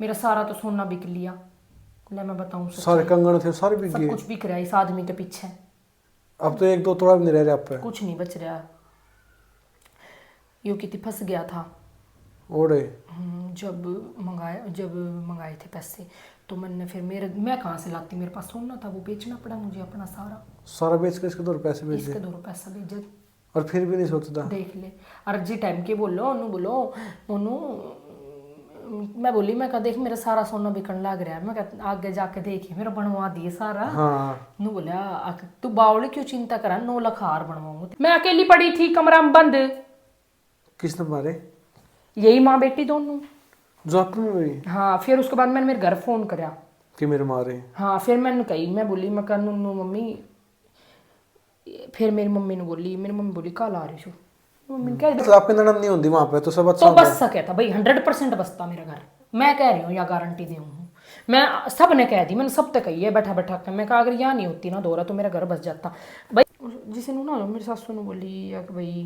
मेरा सारा तो सोना बिक लिया। ले मैं बताऊं सारे कंगन थे सारे बिक सब गए। कुछ बिक रहा है इस आदमी के पीछे। अब तो एक दो तोड़ा भी नहीं रह रहे आप पे। कुछ नहीं बच रहा। यो कितनी फंस गया था। ओड़े जब मंगाए थे पैसे तो मैंने फिर मैं कहाँ से लाती, मेरे पास सोना था वो बेचना पड़ा मुझे अपना सारा। सारा बेच कर इसके 2 पैसे भेजे इसके 2 पैसा भेजे। और फिर भी नहीं सोचता। देख ले और जी टाइम के बोलो ओनू मैं बोली मैं कहा देख मेरा सारा सोना बिकन लग रहा है, मैं कहा आगे जाके देखी मेरा बनवा दिए सारा। हाँ नू बोला तू बावली क्यों चिंता करा, 9 लाख हार बनवाऊंगा। मैं अकेली पड़ी थी कमरा में बंद। किसने मारे? यही माँ बेटी दोनों। जो आपने हुई हाँ फिर उसके बाद मैंने मेरे घर फोन करा कि मेरे मारे। हाँ फिर मैंने कही मैं बोली मैं कहा नू मम्मी। फिर मेरी मम्मी बोली कल आ रही छू। मम्मी ने कह मतलब आपके ननद नहीं होती वहां पे तो सब अच्छा तो होता बस सके था भाई 100% बसता मेरा घर। मैं कह रही हूँ या गारंटी दे हूँ मैं सब ने कह दी, मैंने सब तक कही है बैठा बैठा के। मैं कहा अगर यहाँ नहीं होती ना दौरा तो मेरा घर बस जाता भाई। जिसे ना मेरी सासू ने बोली या कि भाई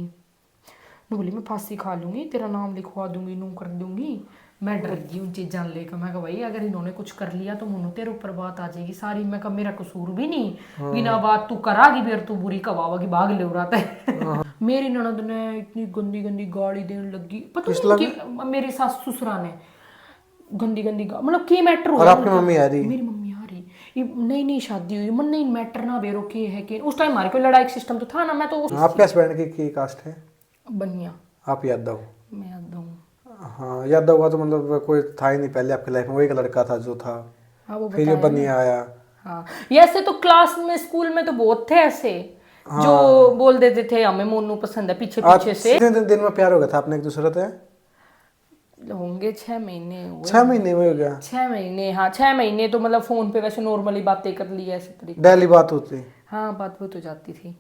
नू बोली मैं फांसी खा लूंगी तेरा नाम लिखवा दूंगी नू कर दूंगी। मैं डर गई उन चीज़ां लेकर। मैं कहा भाई अगर इन्होंने कुछ कर लिया तो मुन्नू तेरे ऊपर बात आ जाएगी सारी। मैं कहा मेरा कसूर भी नहीं बिना बात तू करागी फिर तू बुरी कवावागी भाग ले रहा था। मेरी ननद ने इतनी गंदी गंदी गाली देने लगी पता नहीं कि मेरी सास ससुरा ने गंदी गंदी मतलब की मैटर और हुआ। आपकी मम्मी आ रही? मेरी मम्मी आ रही ये नई नई शादी हुई मन नहीं मैटर ना बेरो के है कि उस टाइम हमारे कोई लड़ाई सिस्टम तो था ना। मैं तो आपके हस्बैंड की कास्ट है? बनिया आप यादव? मैं याद हूँ। हाँ यादव हुआ तो मतलब कोई था ही नहीं पहले आपकी लाइफ में, वही एक लड़का था जो था। हाँ वो फिर ये बनिया आया। हाँ ये ऐसे तो क्लास में स्कूल में तो बहुत थे ऐसे जो बोल देते थे हमें मोनू पसंद है पीछे पीछे से। कितने दिन में प्यार हो गया था आपने एक दूसरे से? होंगे 6 महीने हुए। 6 महीने में हो गया? 6 महीने हाँ 6 महीने तो मतलब फोन पे वैसे नॉर्मली बातें कर ली ऐसे तरीके। डेली बात होती? हाँ बात हो तो जाती थी।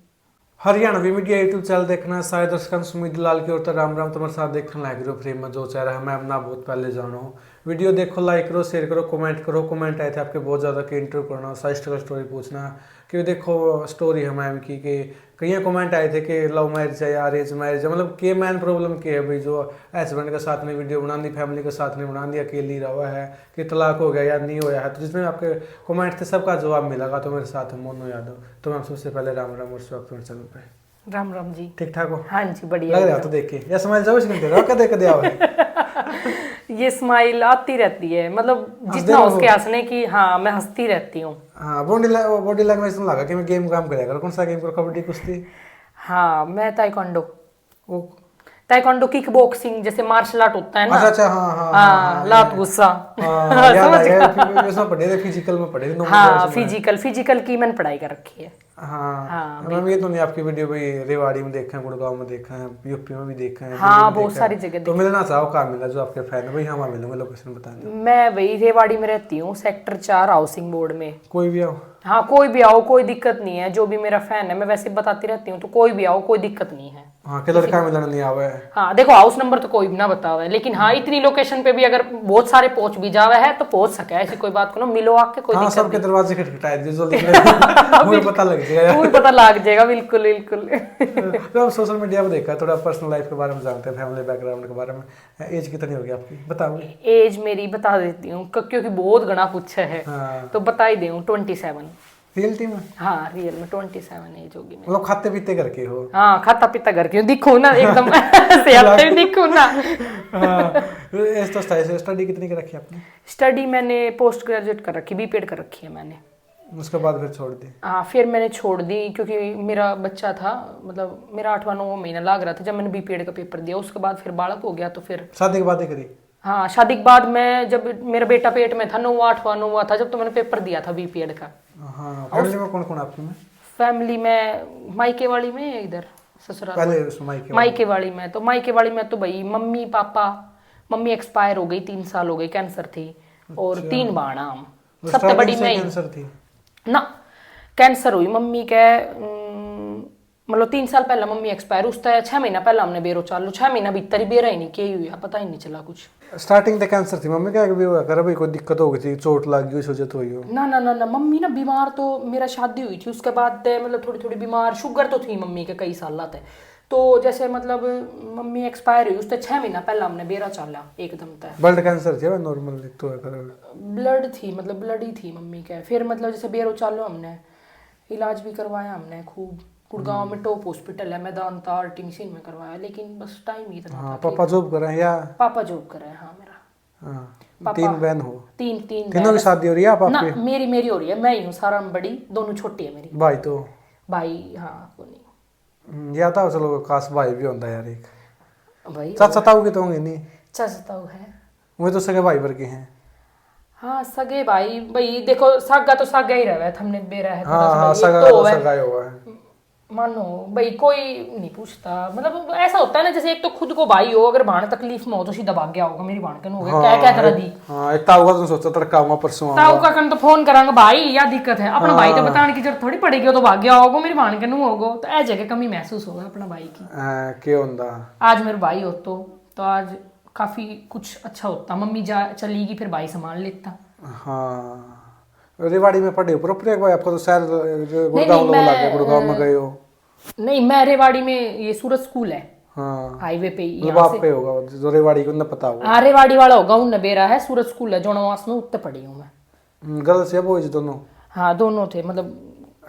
हरियाणवी मीडिया यूट्यूब चैनल देखना सारे दर्शकों सुमित लाल की ओर तो राम राम तुम्हारे साथ देखने लायक रो फ्रेम में जो चेहरा है मैं अपना बहुत पहले जाना हूँ। वीडियो देखो लाइक करो शेयर करो कमेंट करो। कमेंट आए थे आपके बहुत ज़्यादा कि इंटरव्यू करना साइस्ट स्टोरी पूछना कि देखो स्टोरी है मैम की कि कई कमेंट आए थे कि लव मैरिज है या अरेंज मैरिज है, मतलब के मैन प्रॉब्लम क्या है भाई जो हस्बैंड के साथ में वीडियो बना दी फैमिली के साथ नहीं बना दी अकेली रहा हुआ है कि तलाक हो गया या नहीं होया है। तो जिसमें आपके कमेंट थे सबका जवाब मिलेगा। तो मेरे साथ है मोनू यादव। तो मैम सबसे पहले राम राम और स्वागत चैनल पे। राम राम जी। ठीक ठाक हो? हाँ जी बढ़िया लग रहा तो देख के या स्माइल जाओ इसके दे रहा कदे कदे आवे। ये स्माइल आती रहती है मतलब जितना उसके हंसने की। हाँ मैं हंसती रहती हूँ। हाँ बॉडी लैंग्वेज तो लगा कि मैं गेम काम करेगा। कौन सा गेम करो? कबड्डी कुश्ती? हाँ मैं ताइक्वांडो। वो ताइक्वांडो किक बॉक्सिंग जैसे मार्शल आर्ट होता है ना। अच्छा अच्छा हाँ हाँ हाँ लात गुस्सा। याद आ गया। इसमें पढ़े थे फिजिकल में पढ़े थे। हाँ फिजिकल की मैंने पढ़ाई कर रखी है। हाँ मैम ये तो नहीं आपकी वीडियो भाई रेवाड़ी में देखा है गुड़गांव में देखा है यूपी में भी देखा है। हाँ बहुत सारी जगह तो मिलना चाहो कहाँ मिला जो आपके फैन है भाई? हाँ वहाँ मिलूंगा लोकेशन बता दो। मैं वही रेवाड़ी में रहती हूँ सेक्टर 4 हाउसिंग बोर्ड में। कोई भी आओ? हाँ कोई भी आओ कोई दिक्कत नहीं है। जो भी मेरा फैन है मैं वैसे बताती रहती हूँ तो कोई भी आओ कोई दिक्कत नहीं है। हाँ कि लड़का मिलना नहीं आवे है। हाँ देखो हाउस नंबर तो कोई भी ना बतावा है लेकिन हाँ इतनी लोकेशन पे भी अगर बहुत सारे पहुंच भी जावे है तो पहुंच सके ऐसी कोई बात को ना मिलो आके कोई हाँ दिक्कत सबके दरवाजे खटखटाए दे जो मुझे पता लग जाएगा। नहीं पता लग जाएगा बिल्कुल बिल्कुल। तो आप सोशल मीडिया पे देखा थोड़ा पर्सनल लाइफ के बारे में जानते हैं फैमिली बैकग्राउंड के बारे में। एज कितनी होगी आपकी बताओगे? एज मेरी बता देती हूँ क्योंकि बहुत घना पूछा है। हाँ तो बता ही दे 27। रियलिटी में? हाँ रियल में 27 एज होगी मेरी। मतलब खाते पीते करके हो? हाँ खाता पीता घर क्यों दिखो ना एकदम सेहत में दिखो ना। हाँ एज तो स्टडी कितनी कर रखी है आपने? स्टडी मैंने पोस्ट ग्रेजुएट कर रखी बीपीएड कर रखी है मैंने। उसके बाद फिर छोड़ दी? हाँ फिर मैंने छोड़ दी क्योंकि मेरा बच्चा था मतलब मेरा 8वां 9वां महीना लग रहा था जब मैंने बीपीएड का पेपर दिया। उसके बाद फिर बालक हो गया तो फिर शादी के बाद ही करी? हाँ शादी के बाद मैं जब मेरा बेटा पेट में था 9वां 8वां 9वां था जब तो मैंने पेपर दिया था बीपीएड का। हाँ फैमिली में कौन कौन आपकी में? फैमिली में मायके वाली में इधर ससुराल पहले उस मायके मायके वाली में तो मायके वाली में तो भाई मम्मी पापा। मम्मी एक्सपायर हो गई 3 साल हो गए कैंसर थी और 3 बाणा हम सबसे बड़ी मैं कैंसर थी ना। कैंसर हुई मम्मी के मतलब 3 साल पहले मम्मी एक्सपायर उसका 6 महीना पहले हमने बेरो चालू 6 महीना भीतर ही बेरा ही नहीं के हुआ पता ही नहीं चला कुछ। स्टार्टिंग द कैंसर थी मम्मी क्या भी हुआ कर भाई कोई दिक्कत हो गई थी चोट लग गई सोचे तो ही हो? ना ना ना ना मम्मी ना बीमार तो मेरा शादी हुई थी उसके बाद मतलब थोड़ी थोड़ी बीमार शुगर तो थी मम्मी के कई साल तक तो जैसे मतलब मम्मी एक्सपायर हुई उससे 6 महीना पहले हमने बेरा चाला एकदम तय। ब्लड कैंसर थी नॉर्मल तो है ब्लड थी मतलब ब्लड ही थी मम्मी के। फिर मतलब जैसे बेरो चालो हमने इलाज भी करवाया हमने खूब। गुड़गांव में टॉप हॉस्पिटल है मैदानता आरटी मशीन में करवाया, लेकिन बस टाइम ही इतना था। पापा जॉब कर रहे हैं या? पापा जॉब कर रहे हैं हाँ मेरा। हाँ, 3 बहन हो? तीन तीनों की शादी हो रही है आप ना? आपकी? मेरी हो रही है, मैं ही हूँ सारा में बड़ी, दोनों छोटी है मेरी। भाई तो भाई हाँ को नहीं। या था चलो काश भाई भी होता यार एक। भाई चाचा ताऊ के तो होंगे नहीं? चाचा है वो तो सगे भाई भर के हैं। हाँ सगे भाई भाई देखो सागा तो सागा ही रहा है हमने बेरा है हाँ हाँ तो सगा तो सगा ही होगा है। मानो भाई कोई नहीं पूछता, मतलब ऐसा होता है ना जैसे एक तो खुद को भाई हो, अगर भाण तकलीफ में हो तो सीधा भाग गया होगा मेरी भाण के हो गया क्या क्या करा दी। हाँ एक ताऊ का तो सोचा तड़का आऊंगा परसों ताऊ का कन तो फोन करांगा भाई या दिक्कत है अपना भाई तो बताने की जरूरत थोड़ी पड़ेगी, वो तो भाग गया होगा मेरी भाण के होगा तो ऐ जगह कमी महसूस होगा अपना भाई की। क्या होता आज मेरे भाई हो तो आज काफी कुछ अच्छा होता, मम्मी जा चलेगी फिर भाई संभाल लेता। हाँ रेवाड़ी में पढ़े हो प्रॉपर एक भाई आपको तो शायद गुड़गांव लोग लगे गुड़गांव में गए हो? नहीं मैं रेवाड़ी में, ये सूरत स्कूल है हाँ हाईवे पे ही मतलब आपका ही होगा जो रेवाड़ी को ना पता होगा। हाँ रेवाड़ी वाला होगा उन नबेरा है, सूरत स्कूल है जोनवास में, उत्ते पढ़ी हूँ मैं। गर्ल्स या बॉयज दोनों? हाँ दोनों थे मतलब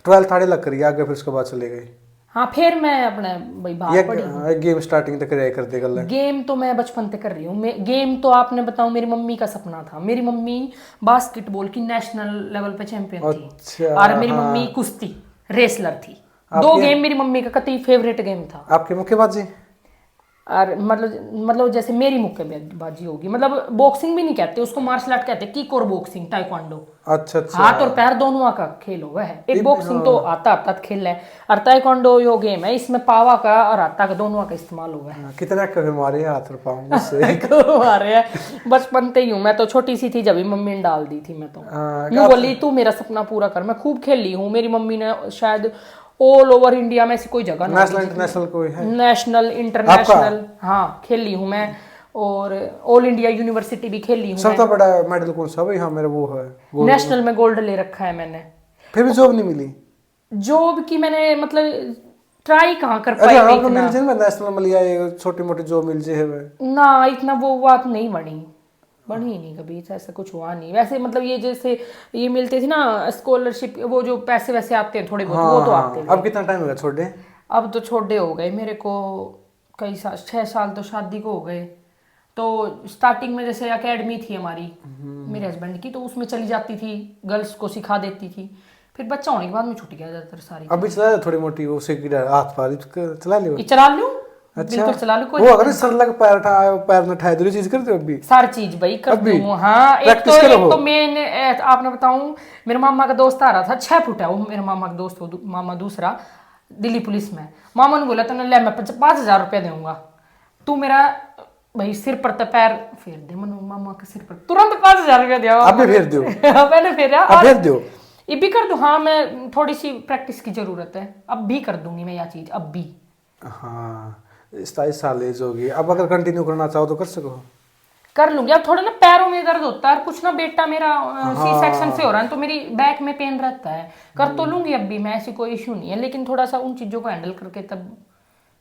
12th थाड़े लग करी आगे फिर उसके बाद चले गए? हाँ फिर मैं अपने भाई बाहर पढ़ी। एक गेम स्टार्टिंग तक कर दे गल गेम तो मैं बचपन से कर रही हूँ। गेम तो आपने बताऊं मेरी मम्मी का सपना था, मेरी मम्मी बास्केटबॉल की नेशनल लेवल पे चैंपियन थी। अच्छा, और मेरी मम्मी कुश्ती रेसलर थी। 2 गेम मेरी मम्मी का कतई फेवरेट गेम था। आपके मुक्केबाजी? और मतलब जैसे मेरी मुक्केबाजी होगी, मतलब बॉक्सिंग भी नहीं कहते उसको, मार्शल आर्ट कहते, किक और बॉक्सिंग टाइक्वांडो। अच्छा अच्छा हाथ और पैर दोनों का खेल होगा है। एक बॉक्सिंग तो आता खेल है और टाइक्वांडो यो गेम है, इसमें पावा का और आता का दोनों का इस्तेमाल हुआ है। कितना कभी मारे हाथ और पाँव मुझसे? मारे है बचपन से ही हूँ मैं तो, छोटी सी थी जब भी मम्मी ने डाल दी थी मैं तो यूं बोली तू मेरा सपना पूरा कर। मैं खूब खेल ली हूँ, मेरी मम्मी ने शायद ऑल ओवर इंडिया में ऐसी कोई जगह नेशनल इंटरनेशनल कोई है? नेशनल इंटरनेशनल हाँ खेल ली हूँ मैं, और ऑल इंडिया यूनिवर्सिटी भी खेल ली हूँ। सबसे बड़ा मेडल कौन सा? भाई हाँ मेरा वो है नेशनल में गोल्ड ले रखा है मैंने। फिर भी जॉब नहीं मिली? जॉब की मैंने मतलब ट्राई कहाँ कर अरे पाई हाँ इतना। मिल जाए ना नेशनल में लिया छोटी मोटी जॉब मिल जाए ना इतना वो बात नहीं बनी नहीं कभी, ऐसा कुछ हुआ नहीं। वैसे मतलब ये जैसे ये मिलते थे ना स्कॉलरशिप, वो जो पैसे वैसे आते हैं थोड़े बहुत वो तो आते हैं। अब कितना टाइम होगा छोड़े? अब तो छोटे हो गए मेरे को कई साल, 6 साल तो शादी को हो गए। तो स्टार्टिंग में जैसे एकेडमी थी हमारी मेरे हस्बैंड की, तो उसमें चली जाती थी, गर्ल्स को सिखा देती थी। फिर बच्चा होने के बाद में छूट गया ज्यादातर सारी। अभी चला थोड़ी मोटी वो हाथ पार चला लियो? चला लूं अच्छा बिल्कुल चला लूं। वो अगर सर लग पैर में उठाए दूसरी चीज करते हो अभी? सारी चीज भाई कर दूं हाँ। एक तो मैंने आपने बताऊं मेरे मामा का दोस्त आ रहा था, 6 फुट है वो मेरे मामा का दोस्त, वो मामा दूसरा दिल्ली पुलिस में। मामा ने बोला तूने ले मैं 5,000 रुपया दूंगा, तू मेरा भाई सिर पर तो पैर फेर दे। मनु मामा के सिर पर तुरंत 5,000 रुपया दिया। अब भी फेर दो? मैंने फेरा अब फेर दो? ये भी कर दूं हाँ, मैं थोड़ी सी प्रैक्टिस की जरूरत है, अब भी कर दूंगी मैं यह चीज अब भी। हाँ 27 साल एज होगी, अब अगर कंटिन्यू करना चाहो तो कर सको? कर लूंगी। अब थोड़ा ना पैरों में दर्द होता है, कुछ ना बेटा मेरा सी सेक्शन से हो रहा है तो मेरी बैक में पेन रहता है। कर तो लूंगी अब भी मैं, ऐसी कोई इश्यू नहीं है, लेकिन थोड़ा सा उन चीजों को हैंडल करके तब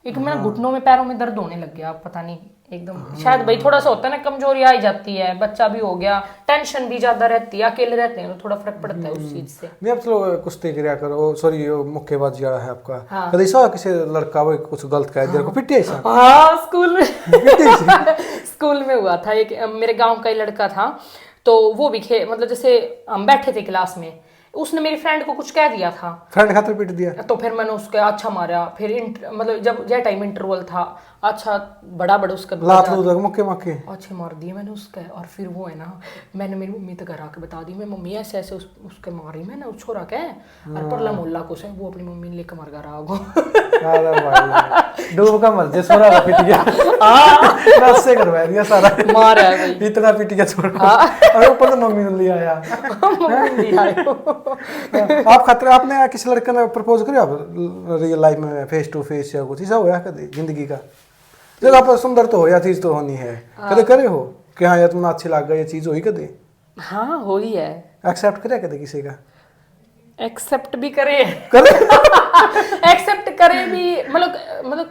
एक मेरा घुटनों में पैरों में दर्द होने लग गया, पता नहीं एकदम शायद भाई थोड़ा सा होता है ना, कमजोरी आ ही जाती है, बच्चा भी हो गया, टेंशन भी ज्यादा रहती है, अकेले रहते हैं तो थोड़ा फर्क पड़ता है उस चीज से। नहीं अब चलो कुश्ती किया करो, सॉरी मुक्केबाजी वाला है आपका। हाँ। कभी ऐसा किसी लड़का वो कुछ गलत कह दिया को पिटे ऐसा? हाँ स्कूल में स्कूल में हुआ था, एक मेरे गांव का ही लड़का था, तो वो भी मतलब जैसे हम बैठे थे क्लास में, उसने मेरी फ्रेंड को कुछ कह दिया था, फ्रेंड खातिर पीट दिया, तो फिर मैंने उसके अच्छा मारा। फिर मतलब जब टाइम इंटरवल था, अच्छा बड़ा उसका लात मुक्के मक्के अच्छे मार दिए मैंने उसके। और फिर वो है ना, मैंने मेरी मम्मी तक घर आके बता दी, मैं मम्मी ऐसे ऐसे उसके मारी मैंने उस छोरा के, और परला मोहल्ला कुछ है, वो अपनी मम्मी ने लेकर मार घर आ गो। अरे भाई डूब का मर जे छोरा का पिट गया। हां रस से करवा दिया सारा, मार है भाई, इतना पिट गया छोरा। और ऊपर तो मम्मी ने लिया यार। आप खतरे आपने किसी लड़के ने प्रपोज किया रियल लाइफ में फेस टू फेस या कुछ ऐसा होया कभी जिंदगी का? जब आप सुंदर तो हो या चीज तो होनी है, कदे करे हो कि हाँ यार तुमने अच्छी लग गई ये चीज हुई कदे? हाँ हो ही है। एक्सेप्ट करे कदे किसी का? एक्सेप्ट भी करे करे एक्सेप्ट करे भी, मतलब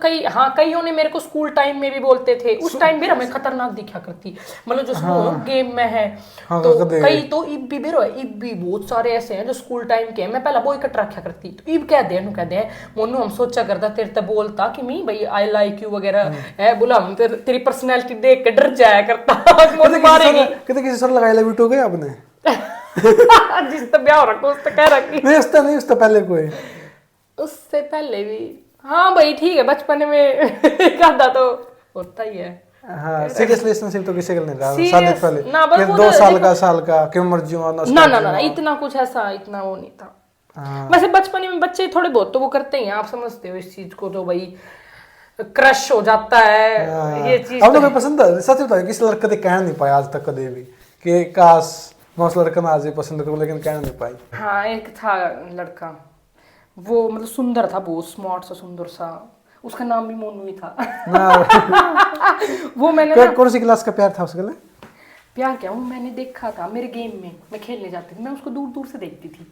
कईयों ने मेरे को स्कूल टाइम में भी बोलते थे, उस टाइम भी हमें खतरनाक दिखा करती, मतलब जो गेम में है। हाँ, तो कदे। कई तो इब भी बेरो है, इब भी बहुत सारे ऐसे हैं जो स्कूल टाइम के हैं। मैं पहला बॉय कट रखा करती, तो इब कह दे मोनू हम सोचा करता तेरे ते बोलता कि मी भाई आई लाइक यू वगैरह है, बोला हम तेरी पर्सनैलिटी देख के डर जाया करता मोनू मारेगी। कितने किसी सर लगाए लविट हो गए आपने? जिस तो ब्याह हो रखा उस तो कह रखी, नहीं उससे पहले कोई? उससे पहले भी हाँ भाई ठीक है, बचपन में करता तो होता ही है। हाँ, सीरियस रिलेशनशिप तो किसी का नहीं रहा शादी Serious? से पहले? ना, बस कि वो 2 तो साल का क्यों मर्जी हो ना इतना कुछ ऐसा इतना वो नहीं था। हाँ। वैसे बचपन में बच्चे थोड़े बहुत तो वो करते हैं, आप समझते हो इस चीज को, तो भाई क्रश हो जाता है ये चीज। अब तो मैं पसंद है सच बताओ, किसी लड़के ने कह नहीं पाया आज तक कभी भी कि काश मैं उस लड़का ना आज भी पसंद करूं, लेकिन कह नहीं पाई। हाँ एक था लड़का, वो मतलब सुंदर था, बहुत स्मार्ट सा सुंदर सा, उसका नाम भी मोनू ही था। वो मैंने ना कौन सी क्लास का प्यार था उसके लिए? प्यार क्या, वो मैंने देखा था मेरे गेम में, मैं खेलने जाती थी, मैं उसको दूर दूर से देखती थी।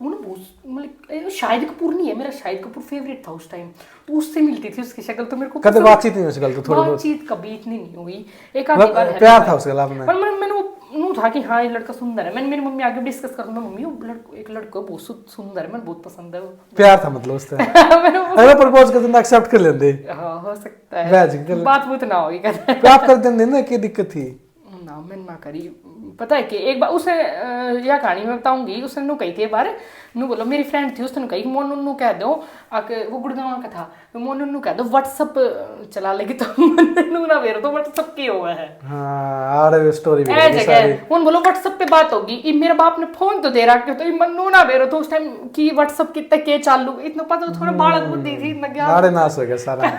वो ना बहुत मतलब शाहिद कपूर नहीं है मेरा, शाहिद कपूर फेवरेट था उस टाइम, तो उससे मिलती थी उसकी शक्ल, तो मेरे को कभी बातचीत नहीं हुई उसके तो थोड़ी बहुत? बातचीत कभी इतनी नहीं हुई, एक आधी बार है प्यार था उसके लिए आपने? पर मैंने वो नू था कि हाँ ये लड़का सुंदर है। मैंने मेरी मम्मी आगे डिस्कस कर, मैं मम्मी वो एक लड़का बहुत सुंदर है, मैंने बहुत पसंद है वो। प्यार था मतलब उससे? मैंने वो अगर प्रपोज कर देना एक्सेप्ट कर लेते? हाँ हो सकता बैज है, कर- बात बुत ना होगी कहते हैं। तो आप कर देते ना, क्या दिक्कत थी? ना मैंने ना करी। पता है कि एक बार उसे यह कहानी मैं बताऊंगी, उसने नू कही थी एक बार, नू बोलो मेरी फ्रेंड थी, उसने कही मोनू नू कह दो आके, वो गुड़गांव का था, मोनू नू कह दो व्हाट्सअप चला लेगी, तो नू ना वेरो तो व्हाट्सअप की हुआ है। हाँ, आ रही स्टोरी भी ऐ बड़ी सारी। जगह उन बोलो व्हाट्सएप पे बात होगी, ये मेरे बाप ने फोन तो दे रखा, तो ये मन्नू ना बेरो तो उस टाइम की व्हाट्सएप कितना के चालू, इतना पता थोड़ा बालक बुद्धि थी इतना ज्ञान नाड़े नाश हो गया सारा।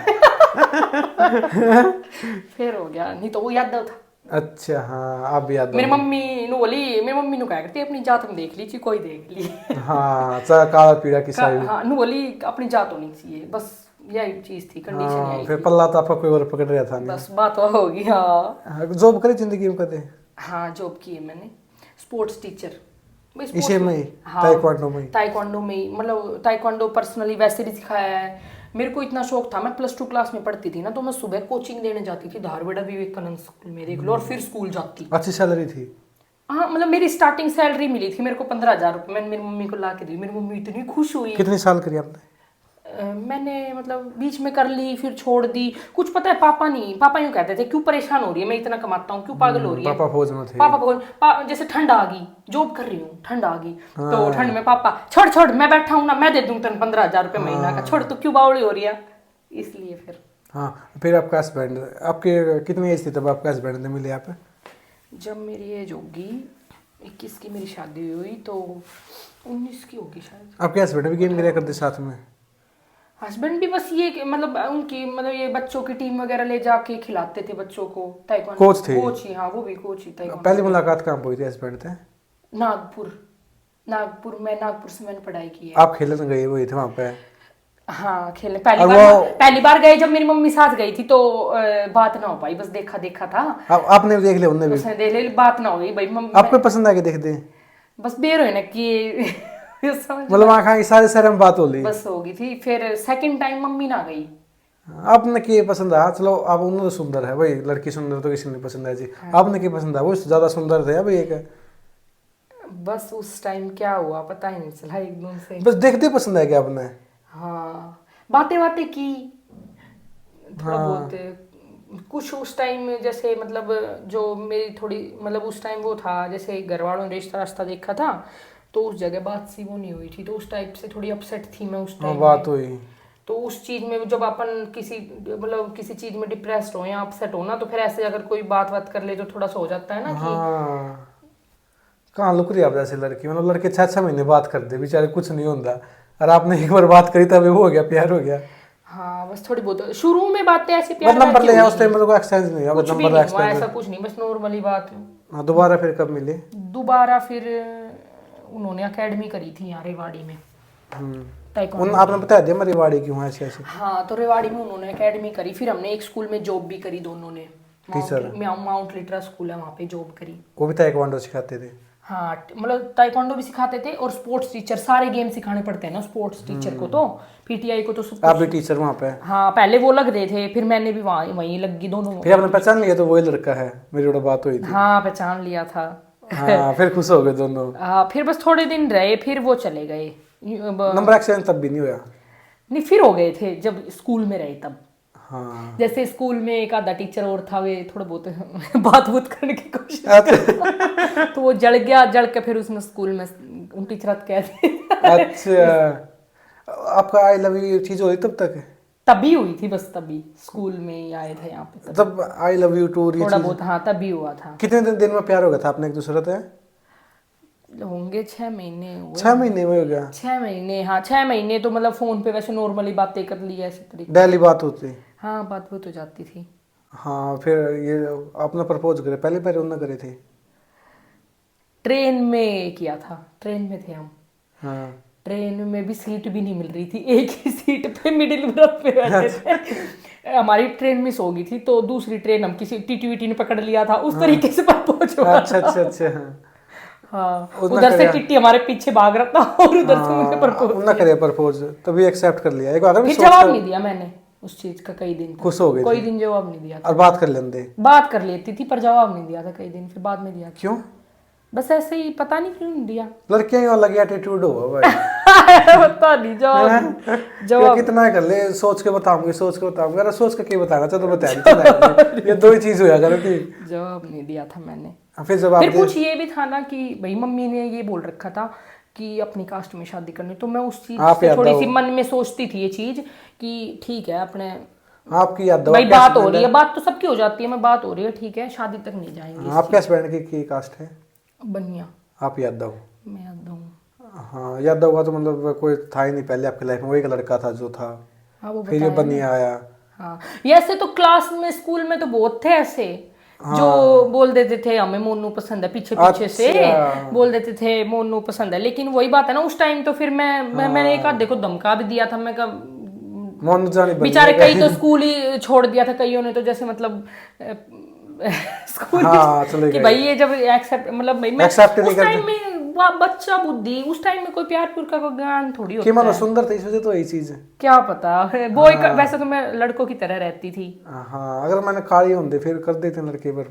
फिर हो गया, नहीं तो वो याद था। अच्छा हाँ, आप भी याद मेरी मम्मी नु बोली, मेरी मम्मी नु क्या करती अपनी जात में देख ली ची, कोई देख ली। हाँ, चाहे काला पीड़ा की सारी। हाँ नु बोली अपनी जात होनी चाहिए, बस यही चीज थी, कंडीशन हाँ, यही फिर थी। पल्ला तो आपका कोई और पकड़ रहा था नहीं। बस बात वो होगी। हाँ जॉब करी जिंदगी में कदे? हाँ जॉब की है मैंने, स्पोर्ट्स टीचर। इसे में ही? ताइक्वांडो में ही? ताइक्वांडो में ही, मतलब ताइक्वांडो पर्सनली वैसे भी सिखाया है। मेरे को इतना शौक था, मैं +2 क्लास में पढ़ती थी ना, तो मैं सुबह कोचिंग देने जाती थी धारवाड़ा विवेकानंद स्कूल में, देख लो, और फिर स्कूल जाती। अच्छी सैलरी थी? हाँ मतलब मेरी स्टार्टिंग सैलरी मिली थी मेरे को 15,000 रुपये, मैंने मेरी मम्मी को ला के दी, मेरी मम्मी इतनी खुश हुई। कितने साल करी आपने? मैंने मतलब बीच में कर ली, फिर छोड़ दी। कुछ पता है, पापा यूं कहते थे क्यों परेशान हो रही है, मैं इतना कमाता हूँ क्यों पागल हो रही है। पापा फौज में थे? पापा जैसे ठंड आ गई, जॉब कर रही हूँ, ठंड आ गई तो ठंड में पापा छोड़ मैं बैठा हूँ ना, मैं दे दूँ तेन 15,000 रुपये महीना का, छोड़, तो क्यों बावड़ी हो रही है, इसलिए फिर। हाँ, फिर आपका हस्बैंड, आपके कितनी एज थी तब आपका हस्बैंड ने मिले आप? जब मेरी एज होगी 21 की, मेरी शादी हुई तो 19 की होगी शायद। आपके हस्बैंड भी गेम खेला करते साथ में? हस्बैंड भी बस ये मतलब उनकी मतलब ये बच्चों की टीम वगैरह ले जाके खिलाते थे बच्चों को, ताइक्वांडो कोच थे? कोच ही, हाँ वो भी कोच ही ताइक्वांडो। पहली मुलाकात कहाँ हुई थी हस्बैंड थे? नागपुर से मैंने पढ़ाई की है। आप खेलने गए हुए थे वहाँ पे? हाँ खेलने पहली बार गए जब मेरी मम्मी साथ गई थी, तो बात ना हो पाई, बस देखा था। आपने भी देख लिया, उनने भी? उसने देख लिया, बात ना हो गई भाई। आपको पसंद आ गया देख दे? बस बेर है ना कि मतलब आँखा सारे शहर में बात हो ली? बस हो गई थी। फिर सेकंड टाइम मम्मी ना गई। आपने क्या पसंद आया? चलो आप, उन्होंने तो सुंदर है भाई, लड़की सुंदर तो किसी ने पसंद है जी। आपने क्या पसंद आया? वो ज्यादा सुंदर थे भाई एक? बस उस टाइम क्या हुआ पता ही नहीं चला एकदम से। बस देखते पसंद आया क्या आपने? हाँ बातें की थोड़ा बहुत कुछ उस टाइम, जैसे मतलब जो मेरी थोड़ी मतलब उस टाइम वो था, जैसे घर वालों ने रिश्ता देखा था, तो उस जगह बात सी वो नहीं हुई थी, तो उस टाइप से थोड़ी अपसेट थी मैं उस टाइम। बात हुई तो उस चीज में जब अपन किसी चीज में डिप्रेस्ड हो या अपसेट हो ना, तो फिर ऐसे अगर कोई बात कर ले तो थोड़ा सा हो जाता है ना कि हाँ, कहाँ लुक रही आप जैसे लड़की, मतलब लड़के 6-6 महीने बात करते बेचारे, कुछ नहीं होता, और आपने एक बार बात करी तब वो हो गया, प्यार हो गया। हाँ बस थोड़ी बहुत शुरू में बातें ऐसे प्यार नंबर ले उस टाइम को एक्सचेंज नहीं हुआ? कुछ भी नंबर नहीं हुआ, एक्सचेंज? ऐसा कुछ नहीं, बस नॉर्मली बात। हाँ, दोबारा फिर कब मिले? दोबारा फिर उन्होंने एकेडमी करी थी यहाँ रेवाड़ी में। आपने बता दिया मैं रेवाड़ी की हूँ ऐसे ऐसे? हाँ तो रेवाड़ी में उन्होंने एकेडमी करी, फिर हमने एक स्कूल में जॉब भी करी दोनों ने, टीचर? माउंट लिटरा स्कूल है वहाँ पे जॉब करी। वो भी ताइक्वांडो सिखाते थे? हाँ मतलब ताइक्वांडो भी सिखाते थे और स्पोर्ट्स टीचर, सारे गेम सिखाने पड़ते हैं ना स्पोर्ट्स टीचर को, तो पीटीआई को तो सब आप कुछ। भी टीचर वहाँ पे? हाँ पहले वो लग रहे थे, फिर मैंने भी वहाँ वहीं लग गई दोनों। फिर आपने पहचान लिया तो वही लड़का है, मेरी थोड़ा बात हुई थी। हाँ पहचान लिया था। हाँ फिर खुश हो गए दोनों। फिर बस थोड़े दिन रहे, फिर वो चले गए। नंबर एक्सचेंज तब भी नहीं हुआ? नहीं फिर हो गए थे जब स्कूल में रहे तब। हाँ जैसे स्कूल में एक आधा टीचर और था, वे थोड़ा बहुत बात बूत करने की कोशिश तो वो जड़ गया, जड़ के फिर उसने स्कूल में उन टीचर कह दिया। अच्छा, आपका आई लव यू चीज हो रही तब तक? तभी हुई थी बस, तभी स्कूल में ही आए थे यहाँ पे तब आई लव यू टूर ये थोड़ा चीज? बहुत। हाँ तभी हुआ था। कितने दिन में प्यार हो गया था आपने एक दूसरे से? होंगे 6 महीने हुए। 6 महीने में हो गया? 6 महीने, हाँ 6 महीने तो मतलब फोन पे वैसे नॉर्मली बातें कर ली ऐसे तरीके। डेली बात होती? हाँ बात वो तो जाती थी। हाँ फिर ये आपने प्रपोज करे पहले पहले उन्होंने करे थे? ट्रेन में किया था, ट्रेन में थे हम। हाँ ट्रेन में भी सीट भी नहीं मिल रही थी, एक ही सीट पे मिडिल बर्थ पे बैठे थे। हमारी ट्रेन मिस हो गई थी तो दूसरी ट्रेन हम किसी टीटी ने पकड़ लिया था, उस तरीके से प्रपोज हुआ। अच्छा अच्छा अच्छा। हाँ उतना उधर से करिया। टिट्टी हमारे पीछे भाग रहा था और उधर से मुझे प्रपोज। उन्होंने करे प्रपोज तभी एक्सेप्ट कर लिया? एक बार फिर जवाब नहीं दिया मैंने उस चीज का कई दिन तक। खुश हो गए कोई थे? दिन जवाब नहीं दिया था। और बात कर लेते? बात कर लेती थी पर जवाब नहीं दिया था कई दिन, फिर बाद में दिया था। क्यों? बस ऐसे ही, पता नहीं क्यों नहीं दिया। लड़कियां ही अलग एटीट्यूड हो भाई। पता नहीं जवाब कितना कर ले, सोच के बताऊंगी सोच के बताऊंगी, अरे सोच के क्या बताना चाह तो बता नहीं। ये दो ही चीज हुआ करती। जवाब नहीं दिया था मैंने। फिर जवाब फिर कुछ ये भी था ना कि भाई मम्मी ने ये बोल रखा था कि अपनी कास्ट में शादी करनी, तो मैं उस चीज आप से याद थोड़ी दो। सी मन में सोचती थी ये चीज कि ठीक है अपने आपकी याद दो, भाई आपके बात हो husband रही है, बात तो सबकी हो जाती है, मैं बात हो रही है ठीक है, शादी तक नहीं जाएंगे। आपके हस्बैंड की कास्ट है? बनिया। आप याद दो। मैं याद दूँ। हाँ याद होगा तो मतलब कोई था ही नहीं पहले आपकी लाइफ में, वही का लड़का था जो था। हाँ वो फिर ये बताया बनिया आया। हाँ ये ऐसे तो क्लास में स्कूल में तो बहुत थे ऐसे जो बोल देते थे हमें मोनू पसंद है, पीछे पीछे से बोल देते थे मोनू पसंद है। लेकिन वही बात है ना, उस टाइम तो फिर मैंने एक आधे को धमका भी दिया था। मैं मोनू जानी बेचारे कई तो स्कूल ही छोड़ दिया था, कईयों ने तो जैसे मतलब स्कूल हाँ, चले कि गए। भाई ये जब एक्सेप्ट मतलब भाई मैं Accept नहीं उस टाइम में बच्चा बुद्धि, उस टाइम में कोई प्यार प्यार का कोई ज्ञान थोड़ी कि होता मानो है। सुंदर थी इस वजह तो यही चीज है। क्या पता वो वैसे तो मैं लड़कों की तरह रहती थी। हाँ अगर मैंने काली होते फिर कर देते लड़के पर।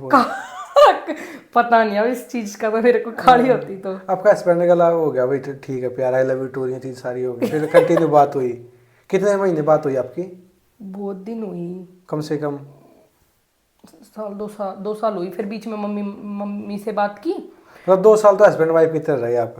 पता नहीं अब इस चीज का तो मेरे को खाली होती तो। आपका हस्बैंड का लाभ हो गया भाई, ठीक है प्यार, आई लव यू टू ये चीज सारी हो गई, फिर कंटिन्यू बात हुई? कितने महीने बात हुई आपकी? बहुत दिन हुई, कम से कम साल 2 साल हुई। फिर बीच में मम्मी से बात की। मतलब 2 साल तो हस्बैंड वाइफ की तरह रहे आप?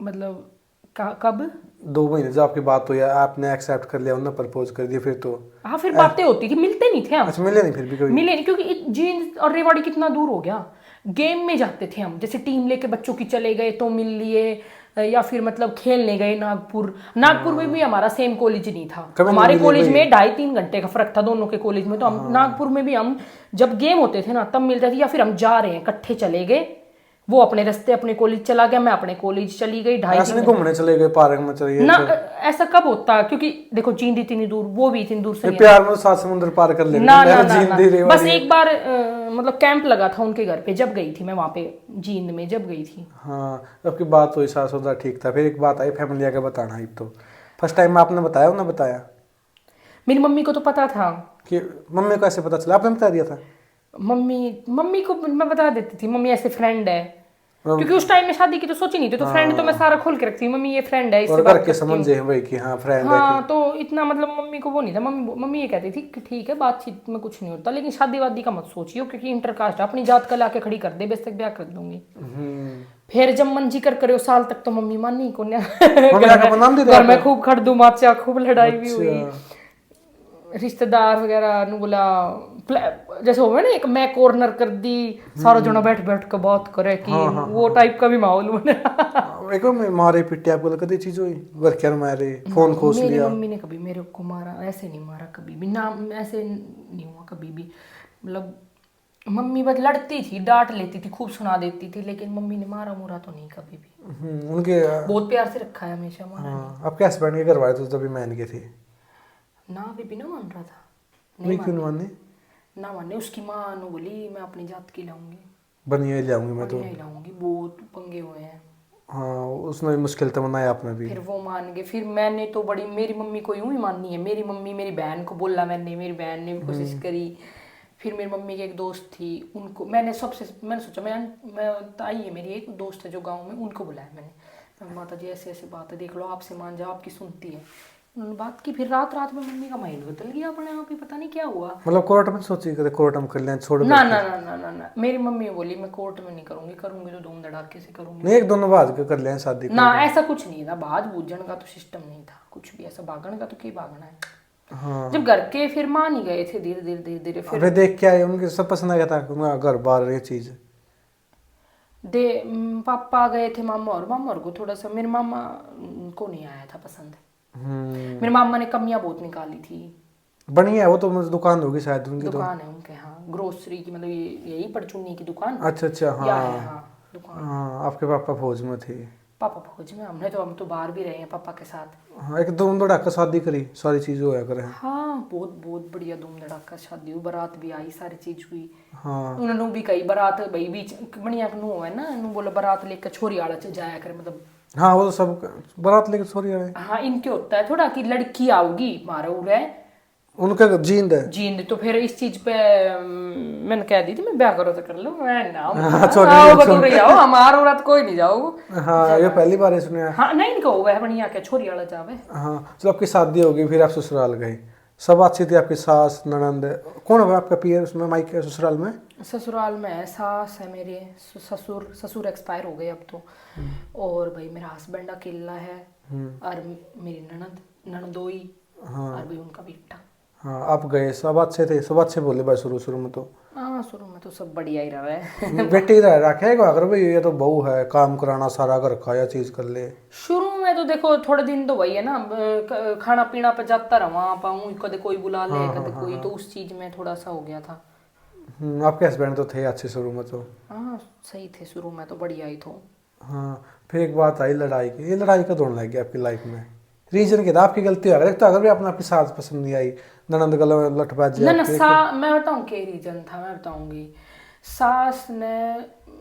मतलब कब? 2 महीने जो आपकी बात हुई, आपने एक्सेप्ट कर लिया, उन्होंने प्रपोज कर दिया, फिर तो? हाँ फिर बातें होती थी, मिलते नहीं थे हम। अच्छा मिले नहीं फिर भी कभी? मिले नहीं क्योंकि जींद और रेवाड़ी कितना दूर हो गया। गेम में जाते थे हम, जैसे टीम लेके बच्चों की चले गए तो मिल लिए, या फिर मतलब खेलने गए नागपुर में भी हमारा सेम कॉलेज नहीं था। हमारे कॉलेज में 2.5-3 घंटे का फर्क था दोनों के कॉलेज में। तो हम नागपुर में भी हम जब गेम होते थे ना तब मिलते थे, या फिर हम जा रहे हैं इकट्ठे चले गए, वो अपने रास्ते अपने कॉलेज चला गया, मैं अपने कॉलेज चली गई। ऐसे नहीं घूमने चले गए पार्क में चले गए ना ऐसा कब होता, क्योंकि देखो जींद इतनी दूर, वो भी इतनी दूर से नहीं। प्यार में 7 समुद्र पार कर ले? ना ना ना, ना। बस एक बार मतलब कैंप लगा था उनके घर पे, जब गई थी मैं वहां पे जींद में, जब गई थी। हाँ आपकी बात हुई, सास ससुर ठीक था, फिर एक बात आई फैमिली आके बताना ही। तो फर्स्ट टाइम में आपने बताया उन्होंने बताया? मेरी मम्मी को तो पता था। कि मम्मी को ऐसे पता चला? आपने बता दिया था? मम्मी को मैं बता देती थी, मम्मी ऐसे फ्रेंड है, क्योंकि उस टाइम में शादी की तो सोची नहीं थी, तो फ्रेंड तो मैं सारा खोल के रखती हूँ, मम्मी ये फ्रेंड है, इससे और बात करके करती हूँ। समझे हैं भाई कि हाँ फ्रेंड है हाँ तो इतना मतलब मम्मी को वो नहीं था। मम्मी ये कहती थी कि ठीक है बातचीत में कुछ नहीं होता, लेकिन शादी वादी का मत सोचियो, क्योंकि इंटरकास्ट अपनी जात का लाके खड़ी कर दे, बस तक ब्याह कर दूंगी। फिर जब मन जिक्र करे साल तक तो मम्मी मानी को घर में खूब खड़दू माचा, खूब लड़ाई भी हुई। रिश्तेदार वगैरह नु बोला जैसे हो ना, एक मैं कॉर्नर कर दी, सारा जना बैठ बैठ के बात करे कि वो टाइप का भी माहौल बना। एक मारे पिटे आपको कभी चीज हुई? वर्कर मारे, फोन खोस लिया? मेरी मम्मी ने कभी मेरे को मारा ऐसे नहीं मारा कभी भी ना, ऐसे नहीं हुआ कभी भी। मतलब मम्मी बस लड़ती थी, डांट लेती थी, खूब सुना देती थी, लेकिन मम्मी ने मारा मुरा तो नहीं कभी भी। उनके बहुत प्यार से रखा है हमेशा। मारा आपके हस्बैंड के घर वाले तो तभी मान के थे ना, अभी ना मान रहा था। नहीं क्यों माने? ना माने, उसकी माँ ने बोली मैं अपनी जात की लाऊंगी, बनिया ही लाऊंगी मैं तो। बढ़िया ही लाऊंगी, बहुत मंगे हुए हैं। हाँ उसने भी मुश्किल तो मनाया आपने भी। फिर वो मान गए, फिर मैंने तो बड़ी, मेरी मम्मी को यूं ही माननी है, मेरी मम्मी मेरी बहन को बोला मैंने, मेरी बहन ने भी कोशिश करी। फिर मेरी मम्मी की एक दोस्त थी, उनको मैंने मैंने सोचा मैं ताई है मेरी एक दोस्त है जो गांव में, उनको बुलाया मैंने, माता जी ऐसे ऐसे बात है, देख लो आपसे मान जाओ, आपकी सुनती है। उन्होंने बात की, फिर रात रात में मम्मी का माइंड बदल गया अपने आप ही, पता नहीं क्या हुआ। मतलब कोर्ट में सोची कि कोर्ट में कर लें, छोड़ ना दे। ना ना ना ना ना, मेरी मम्मी बोली मैं कोर्ट में नहीं करूंगी, करूंगी तो धूम धड़ाके से करूंगी। नहीं, एक दोनों बाद के कर लें शादी ना कर ऐसा कुछ नहीं था, बाज बूझन का तो सिस्टम नहीं था कुछ भी, ऐसा भागने का तो क्या भागना है। लें। हाँ जब घर के फिर मान ही गए थे धीरे धीरे धीरे धीरे, फिर अबे देख के आए उनके सब पसंद आ गया था उनका घर बार ये चीज। पापा गए थे मामा, और मामा और को थोड़ा सा, मेरे मामा को नहीं आया था पसंद। मेरे मामा ने कमियां बहुत निकाली थी। बढ़िया है वो तो, मुझे दुकान होगी शायद उनकी तो। दुकान है उनके, हाँ ग्रोसरी की, मतलब ये यही परचूनी की दुकान। अच्छा अच्छा या है, हाँ। हाँ दुकान। हाँ आपके पापा फौज में थे। पापा फौज में, हम तो बाहर भी रहे हैं पापा के साथ। हाँ एक धूम धड़ाका शादी करी, सारी चीजें होया करे। हाँ बहुत बहुत बढ़िया धूम धड़ाका शादी हुई, बारात भी आई, सारी चीज हुई। हाँ उन्होंने भी कही बारात भाई बीच बढ़िया नु है ना, इन्होंने बोला बारात लेकर छोरी आड़ा से जाया करे, मतलब हाँ वो तो सब बारात लेके सॉरी आए। हाँ इनके होता है थोड़ा कि लड़की आओगी मारे उड़े उनका जींद है। जींद, तो फिर इस चीज पे मैंने कह दी थी मैं ब्याह करो तो कर लो, मैं ना sorry, तो रही जाओ, हमारा औरत कोई नहीं जाओ। हाँ ये पहली बार ही सुना। हाँ नहीं इनका हुआ है बढ़िया, क्या छोरी वाला जावे। हाँ चलो आपकी शादी होगी, फिर आप ससुराल गए, सब अच्छी थी आपकी सास ननंद, कौन है आपका पियर उसमें मायके ससुराल में? ससुराल में है, सास है मेरे, ससुर एक्सपायर हो गए अब तो, और भाई मेरा हस्बैंड अकेला है, और मेरी ननदोई, और भाई उनका बेटा। हाँ आप गए, सब अच्छे थे, सब अच्छे बोले भाई शुरू शुरू में तो। हाँ शुरू में तो सब बढ़िया ही रहा है। बेटी रखेगा अगर भाई ये तो बहू है, काम कराना सारा घर का या चीज कर ले। शुरू में तो देखो थोड़े दिन तो वही है ना, खाना पीना पे जाता रहा पाऊँ, कदे कोई बुला ले कदे कोई, तो उस चीज में थोड़ा सा हो गया था। आपके हस्बैंड तो थे अच्छे शुरू में तो। हाँ सही थे शुरू में तो, बढ़िया ही तो। हाँ फिर एक बात आई लड़ाई की, ये लड़ाई का दौड़ लग गया आपकी लाइफ में, रीजन क्या था? आपकी गलती है तो अगर भी आपने आपकी सास पसंद नहीं आई, ननंद गला लठबाजी ना मैं बताऊँ क्या रीजन था, मैं बताऊंगी। सास ने,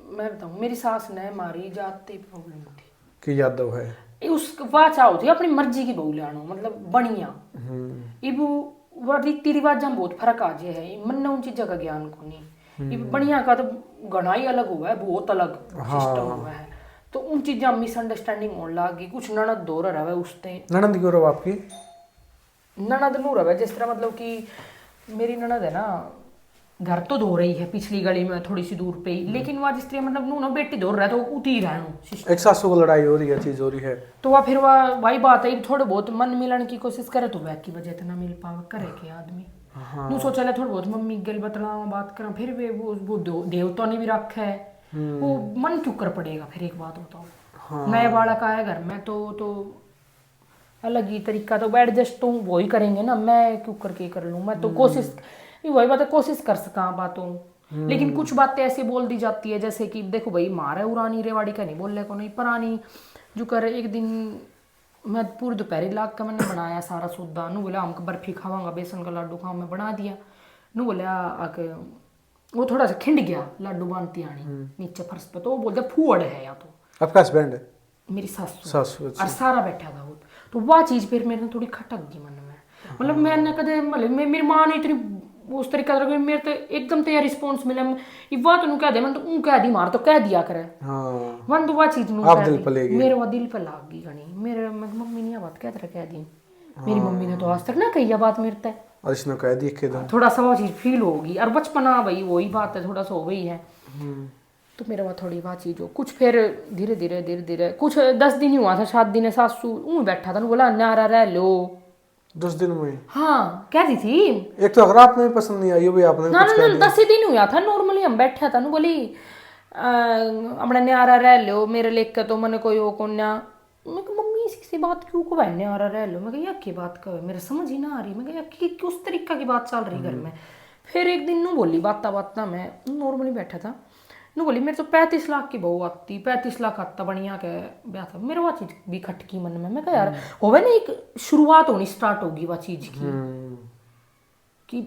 मैं बताऊँ मेरी सास ने मारी जाती प्रॉब्लम थी कि यादव है उस वाचा होती अपनी मर्जी की बहू लानो, मतलब बढ़िया इब वो रीति रिवाज में बहुत फर्क आ जाए है, मन ने उन चीज़ों का ज्ञान को नहीं, इब बढ़िया का तो गणाई अलग हुआ है, बहुत अलग सिस्टम हुआ है, तो उन चीज़ों में मिसअंडरस्टैंडिंग होने लगी। कुछ ननद दो रहा उसते, ननंद क्यों रहा आपकी? ननद नू रहा जिस तरह, मतलब कि मेरी ननद है ना, घर तो धो रही है पिछली गली में थोड़ी सी दूर पे ही, लेकिन वह जिस तरह मतलब नू ना बेटी धो रहा है तो उठी रहना, एक सासू को लड़ाई हो रही है, चीज हो रही है, तो वह फिर वह वही बात है, थोड़े बहुत मन मिलन की कोशिश करे तो वह की वजह इतना मिल पावे करे के आदमी। नू सोचा ले थोड़ा बहुत मम्मी गल बतला बात करा, फिर वे वो देवता ने भी रखा है, वो मन क्यों कर पड़ेगा। फिर एक बात बताओ, नया बालक आया घर में तो अलग ही तरीका, तो एडजस्ट तो वो ही करेंगे ना, मैं क्यों करके कर लूँ, मैं तो कोशिश वही बात है, कोशिश कर सका बातों। लेकिन कुछ बातें ऐसे बोल दी जाती है जैसे कि देखो भाई मारे उरानी रेवाड़ी का नहीं बोलने को नहीं, पुरानी जो कर। एक दिन मैं पूरी दोपहरी लाग का मैंने बनाया सारा सौदा, नू बोला हमको बर्फी खावांगा, बेसन का लड्डू खाऊं, मैं बना दिया। नू बोला आके वो थोड़ा सा खिंड गया लड्डू बांधती आनी नीचे फर्श पे, तो वो बोलते फूअड़ है या तो आपका हस्बैंड है? मेरी सासू सासू और सारा बैठा था वो, तो वह चीज़ फिर मेरे थोड़ी खटक गई मन में। मतलब मैंने कदे मतलब मेरी माँ ने इतनी उस तरीका से मेरे तो एकदम तो यार रिस्पॉन्स मिला, ये बात उन्होंने कह दे, मैं तो ऊँ कह दी मार तो कह दिया करे, वन तो वह चीज़ मेरे वह दिल पे लाग गई घनी, मेरे मम्मी ने बात कह दी, मेरी मम्मी ने तो आज तक ना कही बात मेरे तक, और इसने कह दी थोड़ा सा वो चीज़ फील होगी, और बचपना भाई वही बात है, थोड़ा सा हो गई है, तो मेरा वह थोड़ी वह चीज़ हो कुछ। फिर धीरे धीरे कुछ 10 दिन ही हुआ था शादी ने, सासू ऊँ बैठा था, बोला न्यारा रह लो 10 दिन में। हाँ कह दी थी, एक तो अगर आपने पसंद नहीं आई, भाई आपने ना 10 ही दिन हुआ था, नॉर्मली हम बैठा था, बोली अपना न्यारा रह लो मेरे लेकर, तो मैंने कोई वो कौन्या, मैं मम्मी इसी बात क्यों को भाई न्यारा रह लो, मैं कहा की बात का मेरे समझ ही ना आ रही, मैं कहा किस तरीका की बात चल रही घर में। फिर एक दिन नू बोली बाता मैं नॉर्मली बैठा था, नू बोली मेरे तो 35 लाख की बहू आती, 35 लाख आता बढ़िया के ब्याह था, मेरे वह चीज भी खटकी मन में, मैं कहा यार होवे ना एक शुरुआत होनी स्टार्ट होगी वह चीज की कि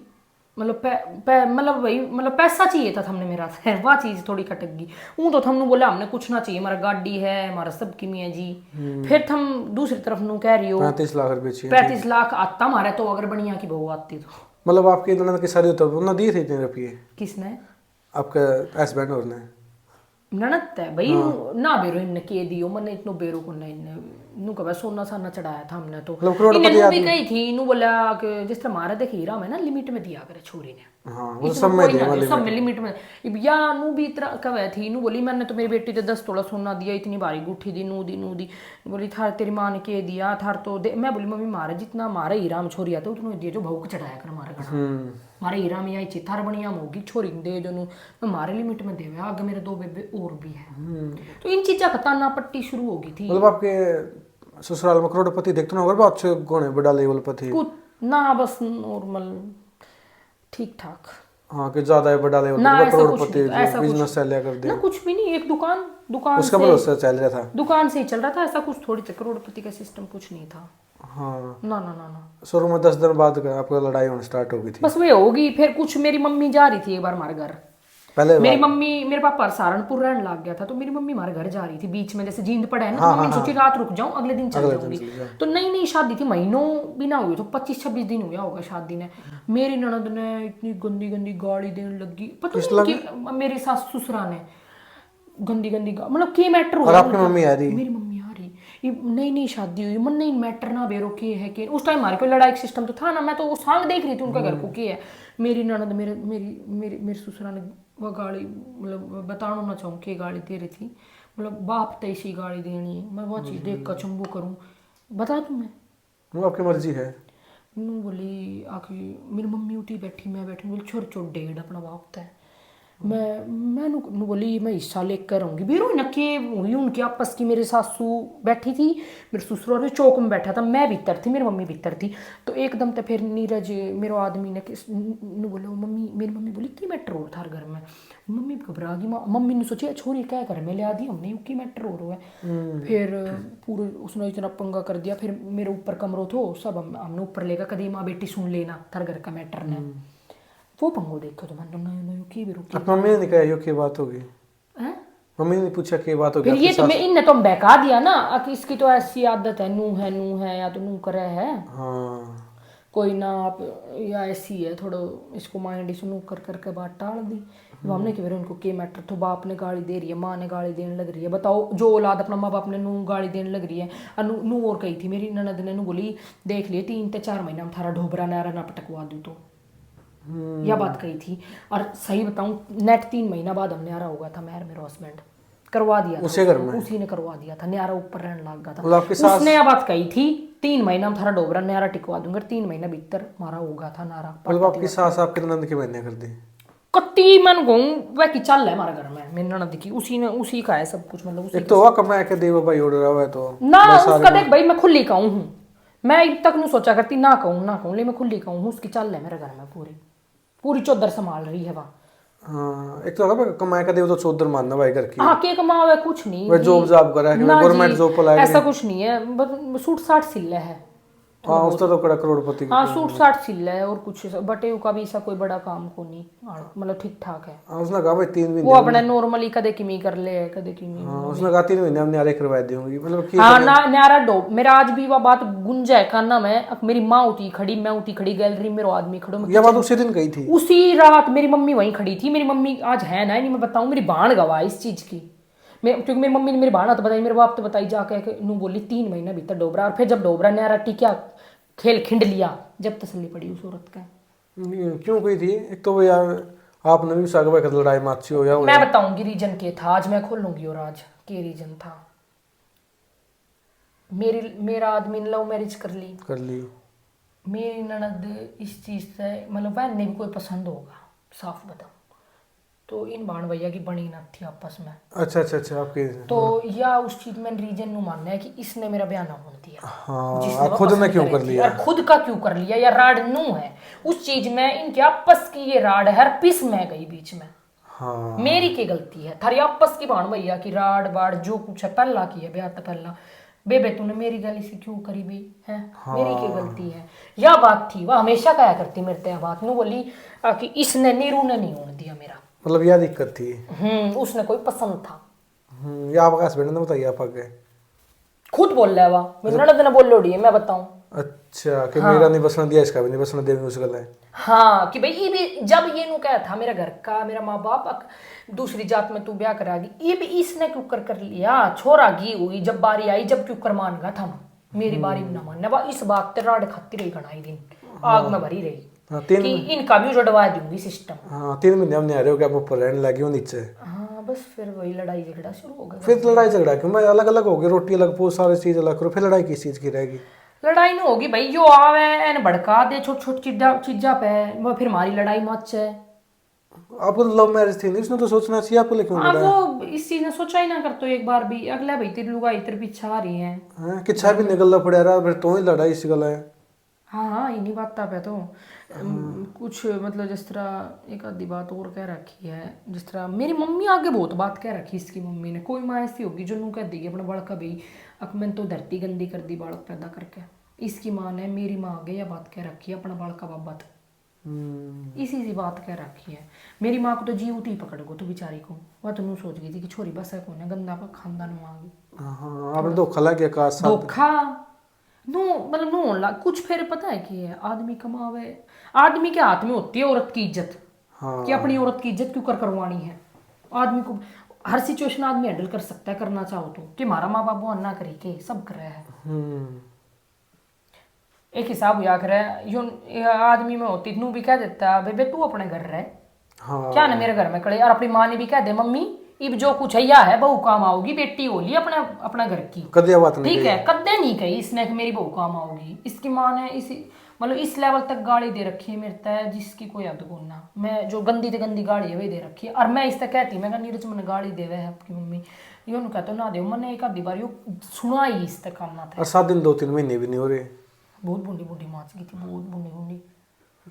मतलब वही मतलब पैसा चाहिए था हमने मेरा से वह चीज थोड़ी खटक गई। ऊँ तो हमने बोला हमने कुछ ना चाहिए, हमारा गाड़ी है, हमारा सब की है जी। फिर तुम दूसरी तरफ नु कह रही हो 35 लाख रुपए चाहिए। 35 लाख आता हमारे तो, अगर बढ़िया की बहू आती तो। मतलब आपकी ननद की शादी होता है उन्होंने दिए थे इतने रुपये किसने? आपके हस्बैंड और ने? ननद है भाई ना बेरो इनने के दियो मने इतनो बेरो को नहीं इनने नु कबे सोना साना चढ़ाया था हमने तो। मतलब करोड़पति इन्हें भी आदमी। कही थी नु बोला कि जिस तरह मारा देख हीरा में ना लिमिट में दिया करे छोरी ने। हाँ वो इतना सब में कोई दे ना दे, वाले सब में लिमिट में। अब या नु भी इतना कवे थी नु बोली मैंने तो मेरी बेटी ते 10 तोला सोना दिया, इतनी भारी गुठी दी नु दी बोली थार तेरी माँ ने के दिया थार तो दे। मैं बोली मम्मी मारे जितना मारे हीरा में छोरी आता उतना दिया जो भाव को चढ़ाया कर हमारे घर मारे हीरा में आई चिथार बढ़िया होगी छोरी दे जो मैं मारे लिमिट में देवे आगे मेरे 2 बेबे और भी है। तो इन चीजा खताना पट्टी शुरू हो गई थी। मतलब आपके ससुराल में करोड़पति देखते ना, बहुत अच्छे गुण है, बड़ा लेवल पर थे कुछ ना बस नॉर्मल ठीक ठाक। हाँ कि ज्यादा है बड़ा लेवल ना पर ऐसा कुछ करोड़पति नहीं था, ऐसा कुछ बिजनेस चल कर दे ना कुछ भी नहीं। एक दुकान उसका से भरोसा चल रहा था, दुकान से ही चल रहा था, ऐसा कुछ थोड़ी था करोड़पति का सिस्टम कुछ नहीं था। हाँ ना ना ना ना शुरू में 10 दिन बाद आपका लड़ाई होनी स्टार्ट हो गई थी। बस वे होगी। फिर कुछ मेरी मम्मी जा रही थी एक बार हमारे घर, पहले मेरी मम्मी मेरे पापा सहारनपुर रहने लग गया था तो मेरी मम्मी हमारे घर जा रही थी बीच में, जैसे जींद पड़ा है ना तो मम्मी ने सोची रात रुक जाऊं अगले दिन चल जाऊंगी। तो नई शादी थी, महीनों भी ना हुई तो 25-26 दिन हुआ होगा शादी ने। मेरी ननद ने इतनी गंदी गंदी गाली देने लगी, पता नहीं मेरी सास ससुरा ने गंदी गंदी मतलब के मैटर और आपकी मम्मी आ रही? मेरी मम्मी आ रही, ये नई शादी हुई मन नहीं मैटर ना बेरो के है कि उस टाइम हमारे कोई लड़ाई सिस्टम तो था ना। मैं तो वो सांग देख रही थी उनका घर को के है। मेरी ननद मेरे मेरी मेरी मेरी ससुरा ने वह गाड़ी मतलब बताना ना चाहूँ कि गाड़ी दे रही थी, मतलब बाप तैसी गाड़ी देनी है। मैं वह चीज़ देख कर चंबू करूँ बता दूँ मैं वो आपकी मर्जी है। नू बोली आखिर मेरी मम्मी उठी बैठी मैं बैठी बोली छोर छोट डेढ़ अपना बाप तय मैं नू बोली मैं हिस्सा लेकर आऊँगी बेरो न के हुई उनकी आपस की। मेरे सासू बैठी थी, मेरे ससुर चौक में बैठा था, मैं भीतर थी मेरी मम्मी भीतर थी। तो एकदम तो फिर नीरज मेरे आदमी ने नू बोला मम्मी मेरी मम्मी बोली की मैटर हो थार घर में। मम्मी घबरा गई, मम्मी ने सोची छोरी क्या घर में ले आ दी हमने की मैटर हो रहा है। फिर पूरे उसने इतना पंगा कर दिया। फिर मेरे ऊपर कमरो थो सब हमने ऊपर लेगा कदी माँ बेटी सुन लेना थार घर का मैटर ने वो पंगो देखो तो मैंने की भी रुकी। मम्मी ने कहा यो की बात होगी? मम्मी ने पूछा की बात होगी? फिर ये तो मैं इनने तो बहका दिया ना कि इसकी तो ऐसी आदत है नू है या तो नू करे है। हाँ कोई ना आप या ऐसी है थोड़ा इसको माइंड इस नू कर करके बात टाल दी। हमने कि फिर उनको के मैटर तो बाप ने गाली दे रही है, माँ ने गाली देने लग रही है। बताओ जो औलाद अपना माँ बाप ने नू गाली देने लग रही है। और नू और कही थी मेरी ननद ने नू बोली देख लिए 3 से 4 महीना में थारा ढोबरा नारा ना पटकवा दूँ तो यह बात कही थी। और सही बताऊं नेट 3 महीना बाद हम न्यारा हो गया था। मेरा हस्बैंड करवा दिया उसी घर में उसी ने करवा दिया था, न्यारा ऊपर रहने लग गया था। उसने यह बात कही थी 3 महीना में थारा डोबरा न्यारा टिकवा दूंगा, 3 महीना भीतर हमारा हो गया था नारा। मतलब आपकी सास आपके ननद के महीने कर दी कट्टी मन कहूँ वह की चल है हमारे घर में मेरी ननद की उसी का है सब कुछ। मतलब एक तो हुआ कमाया के देव भाई उड़ रहा है तो ना उसका देख भाई मैं खुली कहूँ हूँ, मैं अब तक नहीं सोचा करती ना कहूँ लेकिन मैं खुली कहूँ उसकी चल है मेरे घर में पूरी चौधर संभाल रही है वहाँ। हाँ एक तो होगा कमाया का देव तो चौधर मानना भाई घर की। हाँ के कमावे कुछ नहीं वह जॉब जॉब कर रहा है गवर्नमेंट जॉब पर लाएगा ऐसा कुछ नहीं है, बस सूट साट सिल है। हाँ उसका तो कड़ा करोड़पति हाँ सूट साट सिल है और कुछ बटे का भी ऐसा कोई बड़ा काम को नहीं, मतलब ठीक ठाक है। हाँ उसने कहा भाई 3 महीने वो अपने नॉर्मली कदे किमी कर ले कदे किमी। हाँ उसने कहा 3 महीने हम न्यारे करवा देंगे मतलब हाँ ना न्यारा डो मेरा आज भी वह बात गुंजा है खाना में। मेरी माँ उठी खड़ी मैं उठी खड़ी गैलरी में मेरा आदमी खड़ो। यह बात उसी दिन कही थी उसी रात मेरी मम्मी वहीं खड़ी थी। मेरी मम्मी आज है ना नहीं मैं बताऊँ मेरी बाण गवाह इस चीज की क्योंकि मेरी मम्मी ने मेरी बाण तो बताई मेरे बाप तो बताई जाके नू बोली 3 महीना भीतर डोबरा। और फिर जब डोबरा न्यारा टिका खेल खिंड लिया जब तसल्ली पड़ी उस औरत का। क्यों कही थी? एक तो यार आपने भी साग भाई लड़ाई माची हो या मैं बताऊंगी रीजन के था आज मैं खोलूंगी और आज के रीजन था। मेरा आदमी ने लव मैरिज कर ली। मेरी ननद इस चीज से मतलब वह नहीं भी कोई पसंद होगा साफ बताऊं तो इन बाण भैया की बनी न थी आपस में। अच्छा आपके तो या उस चीज में रीजन नु मानना है कि इसने मेरा ब्याह ना होने दिया। हाँ खुद ने क्यों कर लिया और खुद का क्यों कर लिया या राड नू है उस चीज में इनके आपस की ये राड है हर पिस में गई बीच में। हाँ मेरी की गलती है थारी आपस की बाण भैया की राड बाड़ जो कुछ है पहला की है ब्याह तो पहला बेबे तूने मेरी गली से क्यों करी भाई है, मेरी क्या गलती है, यह बात थी। वह हमेशा कहा करती मेरे ते बात नू बोली कि इसने नीरू ने नहीं होने दिया मेरा। मतलब यह दिक्कत थी। उसने कोई पसंद था। ये आपका हस्बैंड ने बताइए आप आगे। खुद बोल रहा है वह, मेरी ननद ने बोल लोड़ी है, मैं बताऊं। अच्छा कि मेरा नहीं बसना दिया, इसका भी नहीं बसना देंगे उस गला है। हाँ कि भाई ये भी जब ये नु क्या था मेरा घर का, मेरा माँ बाप दूसरी जात में तू ब्याह करागी, ये भी इसने क्यों कर लिया, छोरा गी हुई जब बारी आई, जब क्यों कर मान गया था ना, मेरी बारी में ना मानने बा, इस बात ते राड खाती रही घनाई दिन, आग में भरी रही। हाँ, कि इनका भी उजड़वा दूंगी सिस्टम। हाँ 3 महीने हमने आ रहे हो कि आप ऊपर रहने लगे हो नीचे। हाँ बस फिर वही लड़ाई झगड़ा शुरू हो गया। फिर लड़ाई झगड़ा क्यों, मैं अलग अलग हो गए, रोटी अलग पूछ सारी चीज अलग करो, फिर लड़ाई किस चीज की रहेगी। लड़ाई नहीं होगी भाई, जो आवे एन भड़का दे छोट छोट चीजा पे, वो फिर हमारी लड़ाई मच है। आपको लव मैरिज थी नहीं, उसने तो सोचना चाहिए आपको, लेकिन हाँ लड़ा वो इस चीज ने सोचा ही ना कर तो एक बार भी, अगला भाई तेरी लुगाई तेरे पीछे आ रही है। है कि छह भी निकलना पड़ा रहा, फिर तो ही लड़ाई इस गला है। हाँ हाँ इन्हीं बात पे तो कुछ मतलब जिस तरह एक आधी बात और कह रखी है, जिस तरह मेरी मम्मी आगे बहुत बात कह रखी इसकी मम्मी ने, कोई माँ ऐसी होगी जो नू कह देगी अपना बालक भाई अब मैंने तो धरती गंदी कर दी बालक पैदा करके। इसकी माँ ने मेरी माँ आगे यह बात कह रखी है अपना बालक बाबा तो इसी सी बात कह रखी है। मेरी माँ को तो जी उठी पकड़ गो तो बेचारी को, वह तो नू सोच गई थी कि छोरी बस है कौन है गंदा खानदान में आ गई। हाँ आपने धोखा लग गया का साथ। धोखा नो मतलब नो ला कुछ फिर पता है कि है आदमी कमावे, आदमी के हाथ में होती है औरत की इज्जत। हाँ कि अपनी औरत की इज्जत क्यों करवानी है। आदमी को हर सिचुएशन आदमी हैंडल कर सकता है करना चाहो तो, कि हमारा माँ बाप वो अन्ना करी के सब कर रहा है। एक हिसाब हुआ करे यो आदमी में होती नू भी कह देता बेबे तू अपने घर रह, हाँ क्या ना मेरे घर में खड़े, और अपनी माँ ने भी कह दे मम्मी इब जो कुछ है या है बहू काम आओगी, बेटी होली अपने अपना घर की, कदे बात नहीं ठीक है कद्दे नहीं कही इसने कि मेरी बहू काम आओगी। इसकी माँ ने इसी मतलब इस लेवल तक गाली दे रखी है मेरे तय जिसकी कोई हद को ना, मैं जो गंदी से गंदी गाली है वही दे रखी है। और मैं इस तक कहती मैं नीरज मैंने गाली देवे है आपकी मम्मी, यो कहते ना दे मैंने एक आधी बार यो सुना ही इस तक करना था। और 7 दिन 2-3 महीने भी नहीं हो रहे, बहुत बूढ़ी बूढ़ी माच गई थी, बहुत बूढ़ी बूढ़ी।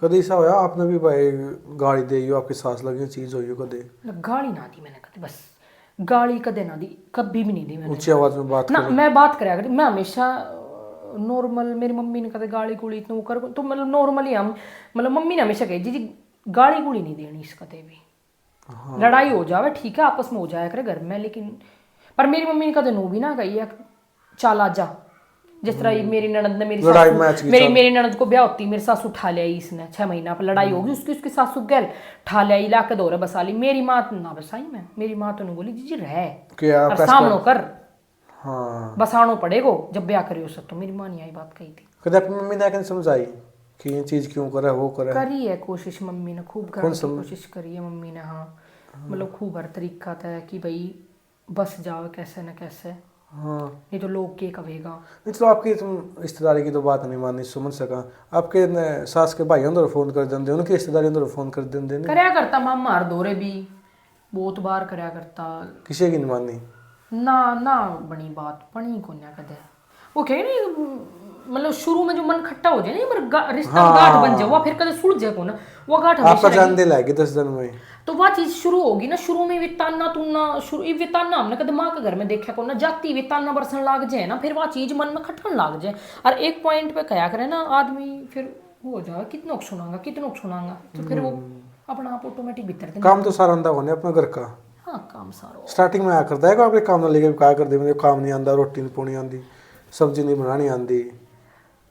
कभी ऐसा होया आपने भी भाई गाड़ी दे हो आपकी सास लगी चीज हो कदे। गाली ना दी मैंने कभी, बस गाली कदे ना दी, कभी भी नहीं दी मैंने। ऊंची आवाज में बात ना करें। मैं बात कराया करी, मैं हमेशा नॉर्मल, मेरी मम्मी ने कदे गाली गुली इतना वो कर तो मतलब नॉर्मली हम मतलब मम्मी ने हमेशा कही जी गाली गुली नहीं देनी इस कदे भी। लड़ाई हो जावे ठीक है आपस में हो जाया करे घर में, लेकिन पर मेरी मम्मी ने कदे नो भी ना कही है चाल आजा। जिस तरह मेरी ननद ने मेरी ननद को ब्याह होती मेरे सासू उठा लिया इसने 6 महीना पर लड़ाई होगी उसकी सासू गैल ठा लिया ला के दौरे बसा ली। मेरी माँ ना बसाई मैं, मेरी माँ तो नहीं बोली जी रह सामनो कर, हाँ बसानो पड़ेगो जब ब्याह करियो सब। तो मेरी माँ ने यही बात कही थी। कदे अपनी मम्मी ने आके समझाई कि ये चीज क्यों करे वो करे। करी है कोशिश मम्मी ने, खूब करने की कोशिश करी है मम्मी ने। हाँ मतलब खूब हर तरीका था कि भाई बस जाओ कैसे न कैसे, हाँ नहीं तो लोग के कहेगा। नहीं चलो आपकी तुम रिश्तेदारी की तो बात नहीं मानी समझ सका, आपके सास के भाई अंदर फोन कर देंगे, उनकी रिश्तेदारी अंदर फोन कर देंगे। करया करता मामा हर दौरे भी बहुत बार करया करता, किसी की नहीं मानी ना ना बनी बात बनी को ना कदे। वो कहे नहीं मतलब शुरू में जो मन खट्टा हो जाए ना पर रिश्ता गांठ बन जाए वो फिर कदे सुलझ जाए को ना, वो गांठ आपका जान दे लाएगी 10 दिन में, तो वह चीज शुरू होगी ना। शुरू में भी ताना तुना शुरू ये ताना हमने कदे माँ के घर में देखा को ना, जाती भी ताना बरसन लाग जाए ना फिर वह चीज मन में खटकन लाग जाए। और एक पॉइंट पे कया करे ना आदमी फिर हो जाए कितनों को सुनागा तो फिर वो अपना आप ऑटोमेटिक भीतर काम तो सारा अंदा होने अपना घर का। हाँ काम सारो स्टार्टिंग में आया करता है आपके काम ना लेके क्या कर दे, मुझे काम नहीं आंदा, रोटी नहीं पानी आंदी, सब्जी नहीं बनानी आंदी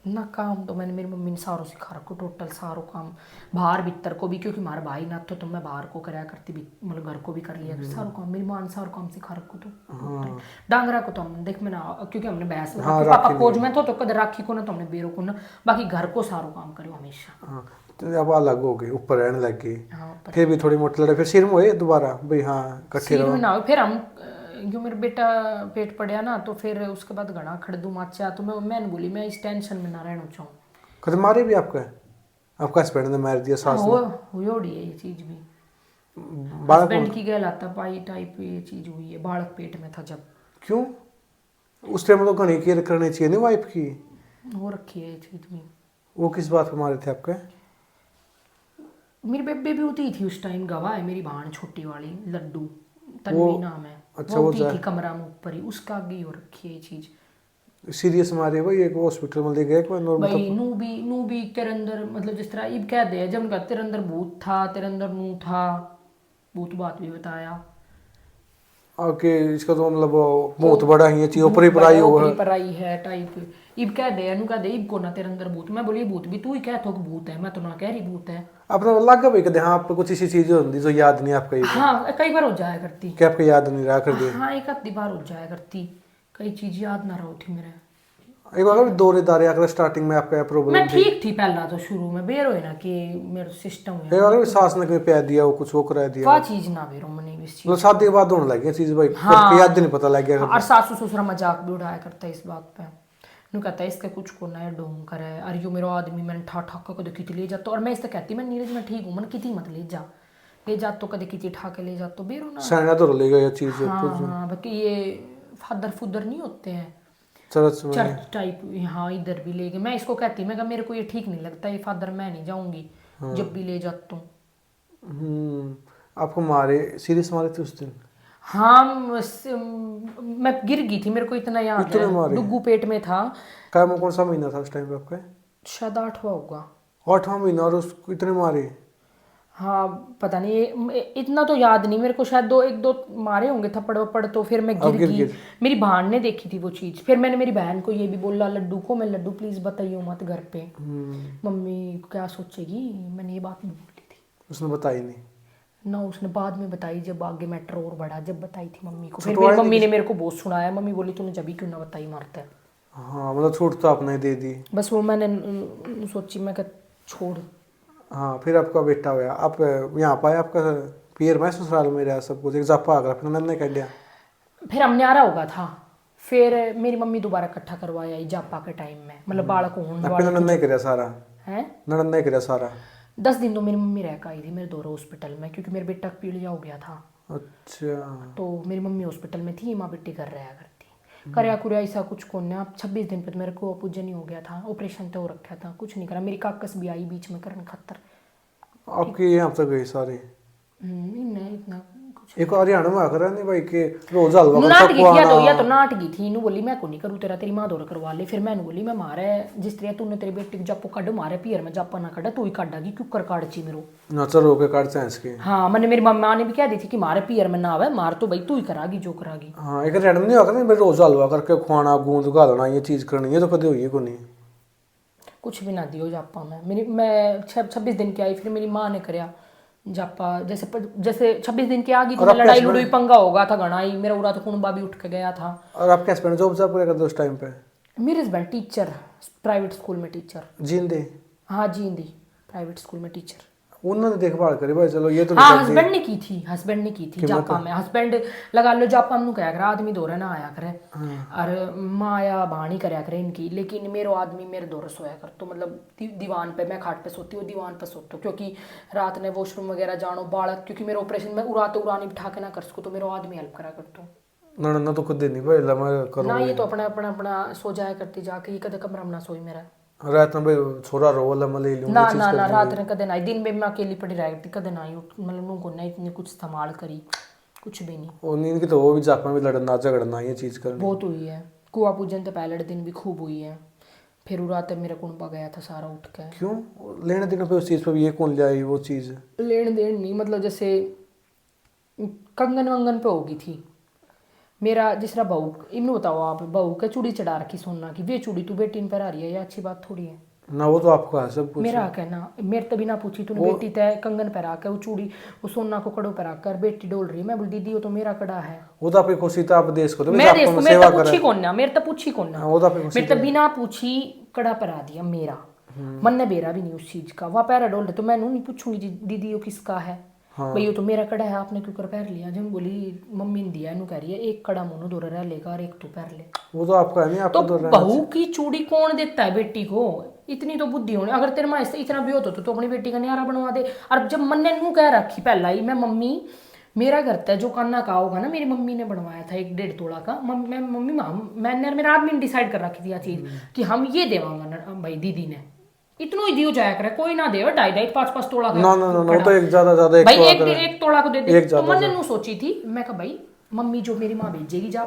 ना। काम तो मैंने मेरी मम्मी ने सारो सिखा रखो, टोटल सारो काम बाहर भीतर को भी, क्योंकि हमारा भाई ना तो मैं बाहर को कराया करती मतलब घर को भी कर लिया सारो काम। मेरी माँ ने सारो काम सिखा रखो तो डांगरा को तो हमने देख में ना क्योंकि हमने भैंस पापा खोज में तो कद राखी को ना तो हमने बेरो को ना, बाकी घर को सारो काम करो हमेशा। अब अलग हो गए ऊपर रहने लग गए, फिर भी थोड़ी मोटी लड़ाई, फिर सिर में हुए दोबारा भाई हाँ इकट्ठे रहो ना। फिर हम जो मेरा बेटा पेट पड़ा ना तो फिर उसके बाद घना खड़दू माचा तो मैंने बोली मैं इस टेंशन में ना रहना चाहूँ। कदे मारे भी आपका हस्बैंड ने मार दिया सास ने? हुई है ये चीज भी, हस्बैंड की गैल आता पाई टाइप ये चीज हुई है, बालक पेट में था जब। क्यों उस टाइम तो घनी केयर करनी चाहिए नहीं वाइफ की, हो रखी है ये चीज भी। वो किस बात पे मारे थे आपके? मेरी बेबी भी होती थी उस टाइम, गवाह है मेरी बहन छोटी वाली लड्डू तन्वी नाम है, अच्छा वो होती थी कमरा में ऊपर ही, उसका आगे हो रखी है ये चीज। सीरियस मारे भाई एक हॉस्पिटल में ले गए कोई नॉर्मल भाई नू भी तेरे अंदर मतलब जिस तरह इब कह दे जब उनका तेरे अंदर भूत था, तेरे अंदर नू था, भूत बात भी बताया। आके इसका तो मतलब बहुत बड़ा ही है चीज ऊपर ही पढ़ाई हुआ ऊपरी है। पराई है टाइप। इब कह दे नु कह दे इब को ना तेरे अंदर भूत, मैं बोली भूत भी तू ही कह तो कि भूत है, मैं तो ना कह रही भूत है। अपना लगा भाई कदे हाँ आप कुछ ऐसी चीजें होती जो याद नहीं आपका ये हाँ कई बार हो जाया करती। कि आपको याद नहीं रहा कर दे। हाँ एक आधी बार हो जाया करती, कई चीज याद ना रहो थी मेरे। एक बार दौरे दारे अगर स्टार्टिंग में आपका मैं प्रॉब्लम थी ठीक थी पहला तो शुरू में बेर होए ना कि मेरा सिस्टम एक है बार सास ने कहीं प्यार दिया वो कुछ वो करा दिया का चीज ना बेरो मने इस चीज। मतलब शादी के बाद होने लगी चीज भाई हाँ। कब याद नहीं पता लग गया और सासू ससुरा मजाक भी उड़ाया करता है इस बात पे। नु कहता है इसका कुछ को ना ढोंग करे, अरे यो मेरा आदमी मैंने ठा ठा को देखी ले जाता, और मैं इससे कहती मैं नीरज मैं ठीक हूँ मन किती मत ले जा तो कदे किती ठा के ले जा तो बेरो ना। सहना तो ले गया ये चीज हाँ बाकी ये फादर फुदर नहीं होते हैं चर्च में चर्च टाइप, यहाँ इधर भी ले गए। मैं इसको कहती मैं कहा मेरे को ये ठीक नहीं लगता ये फादर, मैं नहीं जाऊंगी जब भी ले जाता हूँ। आपको मारे सीरियस मारे थे उस दिन हाँ मैं गिर गई थी, मेरे को इतना याद इतने है मारे? डुग्गू पेट में था। क्या में कौन सा महीना था उस टाइम पे आपका शायद 8वां होगा। 8वां महीना और उसको इतने मारे हाँ पता नहीं इतना तो याद नहीं मेरे को, शायद दो एक दो मारे होंगे थप्पड़ वप्पड़, तो फिर मैं गिर गई। मेरी बहन ने देखी थी वो चीज़, फिर मैंने मेरी बहन को ये भी बोला लड्डू को, मैं लड्डू प्लीज़ बताइए मत घर पे, मम्मी क्या सोचेगी, मैंने ये बात नहीं बोली थी। उसने बताई नहीं ना उसने बाद में बताई जब आगे मैटर और बढ़ा, जब बताई थी मम्मी को, फिर मेरी मम्मी ने मेरे को बहुत सुनाया, मम्मी बोली तूने जब क्यों ना बताई मारता है। हाँ मतलब छूट तो आपने दे दी। बस वो मैंने सोची मैं छोड़। हाँ फिर आपका बेटा हुआ आप यहाँ पाए आपका पियर में ससुराल में रहा सब कुछ एक जापा आ गया फिर नन्ने कह दिया। फिर हम न्यारा होगा था, फिर मेरी मम्मी दोबारा इकट्ठा करवाया जापा के टाइम में, मतलब बालक होने नन्ने करा सारा है। नन्ने करा सारा 10 दिन तो मेरी मम्मी रह के आई थी मेरे दौरा हॉस्पिटल में, क्योंकि मेरे बेटा का पीलिया हो गया था। अच्छा तो मेरी मम्मी हॉस्पिटल में थी, माँ बेटी कर रहा करती करया कुरिया ऐसा कुछ को ना। 26 दिन पे तो मेरे को पूजन ही हो गया था, ऑपरेशन तो हो रखा था, कुछ नहीं करा। मेरी काकस भी आई बीच में करने खातर। आपके यहाँ तक गए सारे नहीं इतना कुछ एक हरियाणा में आकर नहीं भाई के रोज हलवा नाट गई थी या तो नाट गई थी इनू बोली मैं को नहीं करूँ तेरा, तेरी माँ दौरा करवा ले। फिर मैंने बोली मैं मारे जिस तरह तूने तेरी बेटी को जापो काटो मारे पियर में जापा ना काटा तू ही काटागी क्यों कर काटची मेरो नचर होके काट चांस के। हाँ मैंने मेरी मम्मा ने भी कह दी थी कि मारे पियर में ना आवे, मार तो भाई तू ही करागी जो करागी। हाँ एक हरियाणा में नहीं आकर नहीं रोज हलवा करके खुआना गूंद गालना ये चीज करनी है तो कभी हुई है को नहीं कुछ भी ना दियो जापा में। मैं 26 दिन की आई, फिर मेरी माँ ने कराया जापा। जैसे 26 दिन की आ गई तो लड़ाई लुड़ाई पंगा होगा था घना ही, मेरा उड़ा तो कुनबा भी उठ के गया था। और आपके हस्बैंड जॉब जॉब पूरे करते उस टाइम पे? मेरे हस्बैंड टीचर, प्राइवेट स्कूल में टीचर। जींदे? हाँ जींदी प्राइवेट स्कूल में टीचर। उन्होंने देखभाल करी भाई चलो ये तो हाँ हस्बैंड ने की थी जापा में। हस्बैंड लगा लो जापा में क्या करे आदमी दौरे ना आया करे और माया बाणी करया करे इनकी, लेकिन मेरो आदमी मेरे दौरे सोया कर तो मतलब दीवान पे, मैं खाट पे सोती हूँ दीवान पे सोती हूँ, क्योंकि रात ने वॉशरूम वगैरह जानो बालक, क्योंकि मेरे ऑपरेशन में उड़ानी बिठा के ना कर सको तो मेरा आदमी हेल्प करा करता हूँ ना तो खुद नहीं भाई मैं करूँ ना। ये तो अपना सो जाया करती जाके, ये कदे कमरा में ना सोई मेरा रात में भाई छोरा रो लम्बा ले लूँ ना ना ना रात ने कदे ना, दिन में मैं अकेली पड़ी रह करती कदे ना मतलब नू को नहीं इतनी कुछ संभाल करी कुछ भी नहीं। और नींद की तो वो भी जापा भी लड़ना झगड़ना ये चीज करनी बहुत हुई है। कुआ पूजन तो पहले दिन भी खूब हुई है, फिर रात मेरा कुंबा गया था सारा उठ के। क्यों लेने देने पे उस चीज पे ये कौन ले आई वो चीज? लेन देन नहीं मतलब जैसे कंगन वंगन पे होगी थी मेरा, जिस तरह बहू इन्हें बताओ आप बहू के चूड़ी चढ़ा रखी सोना की, वे चूड़ी तू बेटी ने पहरा रही है, ये अच्छी बात थोड़ी है ना। वो तो आपका है सब कुछ मेरा कहना, मेरे तो बिना पूछी तूने बेटी तय कंगन पहरा के वो चूड़ी वो सोना को कड़ो पहरा कर बेटी डोल रही है, मैं बोल दीदी वो तो मेरा कड़ा है। वो तो आपकी खुशी था आप देश को तो मैं देश को मेरे तो पूछी कौन ना, मेरे तो पूछी कौन ना, वो तो आपकी खुशी मेरे तो बिना पूछी कड़ा पहरा दिया मेरा, मन ने बेरा भी नहीं उस चीज का। वह पैरा डोल रहे तो मैं नहीं पूछूंगी दीदी वो किसका है भाई, वो तो मेरा कड़ा है आपने क्यों कर पैर लिया। जब बोली मम्मी ने दिया कह रही है एक कड़ा मोनो दो रह लेगा और एक तो पैर ले, वो तो आपका है नहीं आपका तो बहू की चूड़ी कौन देता है बेटी को? इतनी तो बुद्धि होनी, अगर तेरे माँ से इतना भी होता तो अपनी बेटी का न्यारा बनवा दे। और जब मन ने नू कह रखी पहला ही मैं मम्मी मेरा घर था जो कान्ना का होगा ना, मेरी मम्मी ने बनवाया था 1.5 तोला का। मैंने मेरा आदमी ने डिसाइड कर रखी थी यह चीज कि हम ये देवांगा भाई, दीदी ने इतना ही दियो जाया करे, कोई ना दे 2.5 5 तोला का। ना तो एक ज्यादा भाई एक तोला को दे दे। तो मैंने नू सोची थी मैं कहा भाई मम्मी जो मेरी माँ भेजेगी जा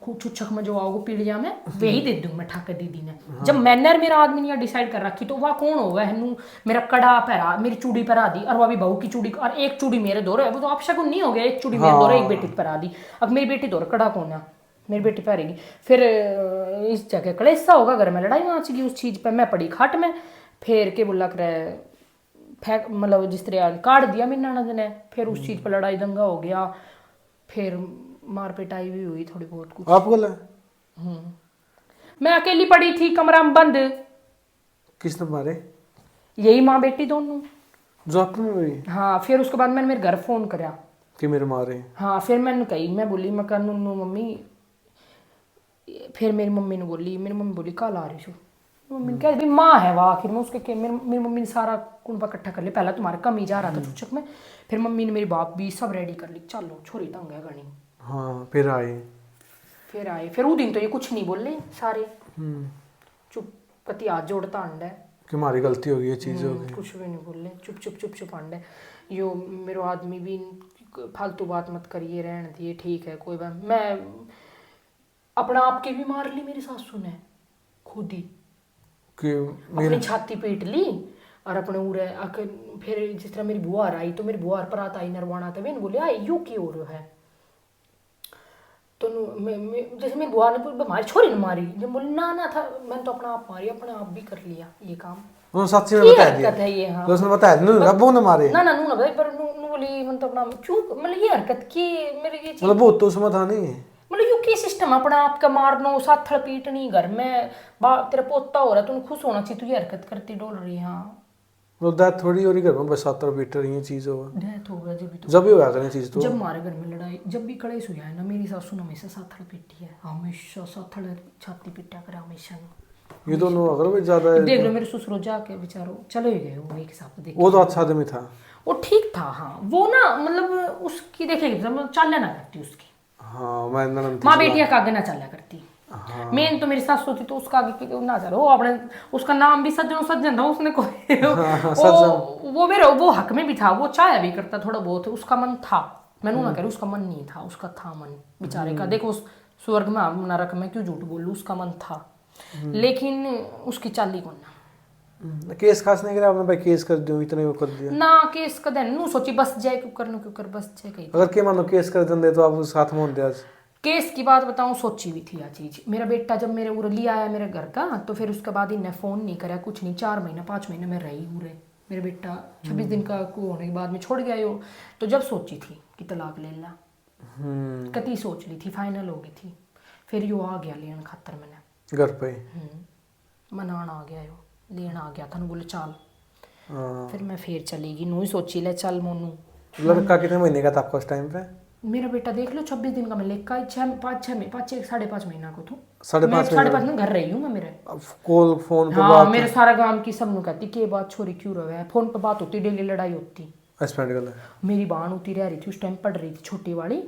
खूब छुच्छक में जो आओगे पीड़िया में वही दे दूँ मैं ठाकर दीदी ने। जब मैंने और मेरा आदमी ने डिसाइड कर रखी तो वह कौन होगा हनु मेरा कड़ा पहरा मेरी चूड़ी पहरा दी और वह भी बहू की चूड़ी और एक चूड़ी मेरे दो रहे वो तो अपशगुन नहीं हो गया, एक चूड़ी मेरे दो रहे एक बेटी पहरा दी। अब मेरी बेटी दो कड़ा कौन है, मेरी बेटी पहरेगी। फिर इस जगह कलेसा होगा घर में लड़ाई मच गई उस चीज़ पर, मैं पड़ी खाट में। फिर के बोला करे फेंक मतलब जिस तरह काट दिया मेरी ननद ने, फिर उस चीज़ पर लड़ाई दंगा हो गया, फिर मार पिटाई भी हुई थोड़ी बहुत कुछ। आपको मैं अकेली पड़ी थी कमरा में बंद। किसने मारे? यही माँ बेटी दोनों। जो आपने हुई? हाँ फिर उसके बाद मैंने मेरे घर फोन करा कि मेरे मारे। हाँ फिर मैंने कही मैं बोली मैं कह नूनू मम्मी, फिर मेरी मम्मी ने बोली, मेरी मम्मी बोली कल आ रही छू। मम्मी ने कहा भाई माँ है वह आखिर में उसके मेरी मम्मी ने सारा कुंबा इकट्ठा कर लिया, पहला तुम्हारे कम ही जा रहा था चुचक में, फिर मम्मी ने मेरी बाप भी सब रेडी कर ली, चलो छोरी तंग है गणी। हाँ फिर आए फिर वो दिन तो ये कुछ नहीं बोले सारे, चुप पति हाथ जोड़ता अंडा है कि हमारी गलती होगी ये चीज़ होगी, कुछ भी नहीं बोले, चुप चुप अंडा यो मेरे आदमी भी फालतू बात मत करिए रहने दिए ठीक है कोई बात। मैं अपना आप के भी मार ली मेरी सासू ने खुद ही कि अपनी छाती पीट ली और अपने उरे फिर जिस तरह मेरी बुआर आई तो मेरी बुआर पर आता आई नरवाना था मैंने बोले आई यू क्यों हो रहा है तो जैसे मेरी बुआ ने हमारी छोरी ने मारी, जब बोली ना था मैंने तो अपना आप मारी, अपने आप भी कर लिया ये काम। उन्होंने सच्ची में बता दिया है ये। हाँ तो उसने बताया नू अब्बू ने मारे ना नू भाई पर नू बोली मतलब तो अपना क्यों मतलब ये हरकत की मेरे ये चीज मतलब वो तो उसमें था नहीं मतलब यू की सिस्टम अपना आपका मारनो साथड़ पीटनी घर में तेरा पोता हो रहा है तुम खुश होना चाहिए, तू ये हरकत करती डोल रही। हाँ वो डेथ थोड़ी हो रही घर में, बस 7 पीटर ये चीज़ होगा, डेथ हो गया जब भी होया करें चीज़ तो। जब हमारे घर में लड़ाई जब भी कलेश हुआ है ना मेरी सासू ने हमेशा साथड़ पीटी है, हमेशा साथड़ छाती पीटा करे हमेशा। ये दोनों अगर भी ज़्यादा देख लो मेरे ससुर जाके बेचारो चले ही गए वो एक हिसाब से देख वो तो अच्छा आदमी था, वो ठीक था। हाँ वो ना मतलब उसकी देखेगी मतलब चाल ना करती उसकी। हाँ मैं माँ बेटियां का आगे ना चला करती। हाँ। मेन तो मेरी सास होती तो उसका आगे ना चलो, वो अपने उसका नाम भी सज्जन था उसने कोई वो मेरे वो हक में भी था, वो चाहे भी करता थोड़ा बहुत उसका मन था, मैंने ना कह उसका मन नहीं था, उसका था मन बेचारे का। देखो स्वर्ग में नरक में क्यों झूठ बोलूं, उसका मन था लेकिन उसकी चाली को ना केस खास नहीं करा आपने भाई, केस कर दियो इतने वो कर दिया ना केस कर देना नू सोची बस जाए क्यों कर बस जाए कहीं। अगर के मानो केस कर देंगे तो आप साथ में होते आज। केस की बात बताऊं सोची हुई थी यह चीज। मेरा बेटा जब मेरे उरे लिया आया मेरे घर का तो फिर उसके बाद इन्हें फोन नहीं करा कुछ नहीं, 4 महीना 5 महीने में रही उरे। मेरा बेटा 26 दिन का होने के बाद में छोड़ गया यो, तो जब सोची थी कि तलाक ले ला, कति सोच ली थी फाइनल हो गई थी, फिर यो आ गया लेन खातर मैंने घर पे मनाना आ गया यो लेना आ गया था ना बोले चल, फिर मैं फिर चलेगी नू ही सोची ले चल मोनू। लड़का कितने महीने का था आपका उस टाइम पे? मेरा बेटा देख लो 26 दिन का मैं लेकर 5.5 महीना को तो 5.5 में घर रही हूँ मैं मेरे कॉल फोन पे हाँ बात मेरे सारा गांव की सब कहती के बात छोरी क्यों रहे है, फोन पे बात होती डेली लड़ाई होती। हस्बैंड गल मेरी बहन होती रह रही थी उस टाइम पढ़ रही थी छोटी वाली,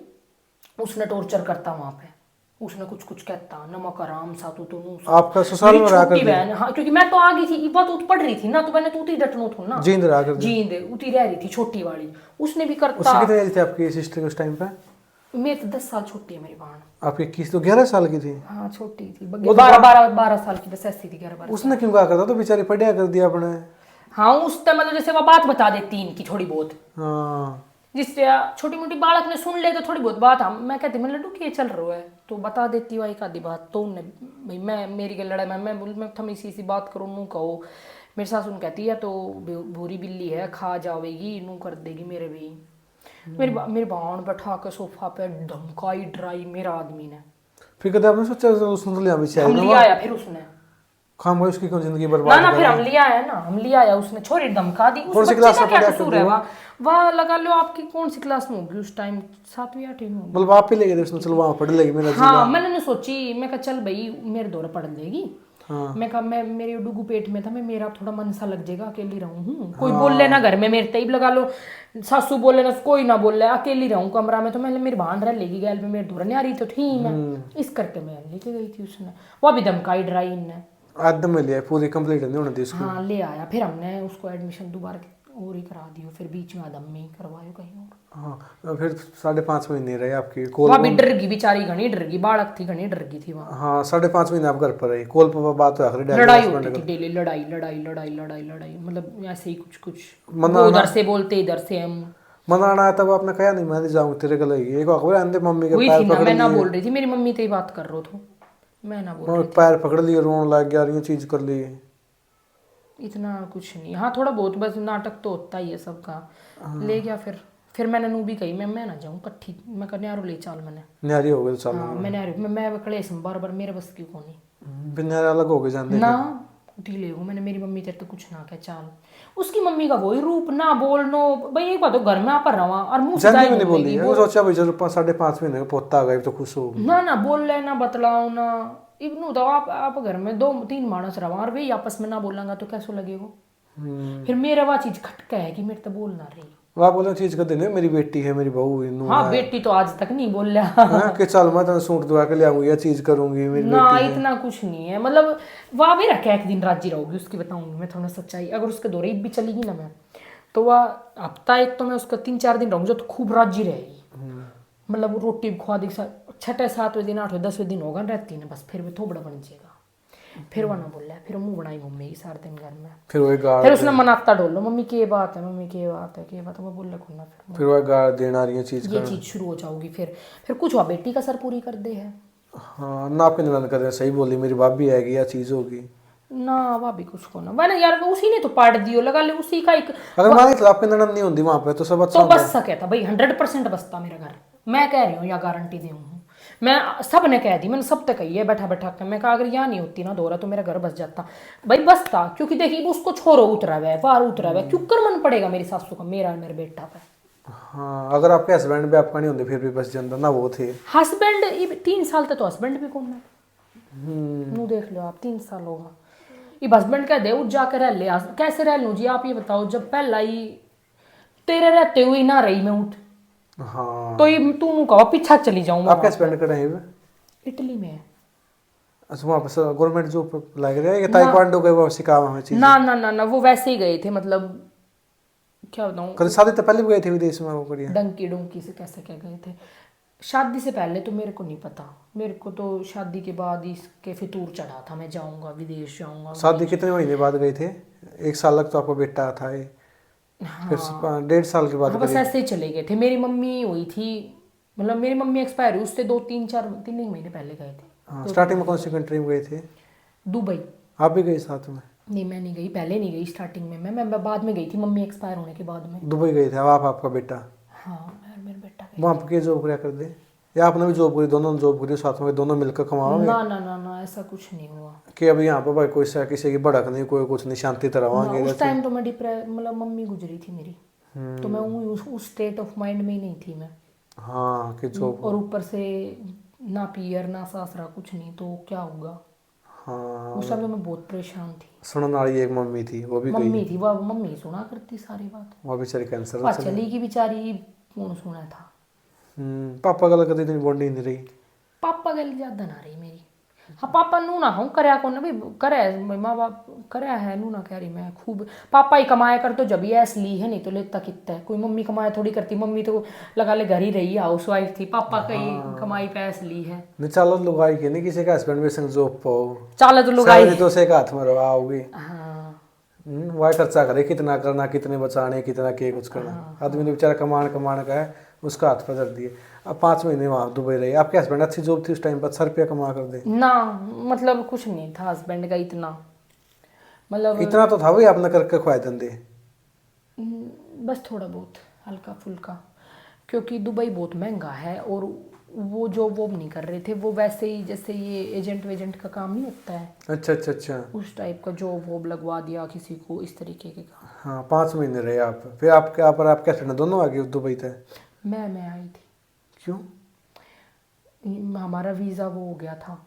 उसने टॉर्चर करता वहां पे, उसने कुछ कहता नमक आराम सा तो आपका ससुराल में रहा कर बहन। हाँ क्योंकि मैं तो आ गई थी बात तो पढ़ रही थी ना तो मैंने तो उती डटनो थो ना जींद रहा कर जींद उती रह रही थी छोटी वाली, उसने भी करता। उससे कितने एज थे आपकी सिस्टर के उस टाइम पे? मेरे तो 10 साल छोटी है मेरी बहन। आपकी 21 तो 11 साल की थी? हाँ छोटी थी 12 साल की बस ऐसी थी 11-12। उसने क्यों कहा करता तो बेचारी पढ़िया कर दिया अपने। हाँ उस टाइम मतलब जैसे वो बात बता देती इनकी थोड़ी बहुत, हाँ जिससे छोटी मोटी बालक ने सुन ले तो थोड़ी बहुत बात हम मैं कहती मैं लड्डू क्या चल रहा है तो बता देती हुआ एक आधी बात, तो उन्हें भाई मैं मेरी के लड़ाई मैं बोल मैं थम इसी बात करो नू कहो। मेरी सास उन कहती है तो भूरी बिल्ली है खा जावेगी नू कर देगी मेरे भी। मेरी बहन बैठा के सोफा पे धमकाई डराई मेरा आदमी ने। फिर कभी आपने सोचा उसने तो लिया पीछे हम लिया आया फिर उसने खाम भाई उसकी क्यों जिंदगी बर्बाद ना फिर हम लिया आया ना हम लिया आया उसने छोरी धमका दी। उस बच्चे का क्या कसूर है वह लगा लो आपकी कौन सी क्लास में होगी उस टाइम 7वीं 8वीं में मतलब आप ही ले गए उसने चल वहां पढ़ लेगी मेरा जी। हाँ मैंने सोची मैं कहा चल भाई मेरे दौरा पढ़ लेगी। हाँ। मैं कहा मैं मेरे डुगू पेट में था मैं मेरा थोड़ा मन सा लग जाएगा अकेली रहूं हूँ कोई बोल लेना घर में मेरे तईब लगा लो सासू बोल लेना कोई ना बोल ले अकेली रहूं कमरा में तो मैं मेरी बहन रह लेगी गैल पे मेरे दौरा नहीं आ रही तो ठीक है इस करके मैं लेके गई थी उसने वो भी धमकाई डराई इनने आदम में लिया पूरी कंप्लीट नहीं होने दी उसको। हाँ ले आया फिर हमने उसको एडमिशन दोबारा और ही करा दियो, फिर बीच में आदम में ही करवायो कहीं और। हाँ फिर 5.5 महीने रहे आपकी कॉल। वहाँ भी डर गई बेचारी, घनी डर गई, बालक थी घनी डर गई थी वहाँ। हाँ 5.5 महीने आप घर पर रही, कॉल पर बात हुआ करी लड़ाई होती थी डेली, लड़ाई लड़ाई लड़ाई लड़ाई लड़ाई, मतलब ऐसे ही कुछ कुछ, वो उधर से बोलते इधर से हम। मनाना आया तब आपने कहा नहीं मैं नहीं जाऊंगी तेरे गले, एक बार अंदर मम्मी के वही पैर थी ना, पकड़ मैं ना लिए, बोल रही थी, मेरी मम्मी तो ही बात कर रहे थे, मैं ना बोल रही थी। पैर पकड़ लिए, रोने लग गया, ये चीज कर ली। इतना कुछ नहीं, हाँ थोड़ा बहुत बस, नाटक तो होता ही है सबका। ले गया फिर मैंने नू भी कही मैं ना जाऊँ कट्ठी, मैं कहने यारो ले चाल मैंने न्यारी हो गए तो चलो। हाँ मैं कलेश में बार बार, मेरे बस की कौन फिर न्यारे अलग हो गए जान ना ढीले हो। मैंने, मेरी मम्मी तेरे तो कुछ ना कह चाल, उसकी मम्मी का वही रूप ना बोलनो भाई, एक बात हो घर में आप रवा और मुंह से जाने में नहीं बोली, मैं सोचा भाई जरूर 5.5 महीने का पोता आ गया तो खुश हो। ना बोल ले ना बतलाओ ना, इब्नू तो आप घर में 2-3 मानस रवा और वे आपस में ना बोलेंगे तो कैसे लगेगा। फिर मेरा वह चीज खटका है कि मेरे तो बोल ना रही। वह बोले चीज कर देने, मेरी बेटी है, मेरी बहू है, नूह हाँ है। बेटी तो आज तक नहीं बोल हाँ, कि चल मैं तेरे सूट दुआ के ले आऊंगी, ये चीज करूंगी, मेरी ना बेटी है। इतना कुछ नहीं है, मतलब वह भी रखे एक दिन राजी रहोगी उसकी, बताऊंगी मैं थोड़ा सच्चाई। अगर उसके दौरे भी चलेगी ना मैं, तो वह हफ्ता एक तो मैं उसका 3-4 दिन रहूंगी, जो तो खूब राजी रहेगी, मतलब रोटी भी खुआ दी, 6-7वें दिन 8वें 10वें दिन होगा रहती ना, बस फिर भी थोबड़ा बन जाएगा। फिर वह ना बोल रहा है, फिर मुंह बनाई घूमेगी सारे दिन घर में। फिर वही गाड़ फिर उसने मनाता डोलो, मम्मी के बात है, मम्मी के बात है, के बात है, मैं बोल रहा ना फिर वह गाड़ देना रही है चीज ये का। चीज शुरू हो जाओगी। फिर कुछ हुआ बेटी का सर पूरी कर दे है हाँ ना आपके निरंतर कर रहे सही बोली, मेरी भाभी आएगी या चीज होगी ना, वह भी कुछ को ना वह ना यार, उसी ने तो पाट दियो, लगा ले उसी का एक। अगर माने तो आपके ननद नहीं होती वहां पे तो सब अच्छा तो बस होता। सके था भाई, 100% बसता मेरा घर, मैं कह रही हूँ या गारंटी दे हूँ मैं, सब ने कह दी, मैंने सब तक कही है बैठा बैठा के, मैं कहा अगर यहाँ नहीं होती ना दौरा तो मेरा घर बस जाता भाई, बसता। क्योंकि देखिए उसको छोरो उतरा हुआ है, बाहर उतरा हुआ है, क्यों कर मन पड़ेगा मेरी सासू का मेरा मेरे बेटा पे। हाँ अगर आपके हस्बैंड भी आपका नहीं होते फिर भी बस जाता ना, वो थे। हस्बैंड 3 साल तक तो हस्बैंड भी कौन है, नू देख लो आप, 3 साल होगा ये हस्बैंड कह दे उठ जाकर रह ले, कैसे रह लूँ जी आप ये बताओ, जब पहला ही तेरे रहते हुए ना रही मैं उठ, हाँ तो ये तू कहो पीछा चली जाऊँ। आपके हस्बैंड कर रहे हैं इटली में है। अच्छा वहाँ पर गवर्नमेंट जॉब लग रहा है कि ताइक्वांडो गए वो सिखा हमें चीज। ना वो वैसे ही गए थे, मतलब क्या बताऊँ, कल शादी तो पहले भी गए थे विदेश में वो करिए। डंकी डुंकी से कैसे क्या गए थे। शादी से पहले तो मेरे को नहीं पता, मेरे को तो शादी के बाद इसके फितूर चढ़ा था मैं जाऊंगा विदेश जाऊंगा। शादी कितने महीने बाद गए थे? 1 साल तक तो आपका बेटा था ये। फिर 1.5 साल के बाद हाँ बस ऐसे ही चले गए थे। मेरी मम्मी हुई थी, मतलब मेरी मम्मी एक्सपायर हुई उससे 2-3 महीने पहले गए थे। हाँ स्टार्टिंग में कौन सी कंट्री में गए थे? दुबई। आप भी गए साथ में? नहीं मैं नहीं गई, पहले नहीं गई स्टार्टिंग में, मैं बाद में गई थी, मम्मी एक्सपायर होने के बाद में। दुबई गए थे अब आप आपका बेटा? हाँ मैं मेरा बेटा गई। वहाँ पर क्या जॉब क्या कर दे, या आपने भी जॉब करी, दोनों जॉब करी साथ में, दोनों मिलकर कमाओगे? ना ऐसा कुछ नहीं हुआ कि अभी यहाँ पर भाई कोई सा किसी की भड़क नहीं, कोई कुछ नहीं, शांति तरह ना, रहोगे? उस टाइम तो मैं मतलब मम्मी गुजरी थी मेरी, तो मैं उस स्टेट ऑफ माइंड में ही नहीं थी मैं। हाँ कि जॉब। और ऊपर से ना पियर ना सासरा कुछ नहीं, तो क्या होगा। हाँ उस टाइम तो मैं बहुत परेशान थी। सुनने वाली एक मम्मी थी वो भी गई। मम्मी थी वह, मम्मी सुना करती सारी बात, वो बेचारी कैंसर वह चली की बेचारी, कौन सुना था। पापा गल कभी इतनी बॉन्डिंग नहीं रही? पापा गल ज्यादा ना रही मेरी। हाँ पापा नू ना हूँ करया को ना भाई, करे माँ बाप करया है, नू ना कह रही मैं खूब। पापा ही कमाया कर तो जब ही ऐस ली है, नहीं तो लेता कितना है, कोई मम्मी कमाया थोड़ी करती, मम्मी तो लगा ले घर ही रही, हाउस वाइफ थी, पापा कहीं कमाई पे ऐस ली है। नहीं चलो लुगाई के नहीं, किसी का हस्बैंड भी संग जॉब पाओ, चाल तो लुगाई तो से हाथ में रहोगी। हाँ वही खर्चा करे, कितना करना, कितने बचाने, कितना के कुछ करना। आदमी तो बेचारा कमान का है, उसका हाथ पर दिए। अब 5 महीने वहाँ दुबई रही। आपके हस्बैंड अच्छी जॉब थी उस टाइम पर, 1,000 रुपया कमा कर दे ना, मतलब कुछ नहीं था हस्बैंड का इतना, मतलब इतना तो था वही आपने करके खुआए धंधे? बस थोड़ा बहुत हल्का फुल्का, क्योंकि दुबई बहुत महंगा है, और वो जॉब वॉब नहीं कर रहे थे, वो वैसे ही जैसे ये एजेंट वेजेंट का काम नहीं होता है, अच्छा उस टाइप का जॉब वॉब लगवा दिया किसी को, इस तरीके के काम। हाँ 5 महीने रहे आप। फिर आपके यहाँ पर आपके हस्बैंड दोनों आ गए दुबई थे? मैं आई थी। क्यों? हमारा वीज़ा वो हो गया था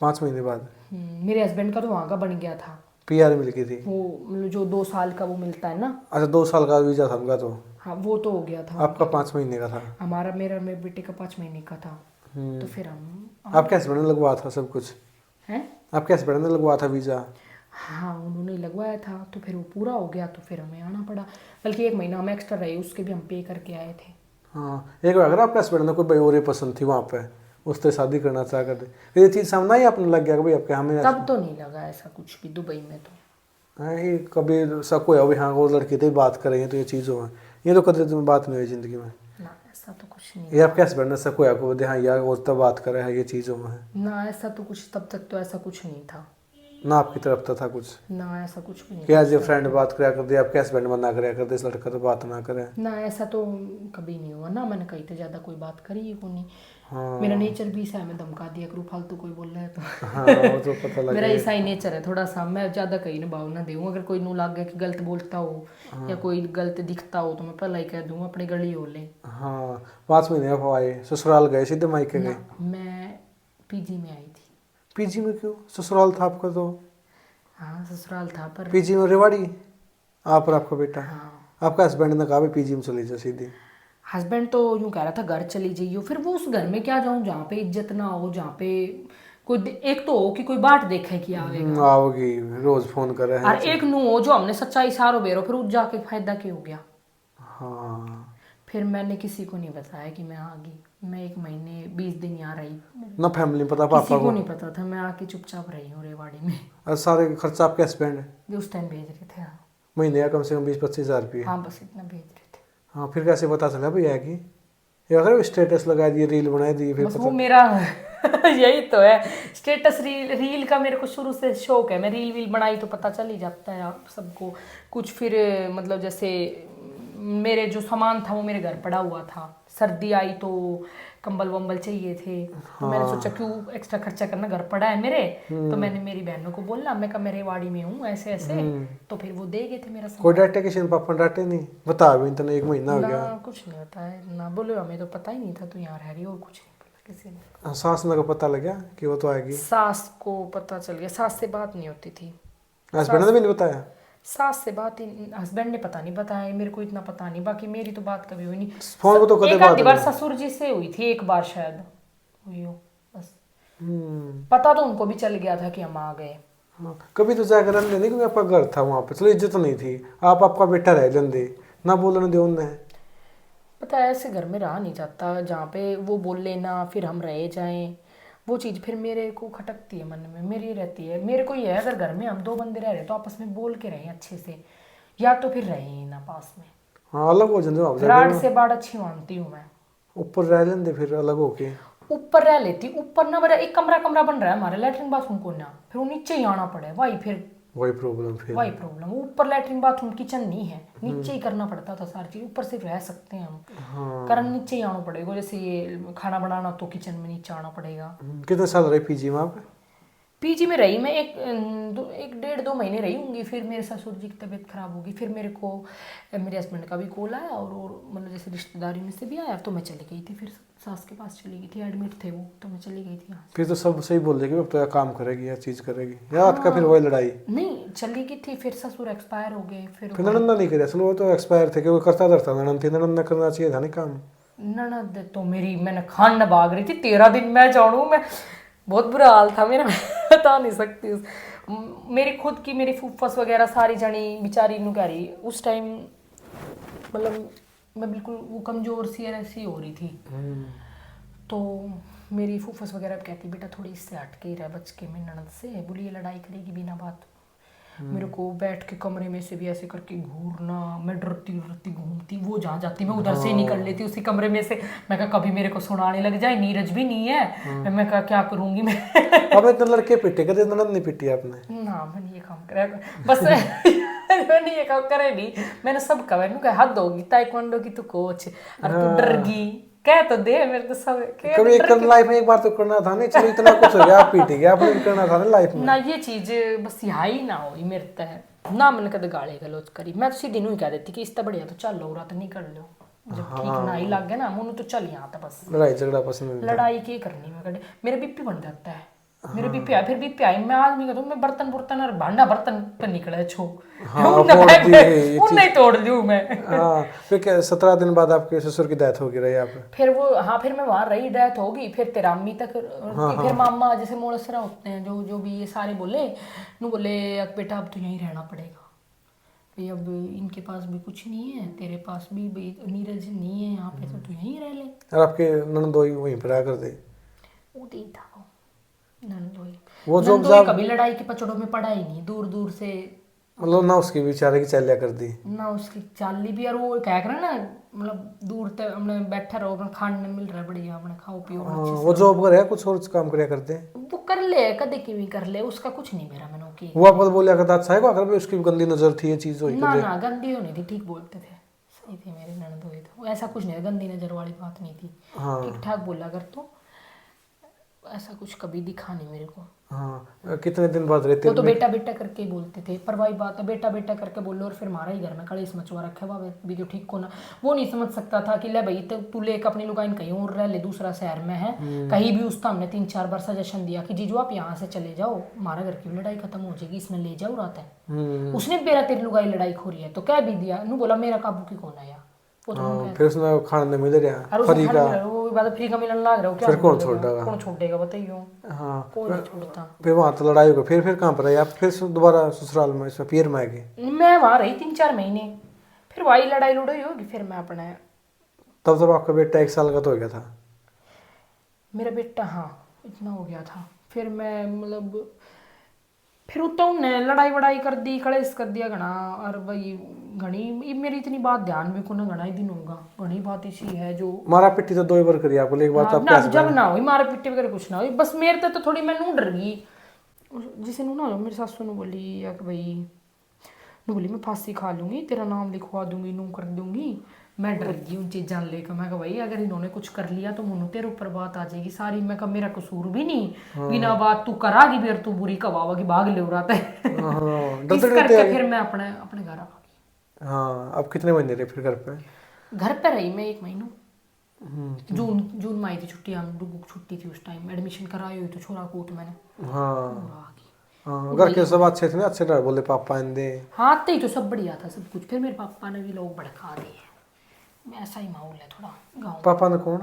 5 महीने बाद? मेरे हस्बैंड का तो वहाँ का बन गया था, PR मिल गई थी? वो मतलब जो 2 साल का वो मिलता है ना। अच्छा 2 साल का वीजा था उनका? तो हाँ वो तो हो गया था। आपका 5 महीने का था? हमारा मेरे बेटे का 5 महीने का था। तो फिर हम आपके हस्बैंड ने लगवाया था सब कुछ? हैं, आपके हस्बैंड ने लगवाया था वीजा? हाँ उन्होंने लगवाया था, तो फिर वो पूरा हो गया तो फिर हमें आना पड़ा। बल्कि 1 महीना हम एक्स्ट्रा रहे, उसके भी हम पे करके आए थे। हाँ एक बार अगर आपके हस्बैंड ने कोई भाई और ही पसंद थी वहाँ पे, उससे शादी करना चाह कर दे, फिर ये चीज़ सामने ही अपने लग गया कि भाई आपके हमें तब तो नहीं लगा ऐसा कुछ भी दुबई में तो। हाँ, ये कभी शक हुआ भाई हाँ वो लड़की तो बात कर रही है तो ये चीज़ हुआ, ये तो कभी तुम्हें बात नहीं हुई जिंदगी में? ना ऐसा तो कुछ नहीं। ये आपके हस्बैंड ने शक हुआ आपको हाँ यार वो तो बात कर रहा है ये चीज़ हुआ है? ना ऐसा तो कुछ, तब तक तो ऐसा कुछ नहीं था। ना आपकी तरफ तो था कुछ ना ऐसा कुछ भी नहीं क्या था। जो फ्रेंड बात कराया कर दे, आपके हस्बैंड मना कराया कर दे इस लड़का तो बात ना करे? ना ऐसा तो कभी नहीं हुआ ना, मैंने कहीं तो ज़्यादा कोई बात करी ही को नहीं। हाँ मेरा नेचर भी ऐसा है, मैं धमका दिया करूँ फालतू कोई बोल रहा है तो। हाँ वो तो पता लगा। मेरा ऐसा ही नेचर है थोड़ा सा, मैं ज़्यादा कहीं ना भाव ना दूँ। अगर कोई नू लग गया कि गलत बोलता हो या कोई गलत दिखता हो तो मैं पहले ही कह दूँ अपनी गली हो ले। हाँ 5 महीने आप आए, ससुराल गए सीधे मायके गए? ना मैं पीजी में आई थी। पीजी में क्यों? ससुराल था आपका तो? हाँ ससुराल था पर। पीजी में रेवाड़ी आप और आपका बेटा? हाँ आपका हस्बैंड ने कहा पीजी में चली जा सीधी? हस्बैंड तो यूँ कह रहा था घर चली जाइयो, फिर वो उस घर में क्या जाऊँ जहाँ पे इज्जत ना हो, जहाँ पे कोई एक तो हो कि कोई बाट देखे कि आवेगा, आओगी रोज फोन कर रहे और हैं। एक नू हो जो हमने सच्चाई सारो बेरो, फिर उस जाके फायदा क्या हो गया। हाँ फिर मैंने किसी को नहीं बताया कि मैं आ गई। मैं 1 महीने 20 दिन यहाँ रही, ना फैमिली में पता पापा किसी को को? नहीं पता था। मैं आके चुपचाप रही हूँ रेवाड़ी में। और सारे खर्चा आपके हस्बैंड जो उस टाइम भेज रहे थे। हाँ महीने का कम से कम 20-25 हज़ार रुपये? हाँ बस इतना भेज रहे थे। हाँ फिर कैसे पता चला भैया की? ये अगर स्टेटस लगा दिए रील बना दी फिर बस पता? वो मेरा यही तो है स्टेटस। रील का मेरे को शुरू से शौक है, मैं रील बनाई तो पता चल ही जाता है आप सबको कुछ। फिर मतलब जैसे मेरे जो सामान था वो मेरे घर पड़ा हुआ था, सर्दी आई तो कंबल वंबल चाहिए थे, तो मैंने सोचा क्यों एक्स्ट्रा खर्चा करना, घर पड़ा है मेरे। तो मैंने मेरी बहनों को बोला, मैं कहा मैं रेवाड़ी में हूँ ऐसे ऐसे, तो फिर वो दे गए थे मेरा सामान। कोई डांटे किसी ने? पापा डांटे नहीं? बता भी इतना 1 महीना हो गया। ना कुछ नहीं बताया ना, बोले हमें तो पता ही नहीं था तू यहाँ रह रही है, और कुछ नहीं बोला किसी ने। सास ने को पता लग गया कि वो तो आएगी? सास को पता चल गया, सास से बात नहीं होती थी। हस्बैंड ने भी नहीं बताया? सास से बात ही, हस्बैंड ने पता नहीं बताया, मेरे को इतना पता नहीं। बाकी मेरी तो बात कभी हुई नहीं। फोन को तो कभी एक बात आधी बार नहीं। ससुर जी से हुई थी, एक बार शायद हुई हो बस। पता तो उनको भी चल गया था कि हम आ गए। हाँ, कभी तो जाकर रहने नहीं, क्योंकि आपका घर था वहाँ पे, चलो इज्जत नहीं थी, आप आपका बेटा रह लेंदे ना, बोलने दे उन्हें। पता है ऐसे घर में रहा नहीं जाता जहाँ पे वो बोल लेना फिर हम रह जाएं, वो चीज़ फिर मेरे को खटकती है मन में, मेरी रहती है। मेरे को ये है अगर घर में हम 2 बंदे रह रहे तो आपस में बोल के रहें अच्छे से, या तो फिर रहें ही ना पास में। हाँ अलग हो जाते आप राड जाके, से बाड़ अच्छी मानती हूँ मैं। ऊपर रह लेंदे फिर अलग होके। ऊपर रह लेती, ऊपर ना मेरा एक कमरा कमरा बन रहा है हमारे, लैट्रिन बाथरूम को ना, फिर वो नीचे ही आना पड़े, वही फिर वही प्रॉब्लम फिर। वही प्रॉब्लम। ऊपर लैट्रिन बाथरूम किचन नहीं है, नीचे ही करना पड़ता था सारी चीज, ऊपर से रह सकते हैं हम। हाँ कारण नीचे ही आना पड़ेगा, जैसे ये खाना बनाना तो किचन में नीचे आना पड़ेगा। कितने साल रहे पीजी में आप? पीजी में रही मैं एक 1.5-2 महीने रही होंगी। फिर मेरे ससुर जी की तबीयत खराब होगी, फिर मेरे को मेरे हस्बैंड का भी कॉल आया, और मतलब जैसे रिश्तेदारी में से भी आया, तो मैं चली गई थी, फिर सास के पास चली गई थी, एडमिट थे वो, तो मैं चली गई थी यहाँ फिर तो सब सही बोल देगी अब तो, या काम करेगी या चीज़ करेगी, या आपका फिर वही लड़ाई? से। नहीं चली गई थी, फिर ससुर एक्सपायर हो गए। फिर ननंदा नहीं करे, चलो वो तो एक्सपायर थे, क्योंकि करता धरता ननंद थी, ननंद ने करना चाहिए था नहीं काम। ननद तो मेरी, मैंने खान न भाग रही थी 13 दिन, मैं जानू मैं बहुत बुरा हाल था मेरा, मैं बता नहीं सकती। मेरी खुद की मेरी फूफस वगैरह सारी जनी बेचारी नु कह रही उस टाइम, मतलब मैं बिल्कुल वो कमजोर सी ऐसी हो रही थी। तो मेरी फूफस वगैरह कहती बेटा थोड़ी इससे हट के ही रह, बच के मेरी ननद से, बोली ये लड़ाई करेगी बिना बात। मेरे को बैठ के कमरे में से भी ऐसे करके घूरना, मैं डरती डरती घूमती, वो जहाँ जाती मैं उधर से ही निकल लेती उसी कमरे में से। मैं कहा कभी मेरे को सुनाने लग जाए, नीरज भी नहीं है, मैं कहा क्या करूंगी मैं। अब इतने लड़के पिटे, कभी ननंद नहीं पिटी आपने? ना मैंने ये काम करा बस मैंने ये काम करे नहीं, मैंने सब कहा, मैंने कहा हद होगी, ताइक्वांडो की तू कोच और तू डर गई, कह तो दे मेरे तो सब कभी एक लाइफ में एक बार तो करना था नहीं, चलो इतना कुछ हो गया आप पीटी गया, आपने भी करना था ना लाइफ में ना। ये चीज बस यहाँ ही ना हुई मेरे तय ना, मैंने कदे गाली गलौज करी। मैं तो सीधी ही कह देती कि इससे बढ़िया तो चल लो रात नहीं कर लो, जब ठीक ना ही लग गया ना मुझे तो चल यहाँ था बस। लड़ाई झगड़ा पसंद नहीं था। लड़ाई की करनी मैं कभी, मेरा बीपी बन जाता है। मेरे भी प्याई फिर भी प्याई मैं आदमी का तो मैं बर्तन बुर्तन और भांडा बर्तन पे निकले छो हाँ, उनने फोड़ बैग दिए ये उनने ही तोड़ दियो मैं। हाँ, फिर क्या 17 दिन बाद आपके ससुर की डेथ हो गई रही यहाँ पे? फिर वो हाँ फिर मैं वहां रही, डेथ होगी, फिर तेरा अम्मी तक फिर मामा जैसे मोड़सरा होते हैं जो जो भी ये सारे बोले नु बोले अब बेटा अब तो यहीं रहना पड़ेगा भाई, अब इनके पास भी कुछ नहीं है, तेरे पास भी भाई नीरज नहीं है यहाँ पे, तो तू यहीं रह ले। और आपके ननदोई वहीं पर आया करते? वो दी था वो नंदोई। वो जो नंदोई कभी लड़ाई के पचड़ों में पड़ा ही नहीं, दूर दूर से। मतलब ना उसकी बेचारे की चलिया कर दी। ना उसकी चाली भी, और वो क्या करे ना मतलब दूर तक हमने बैठा रहो, अपने खाने मिल रहा है बढ़िया, अपने खाओ पियो हाँ, अच्छे से। वो जॉब कर है कुछ और काम करया करते हैं? वो कर ले कदे की भी कर ले, उसका कुछ नहीं मेरा मैंने की। वो आपको बोलिया करता अच्छा है को अगर उसकी गंदी नजर थी ये चीज हुई ना कर ना गंदी होनी थी, ठीक बोलते थे, सही थे मेरे ननदोई, तो ऐसा कुछ नहीं, गंदी नजर वाली बात नहीं थी, हाँ ठीक ठाक बोला कर, तो ऐसा कुछ कभी दिखा नहीं मेरे को। हाँ। कितने दिन बाद रहते वो तो बेटा बेटा करके ही बोलते थे, पर वही बात है बेटा बेटा करके बोलो और फिर हमारा ही घर में कलेश मचवा रखा हुआ भी जो ठीक को ना। वो नहीं समझ सकता था कि ले भाई तो तू लेकर अपनी लुगाइन कहीं और रह ले, दूसरा शहर में है कहीं भी, उसका हमने 3-4 बार सजेशन दिया कि जीजू आप यहाँ से चले जाओ, हमारा घर की लड़ाई खत्म हो जाएगी, इसमें ले जाओ रहता है। उसने मेरा तेरी लुगाई लड़ाई खोरी है तो कह भी दिया, नू बोला मेरा काबू की कौन आया, वो तो हाँ, फिर उसने खाने मिल रहा अरे फ्री का। वो भी बात फ्री का मिलन लग रहा हो, क्या फिर कौन छोड़ेगा? छोड़ेगा? कौन छोड़ेगा बताइयो? हाँ, कोई नहीं छोड़ता। फिर वहाँ तो लड़ाई हो गई, फिर कहाँ पर आई आप? फिर दोबारा ससुराल में इसमें पीर में आ गए? मैं वहां रही 3-4 महीने, फिर वही लड़ाई लड़ाई होगी, फिर मैं अपने तब आपका बेटा 1 साल का तो हो गया था? मेरा बेटा हाँ इतना हो गया था, फिर मैं मतलब फिर उतना उनने लड़ाई वड़ाई कर दी, कलेश कर दिया घना, और वही घनी मेरी इतनी बात ध्यान भी को ना, घना ही दिन होगा, घनी बात इसी है जो मारा पिट्टी तो 2 बार करी आपको, एक बार तो हाँ, आप ना कैसे जब ना हुई मारे पिट्टे वगैरह कुछ ना हुई, बस मेरे तो थोड़ी मैं नू डर गई, जिसे नू ना मेरी सासू ने बोली या कि भाई नू बोली मैं फांसी खा लूंगी, तेरा नाम लिखवा दूंगी, नू कर दूंगी। मैं डर गई उन चीज़ां लेकर, मैं कहा भाई अगर इन्होंने कुछ कर लिया तो मुन्नू तेरे ऊपर बात आ जाएगी सारी, मैं कहा मेरा कसूर भी नहीं, बिना बात तू करागी फिर तू बुरी कबावागी, भाग ले रहा था। हाँ, इस करके फिर मैं अपने अपने घर आ गई। हाँ, अब कितने महीने रहे फिर घर पे? घर पे रही मैं 1 महीना, जून जून में आई थी छुट्टी, हम डुगू की छुट्टी थी उस टाइम, एडमिशन कराई हुई तो छोरा कोट मैंने। हाँ और आ गई। हाँ, घर के सब अच्छे थे ना? अच्छे डर बोले पापा आंदे? हाँ आते ही तो सब बढ़िया था सब कुछ, फिर मेरे पापा ने भी लोग भड़का दिए, ऐसा ही माहौल है थोड़ा गाँव पापा ने कौन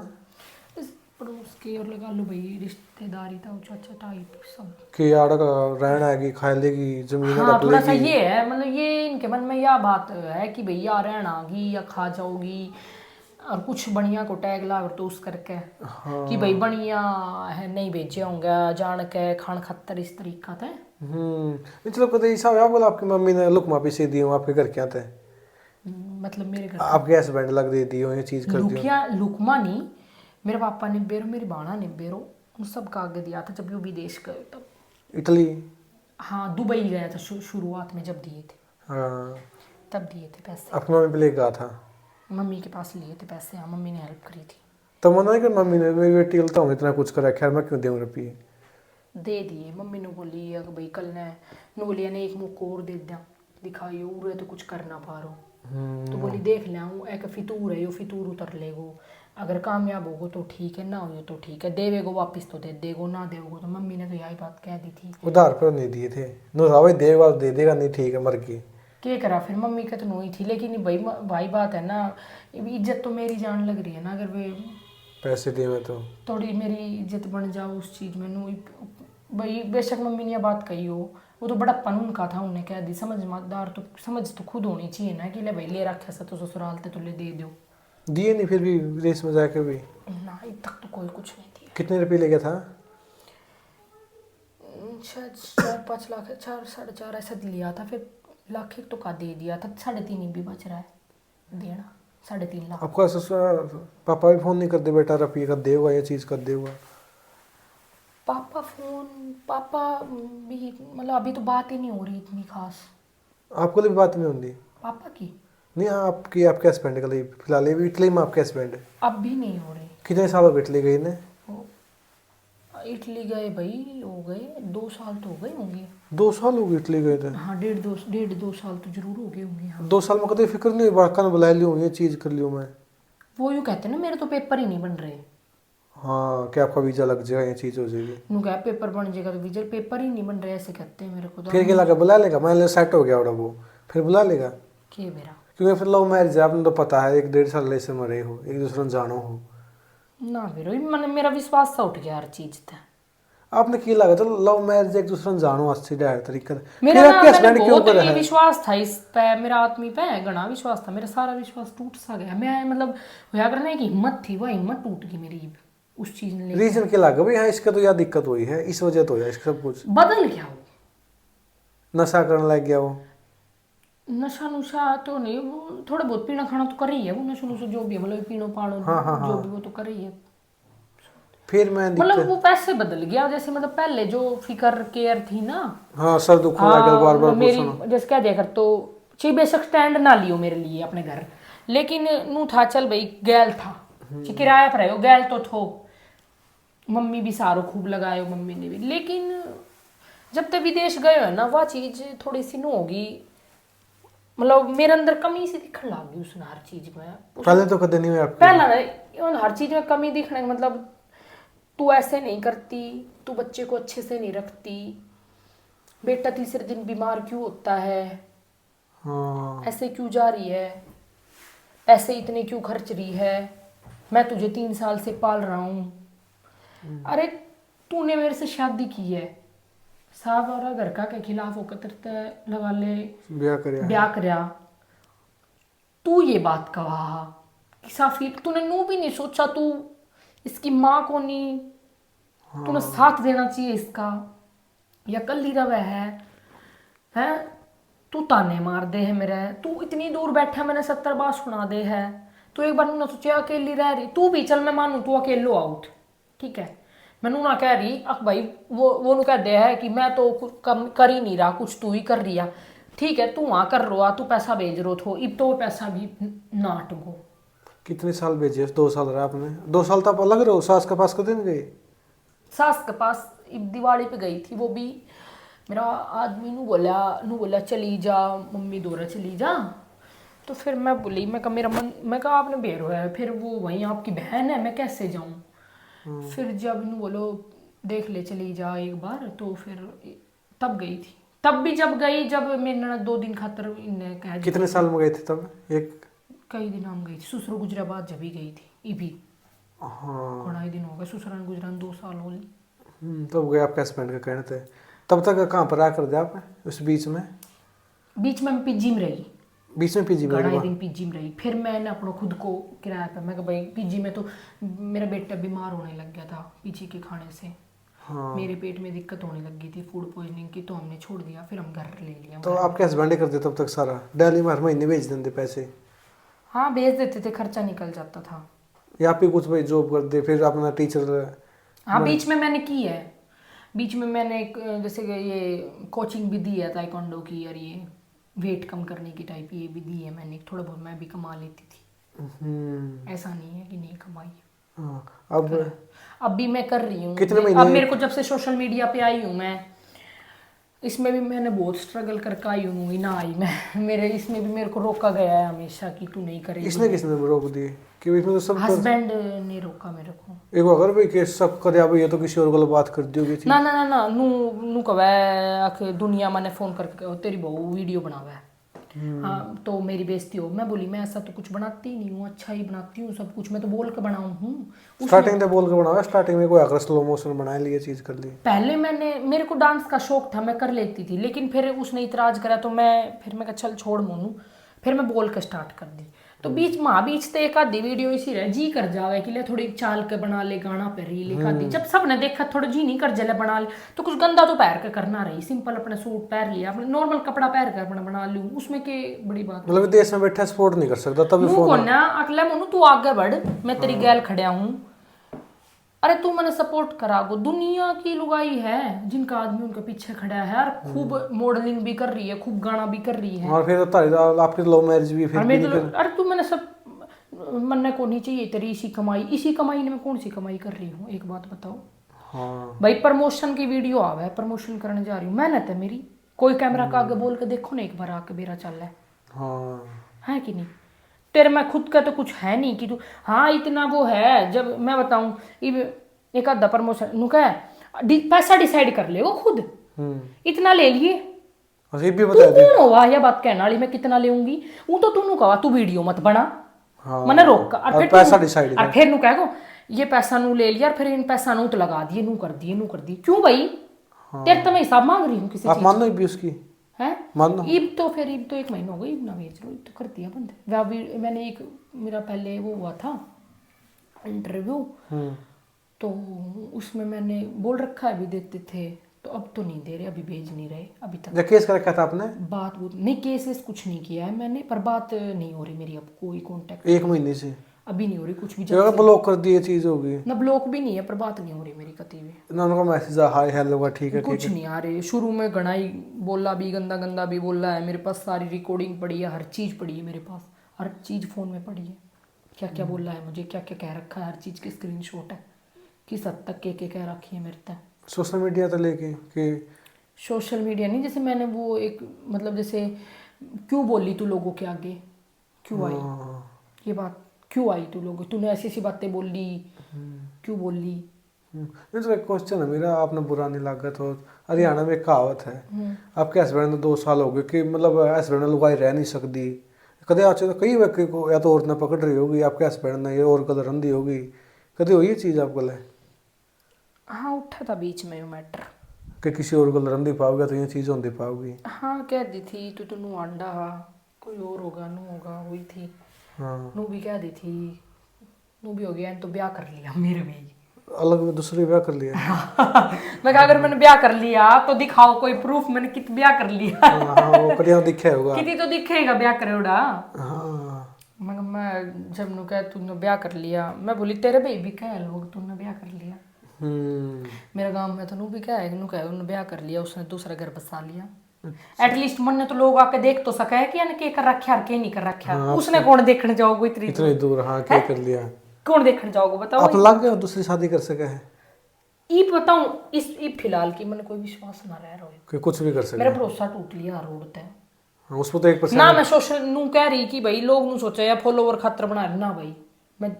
इस पड़ोस के, और लगा लो भाई रिश्तेदारी था चाचा टाइप सब। कि आड़ा का रहना है कि खा लेगी जमीन हाँ रख थोड़ा सा लेगी? ये है, मतलब ये इनके मन में यह बात है कि भैया रहनागी या खा जाओगी, और कुछ बढ़िया को टैग ला तो उस करके कि भाई बढ़िया है नहीं भेजे होंगे जान के खान खत्तर इस तरीका थे। चलो कभी ऐसा हुआ बोला आपकी मम्मी ने लुक मापी से दी हो आपके घर क्या थे? मतलब मेरे घर आपके हस्बैंड लग दे दी हो ये चीज कर दी हो? लुकिया लुकमा नहीं, मेरे पापा ने बेरो, मेरी बाणा ने बेरो, उन सब का आगे दिया था जब वो विदेश गए तब। इटली? हाँ दुबई गया था शुरुआत में जब दिए थे, हाँ, तब दिए थे पैसे, आपकी मम्मी पे ले गया था? मम्मी के पास लिए थे पैसे, हाँ मम्मी ने हेल्प करी थी। तो मना नहीं कर मम्मी ने मेरी बेटी गलता हूँ इतना कुछ करा, खैर मैं क्यों दूँ रुपये? दे दिए, मम्मी ने बोली अगर भाई कल ने बोली ने एक मुँह को और दे दिया, दिखाइए उरे तो कुछ कर ना पा रहा, तो बोली देख ले एक फितूर है, यो फितूर उतर लेगो, अगर कामयाब होगो तो ठीक है, ना हो तो ठीक है, देवेगो वापस तो दे देगो, ना देगो तो मम्मी ने तो यही बात कह दी थी। उधार पर नहीं दिए थे? नो भाई देगा दे देगा, नहीं ठीक है मर गई। क्या करा फिर मम्मी का तो नहीं थी, लेकिन भाई भाई बात है ना, इज्जत तो मेरी जान लग रही है ना, अगर वे पैसे दिए मैं तो थोड़ी मेरी इज्जत बन जाओ उस चीज़ में नू, भाई बेशक मम्मी ने यह बात कही हो, वो तो बड़प्पन उनका था, उन्हें कह दी, समझदार तो समझ तो खुद होनी चाहिए ना कि ले भाई ले रखा सा तो ससुराल ते तो ले दे दो। दिए नहीं फिर भी विदेश में जाके भी? ना अभी तक तो कोई कुछ नहीं दिया। कितने रुपये ले गया था? शायद 4-5 लाख, 4-4.5 ऐसा लिया था, फिर लाख एक तो का दे दिया था, 3.5 भी बच रहा है देना, 3.5 लाख। आपका ससुर पापा भी फोन नहीं करते बेटा रुपये कर देगा ये चीज़ कर देगा? पापा भी मतलब अभी तो बात ही नहीं हो रही इतनी खास। आपको भी बात नहीं होती? पापा की नहीं आपकी आपके हस्बैंड का लिए फिलहाल ये भी इटली में आपके हस्बैंड? अब भी नहीं हो रही। कितने साल हो गए इटली गई ने? वो इटली गए भाई, हो गए 2 साल तो हो गए होंगे। 2 साल हो गए इटली गए थे? हाँ 1.5-2 साल तो जरूर हो गए होंगे। हाँ 2 साल में कभी फिक्र नहीं हुई बड़का ने बुला लियो ये चीज़ कर लियो मैं? वो यूँ कहते हैं ना मेरे तो पेपर ही नहीं बन रहे, हाँ कि आपका वीजा लग जाएगा, ये चीज हो जाएगी। नू क्या पेपर बन जाएगा, तो वीजा पेपर ही नहीं बन रहे ऐसे कहते हैं मेरे को तो। फिर क्या लगा, बुला लेगा, मान लो सेट हो गया और वो फिर बुला लेगा। के मेरा क्योंकि फिर लव मैरिज है, आपने तो पता है, 1-1.5 साल से मरे हो, एक दूसरे को जानो हो। ना फिर मैंने मेरा विश्वास सा उठ गया हर चीज पे। आपने की लगा तो लव मैरिज एक दूसरे को जानो अच्छी डायरेक्ट तरीके से। मेरा फिर ना आपके मैंने हस्बैंड क्यों बहुत कर ही है? विश्वास था इस पे, मेरा आदमी पे घना विश्वास था, मेरा सारा विश्वास टूट सा गया। मैं मतलब होया करना की हिम्मत थी, वो हिम्मत टूट गई मेरी उस चीज ने लेके। रीजन क्या लगा भाई, हाँ इसका तो यह दिक्कत हुई है, इस वजह तो है इसका सब कुछ। बदल गया वो, नशा करने लग गया वो। नशा नुशा तो नहीं, वो थोड़ा बहुत पीना खाना तो कर ही है, वो नशा नुशा जो भी है, मतलब पीनो पानो जो भी वो तो कर ही है। फिर मैं मतलब वो पैसे बदल गया, जैसे मतलब पहले जो फिकर केयर थी ना। हाँ सर दुखने लग गया बार बार मेरी पूछना। जैसे क्या देखकर तो ची बेशक स्टैंड ना लियो मेरे लिए अपने घर, लेकिन नू था चल भाई गैल था ची किराया पर है गैल तो थो, मम्मी भी सारो खूब लगायो मम्मी ने भी, लेकिन जब तक विदेश गए है ना वह चीज थोड़ी सी नो होगी, मतलब मेरे अंदर कमी सी दिखने लग गई उसने हर चीज में। पहले तो कदे नहीं हुआ आपके? पहला ना हर चीज में कमी दिखने का मतलब, तू ऐसे नहीं करती, तू बच्चे को अच्छे से नहीं रखती, बेटा तीसरे दिन बीमार क्यों होता है, हाँ ऐसे क्यों जा रही है, पैसे इतने क्यों खर्च रही है, मैं तुझे 3 साल से पाल रहा हूँ। अरे तूने मेरे से शादी की है, साहब और घर का के खिलाफ होकर तरते लगा ले ब्याह कर ब्याह करया, तू ये बात कहा कि साफी तूने नू भी नहीं सोचा, तू इसकी माँ को नहीं, तूने साथ देना चाहिए इसका, या कल ही रवा है तू ताने मार दे है मेरे, तू इतनी दूर बैठा मैंने 70 बार सुना दे है, तू एक बार ना सोचे अकेली रह रही, तू भी चल मैं मानू तू अकेलो आउट ठीक है, मैनू ना कह रही अख भाई वो नु कह दे है कि मैं तो कुछ कम कर ही नहीं रहा, कुछ तू ही कर रही है, ठीक है तू वहाँ कर रो तू पैसा भेज रो थो, इब तो वो पैसा भी ना टगो। कितने साल भेजे? 2 साल रहा आपने? 2 साल तक अलग रहो, सास के पास कदे नहीं गए? सास के पास इब दिवाली पे गई थी, वो भी मेरा आदमी नू बोला चली जा मम्मी दौरा चली जा, तो फिर मैं बोली मैं कहा मेरा मन, मैं कहा आपने बेर होया है, फिर वो वहीं आपकी बहन है मैं कैसे जाऊँ, फिर जब नू बोलो देख ले चली जा एक बार, तो फिर तब गई थी, तब भी जब गई जब मैंने 2 दिन खातर इन्हें कह दिया। कितने साल में गए थे तब? एक कई दिन हम गई थी, ससुर गुजरा बाद जब ही गई थी इभी, हाँ बड़ा ही दिन हो गए ससुराल गुजरान 2 साल हो गए। तब गए आपके हस्बैंड का कहने थे। तब तक कहाँ पर आकर दिया आपने उस बीच में? बीच में मैं पीजी में रही, बीच में पीजी में घना रहे? दिन पीजी में रही, फिर मैंने अपना खुद को किराया पे, मैं कहा भाई पीजी में तो मेरा बेटा बीमार होने लग गया था पीजी के खाने से, हाँ मेरे पेट में दिक्कत होने लग गई थी फूड पॉइजनिंग की, तो हमने छोड़ दिया, फिर हम घर ले लिया। तो आपके हस्बैंड ही करते तब तक सारा? डेली में हर महीने भेज देते पैसे? हाँ भेज देते थे, खर्चा निकल जाता था। या आप ही कुछ भाई जॉब कर दे, फिर अपना टीचर? हाँ बीच में मैंने की है, बीच में मैंने एक जैसे कि ये कोचिंग भी दी है ताइक्वांडो की, और ये वेट कम करने की टाइप ये भी दी है मैंने, थोड़ा बहुत मैं भी कमा लेती थी, ऐसा नहीं है कि नहीं कमाई। हाँ अब भी मैं कर रही हूँ, कितने महीने? अब मेरे को जब से सोशल मीडिया पे आई हूँ मैं, इसमें भी मैंने बहुत स्ट्रगल करके आई हूँ, ना आई मैं, मेरे इसमें भी मेरे को रोका गया है हमेशा कि तू नहीं करेगी। इसने किसने रोक दिए कि इसमें तो सब हस्बैंड ने रोका मेरे को। एक अगर भाई के सब कर दिया भाई, ये तो किसी और को बात कर दियोगी थी। ना ना ना ना नू नू कवे आख दुनिया मैंने फोन करके कहो तेरी बहू वीडियो बनावा है, हाँ तो मेरी बेइज्जती हो, मैं बोली मैं ऐसा तो कुछ बनाती ही नहीं हूँ, अच्छा ही बनाती हूँ सब कुछ, मैं तो बोल के बनाऊँ हूँ। स्टार्टिंग में बोल के बनाया, स्टार्टिंग में कोई आकर स्लो मोशन बना लिए चीज कर ली। पहले मेरे को डांस का शौक था, मैं कर लेती थी, लेकिन फिर उसने इतराज करा तो मैं कहा चल छोड़ मोनू, फिर मैं बोल के स्टार्ट कर दी, तो बीच तो एक आधी वीडियो इसी रहे, जी कर जावे कि ले थोड़ी चाल के बना ले गाना पे रील एक आधी, जब सबने देखा थोड़ा जी नहीं कर जले बना ले, तो कुछ गंदा तो पैर के करना रही, सिंपल अपने सूट पहन लिया, अपने नॉर्मल कपड़ा पहन कर अपना बना लूँ, उसमें के बड़ी बात। मतलब देश में बैठा सपोर्ट नहीं कर सकता तभी मुंह फोन को ना अगला मोनू तू आगे बढ़, मैं तेरी गैल खड़िया हूँ, अरे तू मैंने सपोर्ट करा गो, दुनिया की लुगाई है जिनका आदमी उनके पीछे खड़ा है, और खूब मॉडलिंग भी कर रही है, खूब गाना भी कर रही है, और फिर आपकी लव मैरिज भी फिर अरे तू मैंने सब मनने को नहीं चाहिए तेरी इसी कमाई ने मैं कौन सी कमाई कर रही हूँ, एक बात बताओ। हाँ भाई प्रमोशन की वीडियो आवा है, प्रमोशन करने जा रही हूँ, मेहनत है मेरी, कोई कैमरा का आगे बोल के देखो ना एक बार आके मेरा चल है हाँ है कि नहीं, तेरे में खुद का तो कुछ है नहीं कि तू हाँ इतना वो है। जब मैं बताऊं एक आधा प्रमोशन नु क्या पैसा डिसाइड कर ले वो खुद इतना ले लिए। और ये भी तू बता दे। कौन होगा यह बात कहने वाली, मैं कितना लेऊंगी वो तो तू कहा तू वीडियो मत बना। हाँ मैंने रोका और पैसा डिसाइड और फिर नु कहो ये पैसा नु ले लिया और फिर इन पैसा नु तो लगा दिए नु कर दिए क्यों भाई। तेरे तो मैं हिसाब मांग रही हूँ किसी आप चीज मान लो भी उसकी है। मान लो। ईब तो फिर ईब तो 1 महीना हो गया, ईब ना बेच लो, ईब तो कर दिया बंद। वह भी मैंने एक मेरा पहले वो हुआ था इंटरव्यू तो उसमें मैंने बोल रखा है अभी देते थे तो अब तो नहीं दे रहे, अभी भेज नहीं रहे अभी तक। जब केस कर रखा था आपने? बात वो नहीं केसेस कुछ नहीं किया है मैंने, पर बात नहीं हो रही मेरी अब कोई कांटेक्ट 1 महीने से अभी नहीं हो रही कुछ भी। जब ब्लॉक कर दिए चीज होगी ना ब्लॉक भी नहीं है पर बात नहीं हो रही मेरी कती भी ना, उनका मैसेज हाय हेलो का ठीक है कुछ नहीं आ रहे। शुरू में घना ही बोला भी गंदा गंदा भी बोला है, मेरे पास सारी रिकॉर्डिंग पड़ी है, हर चीज़ पड़ी है मेरे पास, हर चीज़ फ़ोन में पड़ी है। क्या क्या बोला है मुझे, क्या क्या कह रखा है, हर चीज़ की स्क्रीनशॉट है, किस हद तक के कह रखी है मेरे तक। सोशल मीडिया तो लेके कि सोशल मीडिया नहीं, जैसे मैंने वो एक मतलब जैसे क्यों बोली तू लोगों के आगे, क्यों आई ये बात, क्यों आई तू लोगों, तूने ऐसी ऐसी बातें बोली क्यों बोली। नहीं तो एक क्वेश्चन है मेरा, आपने बुरा नहीं लगा तो हरियाणा में एक कहावत है आपके हस्बैंड ने 2 साल हो गए कि मतलब हस्बैंड लुगाई रह नहीं सकती कदे आचे तो कई व्यक्ति को या तो औरत ने पकड़ रही होगी आपके हस्बैंड ने ये और कदर रंधी होगी कदे हुई ये चीज़ आप गले? हाँ उठा था बीच में मैटर कि किसी और गल रंधी पाओगे तो ये चीज़ होती पाओगी। हाँ कह दी थी तू नू आंडा हा कोई और होगा नू होगा हुई थी। हाँ नू भी कह दी थी, नू भी हो गया तो ब्याह कर लिया मेरे भी अलग में दूसरी ब्याह कर लिया। मैं कहा अगर मैंने ब्याह कर लिया तो दिखाओ कोई प्रूफ मैंने कित ब्याह कर लिया। हाँ वो कटिया दिखे होगा किती तो दिखेगा ब्याह करे उड़ा। हाँ मैं जब नु कह तूने ब्याह कर लिया, मैं बोली तेरे भाई भी कह लोग तूने ब्याह कर लिया। मेरे गांव में तो नू भी कह नु कह उन्होंने ब्याह कर लिया, उसने दूसरा घर बसा लिया। एटलीस्ट मन ने तो लोग आके देख तो सका है कि यानी के कर रखा है के नहीं कर रखा। उसने कौन देखने जाओगे इतनी दूर? हाँ क्या कर लिया, कौन देखने जाओगे बताओ। आप लग गए दूसरी शादी कर सके है ई बताऊं इस ई फिलहाल की मैंने कोई विश्वास ना रह रहा है कि कुछ भी कर सके। मेरा भरोसा टूट लिया रोड पे। हाँ, उस पर तो 1% ना मैं सोशल नू कह रही कि भाई लोग नू सोचा या फॉलोवर खातर बना रहे ना भाई, मैं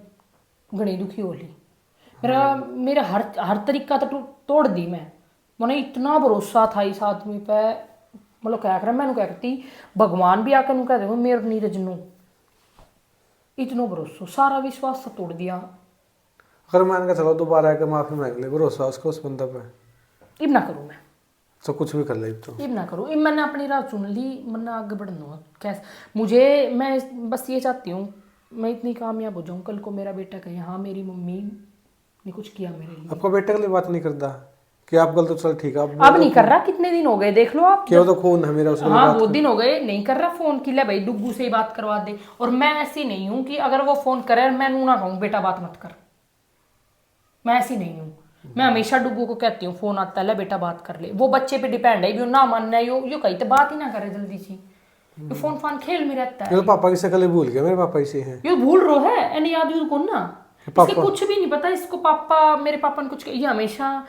घनी दुखी हो ली। मेरा हर तरीका तो तोड़ दी मैंने इतना भरोसा था इस आदमी पे, मतलब क्या कर मैं कह करती भगवान भी आकर कह दे मेरे नीरज नू इतना भरोसा सारा विश्वास सब तोड़ दिया। अगर मान के चलो दोबारा आकर माफी मांग ले भरोसा उसको उस बंदा पे इब ना करूँ मैं तो कुछ भी कर ले तो इब ना करूँ। इब मैंने अपनी राह चुन ली, मैंने आगे बढ़ना कैसे मुझे, मैं बस ये चाहती हूँ मैं इतनी कामयाब हो जाऊँ कल को मेरा बेटा कहे हाँ मेरी मम्मी ने कुछ किया मेरे लिए। आपका बेटे के लिए बात नहीं करता कि आप गलत तो चल ठीक है अब नहीं कर रहा, कितने दिन हो गए देख लो आप। क्या तो खून है मेरा उसके लिए हाँ बात बहुत दिन हो गए नहीं कर रहा फोन की ले भाई डुग्गू से ही बात करवा दे। और मैं ऐसी नहीं हूँ कि अगर वो फोन करे मैं नू ना कहूँ बेटा बात मत कर, मैं ऐसी नहीं हूँ। मैं हमेशा डुग्गू को कहती हूँ फोन आता है बेटा बात कर ले, वो बच्चे पे डिपेंड है, ना मानना है यो कहीं तो बात ही ना करे जल्दी सी, ये फोन फान खेल में रहता है। ये तो पापा की शक्ल ही भूल गया, मेरे पापा इसे हैं ये भूल रो है एने याद यूज कौन ना पापा इसके कुछ भी नहीं पता इसको। पापा मेरे पापा ने कुछ ये हमेशा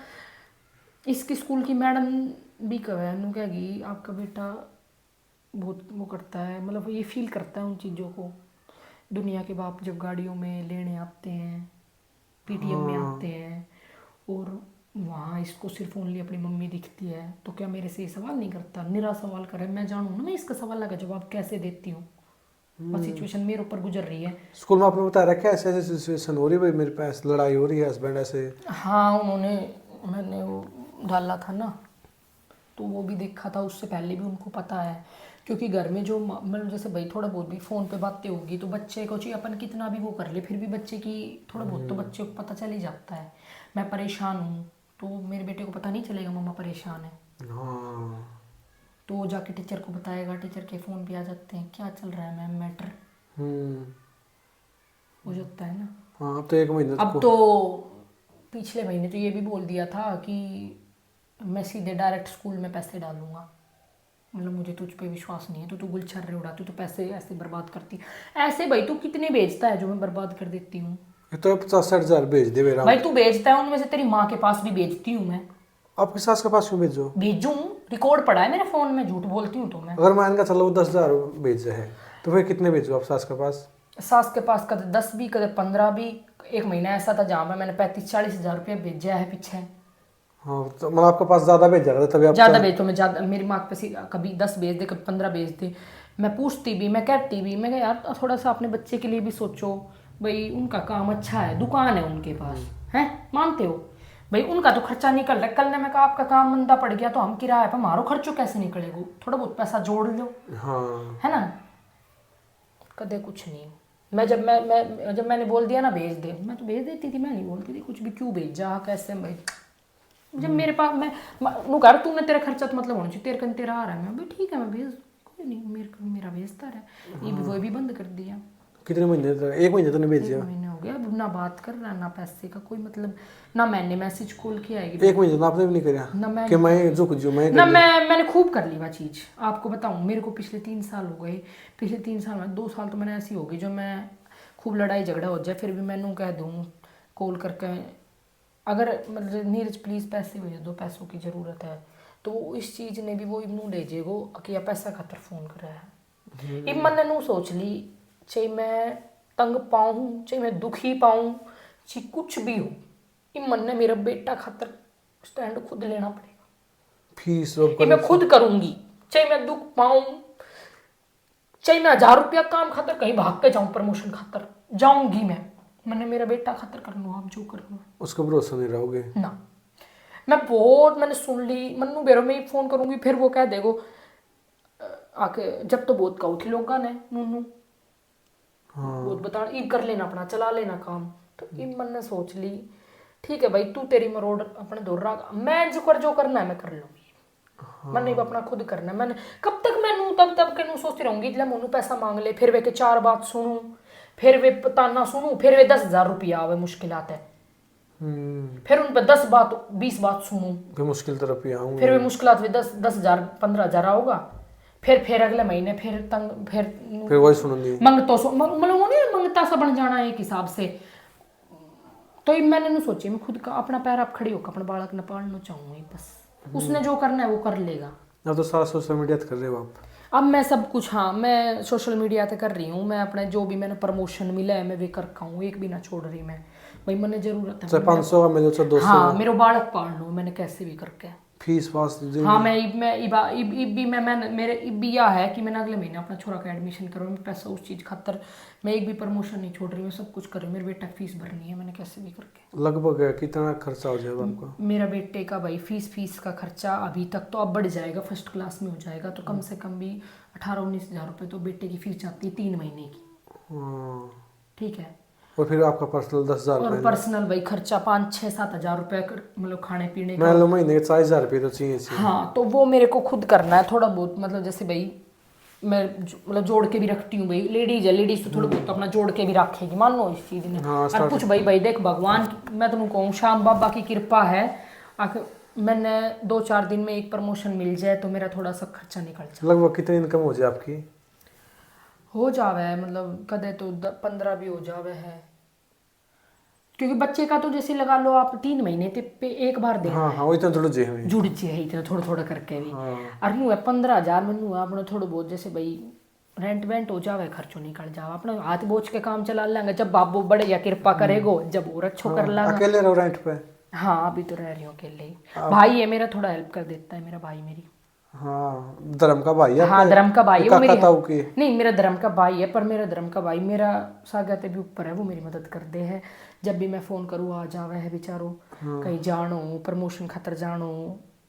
इसकी स्कूल की मैडम भी कहे नु कहेगी आपका बेटा बहुत वो करता है, मतलब ये फील करता है उन चीज़ों को। दुनिया के बाप जब गाड़ियों में लेने आते हैं पीटीएम में आते हैं और वहाँ इसको सिर्फ ओनली अपनी मम्मी दिखती है, तो क्या मेरे से ये सवाल नहीं करता? निरा सवाल करे, मैं जानूँ ना मैं इसका सवाल का जवाब कैसे देती हूँ। बस सिचुएशन मेरे ऊपर गुजर रही है। स्कूल में आपने बताया रखा ऐसे ऐसे सिचुएशन हो रही है भाई मेरे पास लड़ाई हो रही है हस्बैंड ऐसे? हाँ उन्होंने मैंने वो डाला था ना तो वो भी देखा था, उससे पहले भी उनको पता है क्योंकि घर में जो मतलब जैसे भाई थोड़ा बहुत भी फ़ोन पे बातें होगी तो बच्चे को चाहिए अपन कितना भी वो कर ले फिर भी बच्चे की थोड़ा बहुत तो बच्चे को पता चल ही जाता है। मैं परेशान हूँ तो मेरे बेटे को पता नहीं चलेगा मम्मा परेशान है, तो वो जाके टीचर को बताएगा, टीचर के फ़ोन पे आ जाते हैं क्या चल रहा है मैम मैटर हो जाता है ना। हाँ अब तो 1 महीने अब तो पिछले महीने तो ये भी बोल दिया था कि मैं सीधे डायरेक्ट स्कूल में पैसे डालूंगा, मतलब मुझे तुझ पे विश्वास नहीं है तो तू गुलछर्रे उड़ाती, तो पैसे ऐसे बर्बाद करती ऐसे। भाई तू कितने बेचता है जो मैं बर्बाद कर देती हूँ? ये तो 50-60 हजार भेज दे मेरा भाई तू बेचता है उनमें से तेरी माँ के पास भी बेचती हूँ मैं। आपकी सास के पास क्यों भेजो? भेजूँ, रिकॉर्ड पड़ा है मेरे फोन में, झूठ बोलती हूँ तो मैं। अगर मान का चलो 10,000 भेज है तो फिर कितने भेजो आप सास के पास? सास के पास कदे 10 भी कदे 15 भी। एक महीना ऐसा था जहाँ पे मैंने 35-40 हज़ार रुपये भेजा है पीछे। हाँ तो मतलब आपके पास ज्यादा भेज जाता तभी आप ज़्यादा भेज तो मैं ज़्यादा, मेरी माँ के पास कभी 10 भेज दे, कभी 15 भेज दे। मैं पूछती भी, मैं कहती भी, मैं कहा यार थोड़ा सा अपने बच्चे के लिए भी सोचो। भाई उनका काम अच्छा है, दुकान है उनके पास, है मानते हो भाई, उनका तो खर्चा निकल रहा है। कल ने मैं कहा आपका काम मंदा पड़ गया तो हम किराए पर, हमारो खर्चो कैसे निकलेगा, थोड़ा बहुत पैसा जोड़ लो, हाँ है ना। कदे कुछ नहीं। मैं जब मैंने बोल दिया ना भेज दे, मैं तो भेज देती थी, मैं नहीं बोलती थी कुछ भी, क्यों भेजा कैसे भाई। जब मेरे पास मैं नु कर, तूने तेरा खर्चा तो मतलब होना चाहिए, तेरे कन तेरा आ रहा है, मैं भाई ठीक है मैं भेज, कोई नहीं, मेरा भेजता रहा। ये भी वो भी बंद कर दिया। कितने महीने तक, 1 महीने तो नहीं एक भेजिए? महीने हो गया, अब ना बात कर रहा, ना पैसे का कोई मतलब, ना मैंने मैसेज खोल के आएगी, 1 महीने तो आपने भी नहीं कराया ना मैं कि मैं झुक जो मैं ना कर मैंने खूब कर ली वह चीज़। आपको बताऊं, मेरे को पिछले 3 साल हो गए, पिछले 3 साल में 2 साल तो मैंने ऐसी हो गई जो मैं खूब लड़ाई झगड़ा हो जाए फिर भी मैंने कह दूँ कॉल करके, अगर मतलब नीरज प्लीज़ पैसे भेज दो, पैसों की ज़रूरत है, तो इस चीज़ ने भी वो इनू ले जेगो कि पैसा खातर फ़ोन कर रहा है। इब मैंने नू सोच ली, चाहे मैं तंग पाऊँ, चाहे मैं दुखी पाऊँ, चाहे कुछ भी हो, इब मन ने मेरा बेटा खातर स्टैंड खुद लेना पड़ेगा। फीस रोक ये कर मैं खुद करूंगी, चाहे मैं दुख पाऊं, चाहे मैं 1000 रुपया काम खातर कहीं भाग के जाऊं, प्रमोशन खातर जाऊंगी मैंने मेरा बेटा खातर कर लो, आप जो कर लो उसका भरोसा नहीं रहोगे ना। मैंने सुन ली मन्नू बेरो में ही फोन करूंगी, फिर वो कह देगो आके जब तो बहुत का उठी लोगा ने नूनू बहुत बता ई कर लेना, अपना चला लेना काम। तो ई मन ने सोच ली ठीक है भाई, तू तेरी मरोड़ अपने दौर रहा, मैं जो करना है मैं कर लूंगी। मैंने अपना खुद करना है, मैंने कब तक मैनू तब के नू सोचती रहूंगी जब मोनू पैसा मांग ले, फिर वे के 4 बात सुनूं, फिर वे ताना सुनूं, फिर वे 10,000 रुपया आवे मुश्किल आते, फिर उन पर 10 बात 20 बात सुनूं, फिर मुश्किल तरफ ही आऊंगे, फिर वे मुश्किल में 10,000 15,000 आओगा, फिर अगले महीने फिर तंग, फिर वही सुनूंगी। मंग तो मतलब वो नहीं मंगता सा बन जाना एक हिसाब से। तो ये मैंने सोची मैं खुद का अपना पैर आप खड़ी होकर अपना बालक न पालना चाहूंगी, बस उसने जो करना है वो कर लेगा। अब तो सारा सोशल मीडिया कर रहे हो आप? अब मैं सब कुछ, हाँ मैं सोशल मीडिया पे कर रही हूँ, मैं अपने जो भी मैंने प्रमोशन मिला है मैं वे कर रहा हूँ, एक भी ना छोड़ रही मैं भाई, मैंने जरूरत है चाहे 500 का मिले चाहे 200। हाँ मेरा बालक पाल लूँ मैंने कैसे भी करके। फीस वास हाँ मेरे इब भी यह है कि मैंने अगले महीने अपना छोरा का एडमिशन करूँ, मैं पैसा उस चीज़ खातर मैं एक भी प्रमोशन नहीं छोड़ रही, मैं सब कुछ कर रही हूँ, मेरे बेटा फीस भरनी है मैंने कैसे भी करके। लगभग कितना खर्चा हो जाएगा आपका? मेरा बेटे का भाई फीस का खर्चा अभी तक तो अब बढ़ जाएगा, फर्स्ट क्लास में हो जाएगा तो कम से कम भी 18-19 हज़ार रुपये तो बेटे की फीस जाती है 3 महीने की। हाँ। ठीक है, और फिर आपका पर्सनल 10,000 और रुपये? पर्सनल भाई खर्चा 5-6-7 हज़ार रुपये मतलब खाने पीने मैं का। लो महीने के 40,000 रुपये तो चाहिए। हाँ तो वो मेरे को खुद करना है थोड़ा बहुत, मतलब जैसे भाई मैं मतलब जोड़ के भी रखती हूँ भाई, लेडीज है, लेडीज तो थोड़ा बहुत अपना जोड़ के भी रखेगी, मान लो इस चीज़ ने। हाँ, और कुछ भाई देख भगवान मैं तुम कहूँ श्याम बाबा की कृपा है, आखिर मैंने 2-4 दिन में एक प्रमोशन मिल जाए तो मेरा थोड़ा सा खर्चा निकल जाए। लगभग कितनी इनकम हो जाए आपकी? हो जावे है मतलब कदे तो 15 भी हो जावे है, क्योंकि बच्चे का तो जैसे लगा लो आप 3 महीने पे एक बार दे हाँ हाँ, वही तो थोड़ा जे हमें जुड़ जे है इतना थोड़ा थोड़ा करके भी। हाँ। और नू है 15,000 में नू अपना थोड़ा बहुत जैसे भाई रेंट वेंट हो जावे, खर्चो निकल जावे, अपना हाथ बोझ के काम चला लेंगे, जब बाबू बड़े या कृपा करेगो जब और अच्छो कर लेंगे। अकेले रहो रेंट पे? हाँ अभी तो रह रही हूँ अकेले ही, भाई है मेरा थोड़ा हेल्प कर देता है, मेरा भाई मेरी। हाँ, धर्म का भाई है? हाँ धर्म का भाई है वो मेरी, की? नहीं मेरा धर्म का भाई है, पर मेरा धर्म का भाई मेरा सागते भी ऊपर है, वो मेरी मदद कर दे है, जब भी मैं फोन करूँ आ जावे है बेचारो। कहीं जानो प्रमोशन खातर जानो,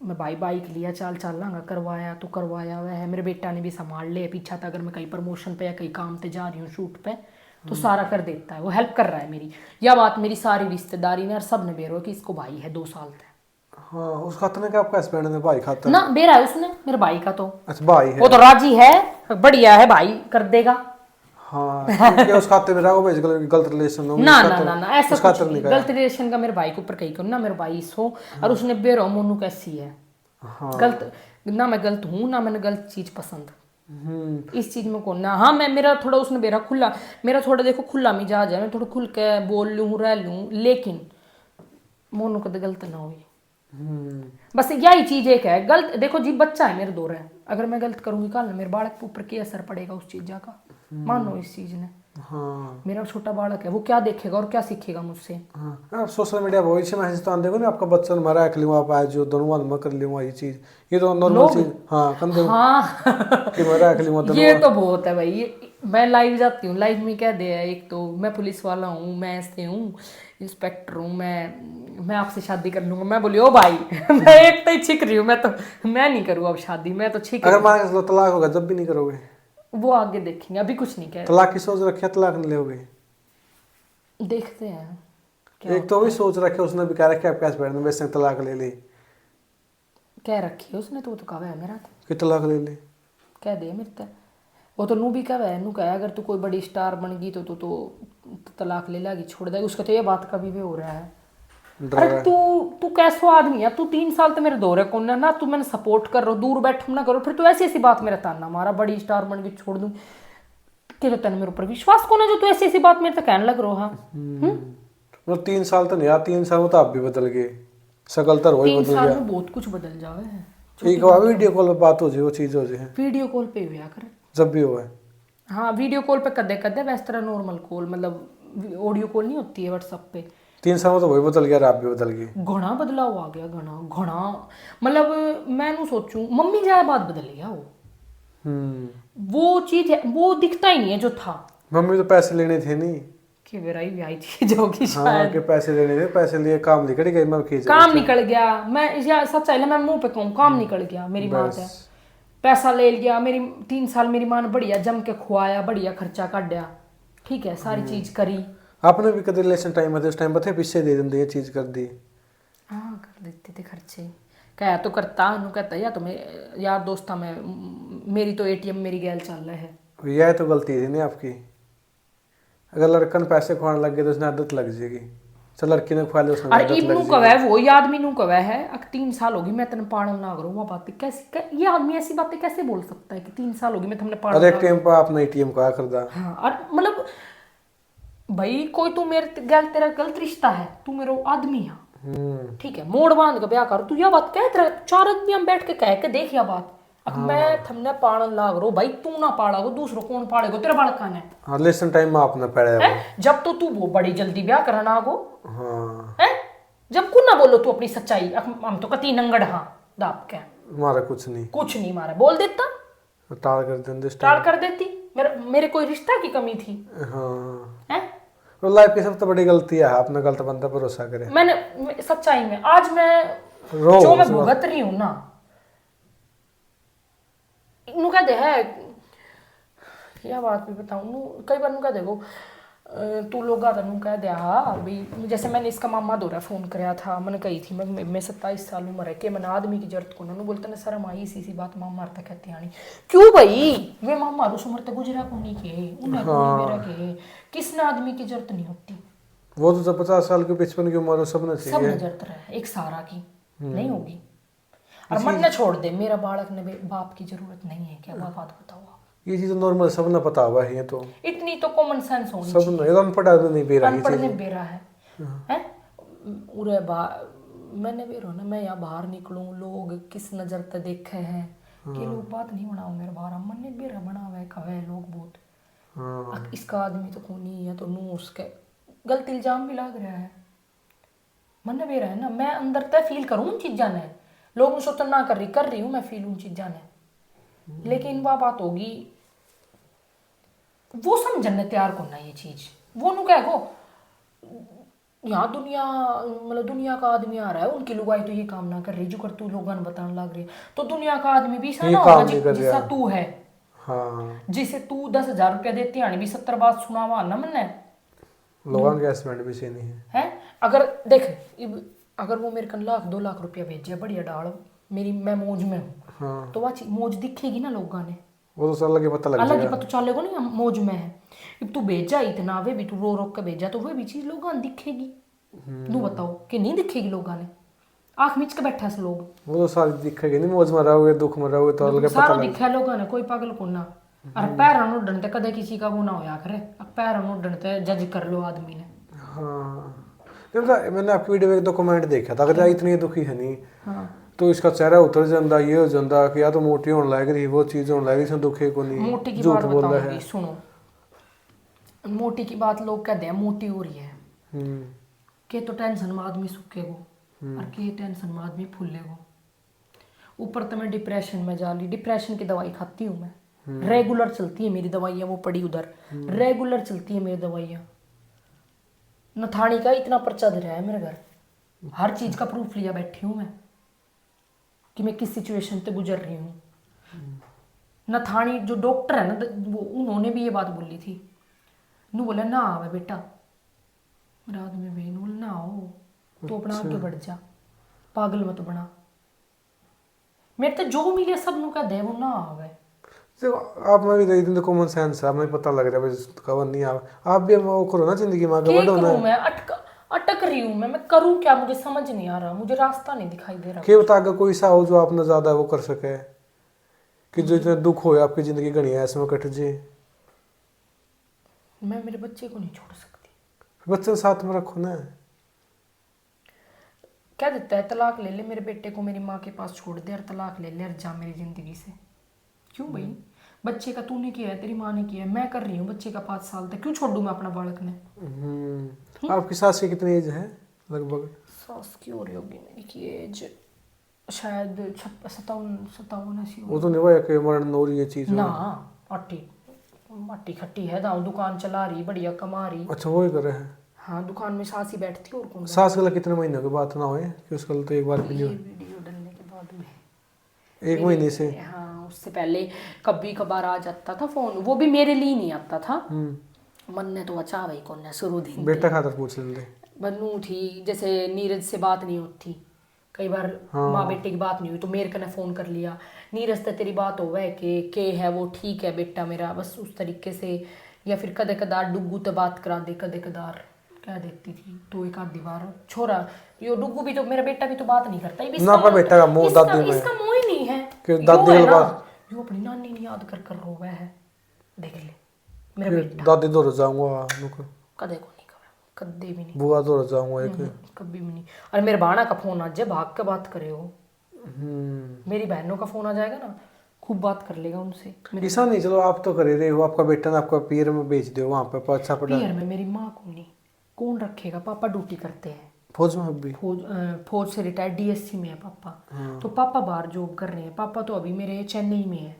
मैं भाई बाइक लिया चाल लांगा, करवाया तो करवाया हुआ है, मेरे बेटा ने भी संभाल ले पीछा था, अगर मैं कहीं प्रमोशन पे या कहीं काम पे जा रही हूँ शूट पे तो सारा कर देता है, वो हेल्प कर रहा है मेरी। यह बात मेरी सारी रिश्तेदारी ने और सब ने बेरो कि इसको भाई है 2 साल तक। हाँ, उस खातर ने क्या आपका हस्बैंड ने भाई खातर? ना बेरा है उसने, मेरे भाई का तो अच्छा भाई है, वो तो राजी है, बढ़िया है भाई कर देगा। हाँ क्योंकि उस खाते में रहो भाई गलत रिलेशन हो ना ना ना ना ऐसा उस कुछ खातर नहीं, नहीं गलत रिलेशन का मेरे भाई के ऊपर कहीं करो ना, मेरे भाई सो और उसने बेरो मोनू कैसी है गलत ना, मैं गलत हूँ ना, मैंने गलत चीज पसंद इस चीज में कौन ना। हाँ मैं मेरा थोड़ा उसने बेरा खुला, मेरा थोड़ा देखो खुला मिजाज है, मैं थोड़ा खुल के बोल लूँ रह लूँ, लेकिन मोनू कदे गलत ना हुई। बस यही चीज एक है गलत, देखो जी बच्चा है मेरे दौर है, अगर मैं गलत करूंगी कल मेरे बालक के ऊपर क्या असर पड़ेगा उस चीज का, मानो इस चीज ने। हाँ मेरा छोटा बालक है, वो क्या देखेगा और क्या सीखेगा मुझसे। हाँ आप सोशल मीडिया बहुत से मैसेज तो आते देखो ना, आपका बच्चा मरा रख लूँ आप आज जो दोनों वाल में कर लूँ ये चीज़, ये तो नॉर्मल लोग चीज़। हाँ कंधे हाँ कि मरा रख लूँ ये दोनों। तो बहुत है भाई। मैं लाइव जाती हूँ, लाइव में कह दिया है, एक तो मैं पुलिस वाला हूँ, मैं ऐसे हूँ, इंस्पेक्टर हूँ, मैं आपसे शादी कर लूंगा। मैं बोली ओ भाई मैं एक तो ही छिक रही हूँ, मैं नहीं करूँ अब शादी, मैं तो छिक अगर रही मान के चलो तलाक होगा जब भी नहीं करोगे? हूँ। वो आगे देखेंगे, अभी कुछ नहीं कह तलाक की सोच रखी है, तलाक नहीं लोगे? रहे, देखते हैं क्या एक तो होता भी है। सोच रखे उसने भी कह रखा है आपके हस्बैंड ने वैसे तलाक ले ली कह रखी है उसने तो, वो तो कहा है मेरा तो, कि तलाक ले ली। कह दे मेरे तो। वो तो नू भी कहा है, नू कहा अगर तू कोई बड़ी स्टार बन गई तो तलाक ले लेगी, छोड़ देगी। उसका तो ये बात कभी भी हो रहा है। डर अरे रहा है। तू तू कैसो आदमी है, तू 3 साल तो मेरे दौरे कौन है ना, तू मैंने सपोर्ट कर रहा दूर बैठू ना करो, फिर तू ऐसी ऐसी बात मेरा ताना मारा बड़ी स्टार बन के छोड़ दूं कि तो तेने मेरे ऊपर विश्वास कौन है जो तू ऐसी ऐसी बात मेरे से कहने लग रहा। मतलब 3 साल तो नहीं यार, 3 साल में तो आप भी बदल गए, शकल तो वही तीन बदल साल गया। में बहुत कुछ बदल जावे है। एक बार वीडियो कॉल पर बात हो जाए वो चीज़ हो जाए, वीडियो कॉल पे हुआ कर। जब भी हुआ है। हाँ वीडियो कॉल पे कदे कदे, वैसे तरह नॉर्मल कॉल मतलब ऑडियो कॉल नहीं होती है व्हाट्सएप पे। 3 साल में तो वही बदल गया और आप भी बदल गए। घना बदलाव आ गया, घना घना। मतलब मैं नू सोचूं मम्मी जाए बात बदल गया वो चीज है, वो दिखता ही नहीं है जो था। मम्मी तो पैसे लेने थे नहीं कि मेरा ही ब्याह चीज होगी हाँ शायद। के पैसे लेने थे, पैसे लिए काम निकल गई, मैं खींच रही काम थी। निकल गया, मैं या सच है मैं मुंह पे कहूँ, काम निकल गया, मेरी बात है। बस पैसा ले लिया मेरी, 3 साल मेरी माँ ने बढ़िया जम के खुआया, बढ़िया खर्चा काटा, ठीक है सारी चीज करी। आपने भी कभी रिलेशन टाइम में उस टाइम पता है पीछे दे देंगे ये चीज़ कर दी। हाँ कर देते थे खर्चे। क्या तो करता हूँ कहता या तो मैं यार दोस्ता में, मेरी तो एटीएम मेरी गैल चल रहा है। यह तो गलती थी नहीं आपकी, अगर लड़का ने पैसे खुआने लग गए तो उसने आदत लग जाएगी। चल लड़की ने खुआ लिया उसने और आदत इब लग नू जाएगी। कवे वो ये आदमी नू कवे है 3 साल होगी मैं तेने पालन ना करूँ, वो बातें कैसे ये आदमी ऐसी बातें कैसे बोल सकता है कि 3 साल होगी मैं तुमने पालन और एक ना टाइम पर आपने एटीएम कहा कर दा। हाँ और मतलब भाई कोई तू मेरे गल तेरा गलत रिश्ता है, तू मेरा आदमी है, ठीक है मोड़ बांध के ब्याह कर। तू यह बात कह तेरा 4 आदमी हम बैठ के कह के देख या बात। अब मैं थमने पालन लाग रो भाई, तू ना पाड़ा हो दूसरो कौन पाड़ेगो, तेरा बालक कहाँ है? हाँ रिलेशन टाइम में आपने पड़ा हैं? जब तो तू वो बड़ी जल्दी ब्याह करना आगो हाँ है, जब को ना बोलो तू अपनी सच्चाई, हम तो कती नंगड़ हाँ दाप के हमारा कुछ नहीं, कुछ नहीं मारा बोल देता, टाल कर देंगे इस टाल कर देती। मेरे कोई रिश्ता की कमी थी टाइम। हाँ है? तो लाइफ की सबसे बड़ी गलती है आपने गलत बंदा भरोसा करे। सच्चाई में आज मैं रो जो मैं भुगत रही हूँ ना, इनू कह दे है यह बात भी बताऊँ कई बार कह देखो तू लोग आता नू कह दिया भाई, जैसे मैंने इसका मामा दौरा फोन कराया था, मैंने कही थी मैं 27 साल उम्र है कि मैंने आदमी की जरूरत को ना बोलते ना सर आई सी बात मामा मारता कहते आनी क्यों भाई वे मामा उस उम्र तक गुजरा को नहीं के उन्हें मेरा के किसने आदमी की जरूरत नहीं होती। वो तो जब 50 साल के 55 की उम्र हो सब ने सब चाहिए। जरूरत रहे एक सहारा की नहीं होगी। और मन ने छोड़ दे मेरा बालक ने बाप की जरूरत नहीं है क्या, बात बताओ। ये चीज नॉर्मल सब ने पता हुआ है, ये तो इतनी तो कॉमन सेंस होनी सब ने एकदम पढ़ा नहीं बेरा ये अनपढ़ ने चीज। बेरा है हैं? उरे मैंने बेरो ना मैं यहाँ बाहर निकलूं लोग किस नजर से देखे हैं कि लोग बात नहीं बनाओ मेरे बाहर, मन ने बेरा बना हुआ है कहे लोग बहुत। हाँ इसका आदमी तो कौन ही है तो नू उसके गलत इल्जाम भी लग रहा है। मन ने बेरा है ना, मैं अंदर तय फील करूँ उन चीज़ा ने, लोग सोचन ना कर रही हूँ मैं फील उन चीज़ा ने, लेकिन वह बात होगी वो समझने तैयार को ना ये चीज। वो नु कह गो यहाँ दुनिया मतलब दुनिया का आदमी आ रहा है उनकी लुगाई तो ये काम ना कर रही जो कर तू लोगों ने बताने लग रही, तो दुनिया का आदमी भी ऐसा ना होगा जिसका तू है। हाँ जिसे तू 10,000 रुपया देती आनी भी 70 बात सुनावा ना मैंने लोगों के हस्बैंड भी से नहीं है। अगर देख अगर वो मेरे कन 1,00,000-2,00,000 रुपया भेजे बढ़िया डाल मेरी मैं मौज में हूँ हाँ तो वह मौज दिखेगी ना लोगों ने, वो तो अलग ही पता लग अलग ही जाएगा। पता चलेगा ना मौज में है। अब तू भेजा इतना वे भी तू रो रो के भेजा तो वे भी चीज लोगों ने दिखेगी। तू बताओ कि नहीं दिखेगी लोगों ने, आंख मीच के बैठा से लोग वो तो सारी दिखेगी नहीं, मौज में रहोगे दुख में रहोगे तो अलग पता सारा लग। दिखा लोगों ने, कोई पागल को ना। अरे पैर उड़न ते कदे किसी का वो ना होया करे, अब पैर उड़न ते जज कर लो आदमी ने। हाँ क्योंकि मैंने आपकी वीडियो में एक दो कमेंट देखा था, अगर इतनी दुखी है नहीं हाँ तो इसका चेहरा उतर जाता, ये हो जाता कि या तो मोटी होने लग रही वो चीज होने लग रही, इसमें दुखे को नहीं मोटी की झूठ बात बोल रहा बताऊंगी है। सुनो, मोटी की बात लोग कहते हैं मोटी हो रही है हम्म के तो टेंशन में आदमी सूखेगो और के टेंशन में आदमी फूलेगो। ऊपर तो मैं डिप्रेशन में जा ली, डिप्रेशन की दवाई खाती हूँ मैं, रेगुलर चलती है मेरी दवाइयाँ, वो पड़ी उधर रेगुलर चलती है मेरी दवाइयाँ। नथानी का इतना पर्चा दे रहा है मेरे घर, हर चीज का प्रूफ लिया बैठी हूँ मैं कि मैं किस सिचुएशन से गुजर रही हूँ। नथानी जो डॉक्टर है ना वो उन्होंने भी ये बात बोली थी, नू बोला ना आवे बेटा, रात में बहन बोला ना आओ तो अपना आगे बढ़ जा, पागल मत बना। मेरे तो जो मिले सब नु कह दे वो ना आवे। देखो आप में भी इतने कॉमन सेंस है, हमें पता लग रहा है भाई कवर नहीं आप भी वो करो ना जिंदगी में आगे बढ़ो ना। मैं अटक रही हूँ मैं करूँ क्या, मुझे समझ नहीं आ रहा, मुझे रास्ता नहीं दिखाई दे रहा। के बता अगर कोई सा हो जो आपने ज्यादा वो कर सके कि जो इतना दुख हो आपकी जिंदगी घनी है ऐसे में कट जे। मैं मेरे बच्चे को नहीं छोड़ सकती। बच्चे साथ में रखो ना। क्या देता है तलाक ले ले, मेरे बेटे को मेरी माँ के पास छोड़ दे और तलाक ले ले और जा मेरी जिंदगी से। क्यों भाई, बच्चे का तूने किया है, तेरी माँ ने किया है, मैं कर रही हूँ बच्चे का 5 साल तक, क्यों छोड़ दूँ मैं अपना बालक ने। आपकी सास की कितनी एज है लगभग? सास की हो रही होगी मेरी की एज शायद 57 ऐसी वो तो नहीं हुआ कि मरण हो रही है चीज ना, अट्टी खट्टी है, दाऊ दुकान चला रही, बढ़िया कमा रही। अच्छा वो ही कर रहे हैं। हाँ दुकान में सास ही बैठती और कौन। सास गला कितने महीने के बाद ना हुए कि उसका तो एक बार भी नहीं हुई? वीडियो डलने के बाद में 1 महीने से। हाँ उससे पहले कभी कभार आ जाता था फोन, वो भी मेरे लिए नहीं आता था। मन ने तो अच्छा भाई कौन है शुरू दिन बेटा खातर पूछ ले बनू थी, जैसे नीरज से बात नहीं होती कई बार, माँ बेटे की बात नहीं हुई तो मेरे कने फोन कर लिया, नीरज से तेरी बात हो वह के है वो ठीक है बेटा मेरा, बस उस तरीके से। या फिर कदे कदार डुग्गू तो बात करा दे, कदे कदार कह देती थी तो एक आधी बार छोरा यो डुग्गू भी तो मेरा बेटा भी तो बात नहीं करता, ना पर बेटा का मुंह दादी में इसका मुंह ही नहीं है कि दादी है वाली ना, बात यो अपनी नानी नहीं याद कर रोवा है, देख ले मेरा बेटा। दादी दौड़ जाऊंगा कदे को नहीं कहा, कदे भी नहीं, बुआ दौड़ जाऊंगा एक कभी भी नहीं। और मेरे बाणा का फोन आ जाए भाग के बात करे हो, मेरी बहनों का फोन आ जाएगा ना खूब बात कर लेगा उनसे। ऐसा नहीं, चलो आप तो कर ही रहे हो, आपका बेटा ना आपका पीर में बेच दो वहाँ पे अच्छा पड़ा। पीर में मेरी माँ को नहीं, कौन रखेगा, पापा ड्यूटी करते हैं फौज में अभी फौज से रिटायर्ड डीएससी में है पापा। तो पापा बाहर जॉब कर रहे हैं, पापा तो अभी मेरे चेन्नई में है।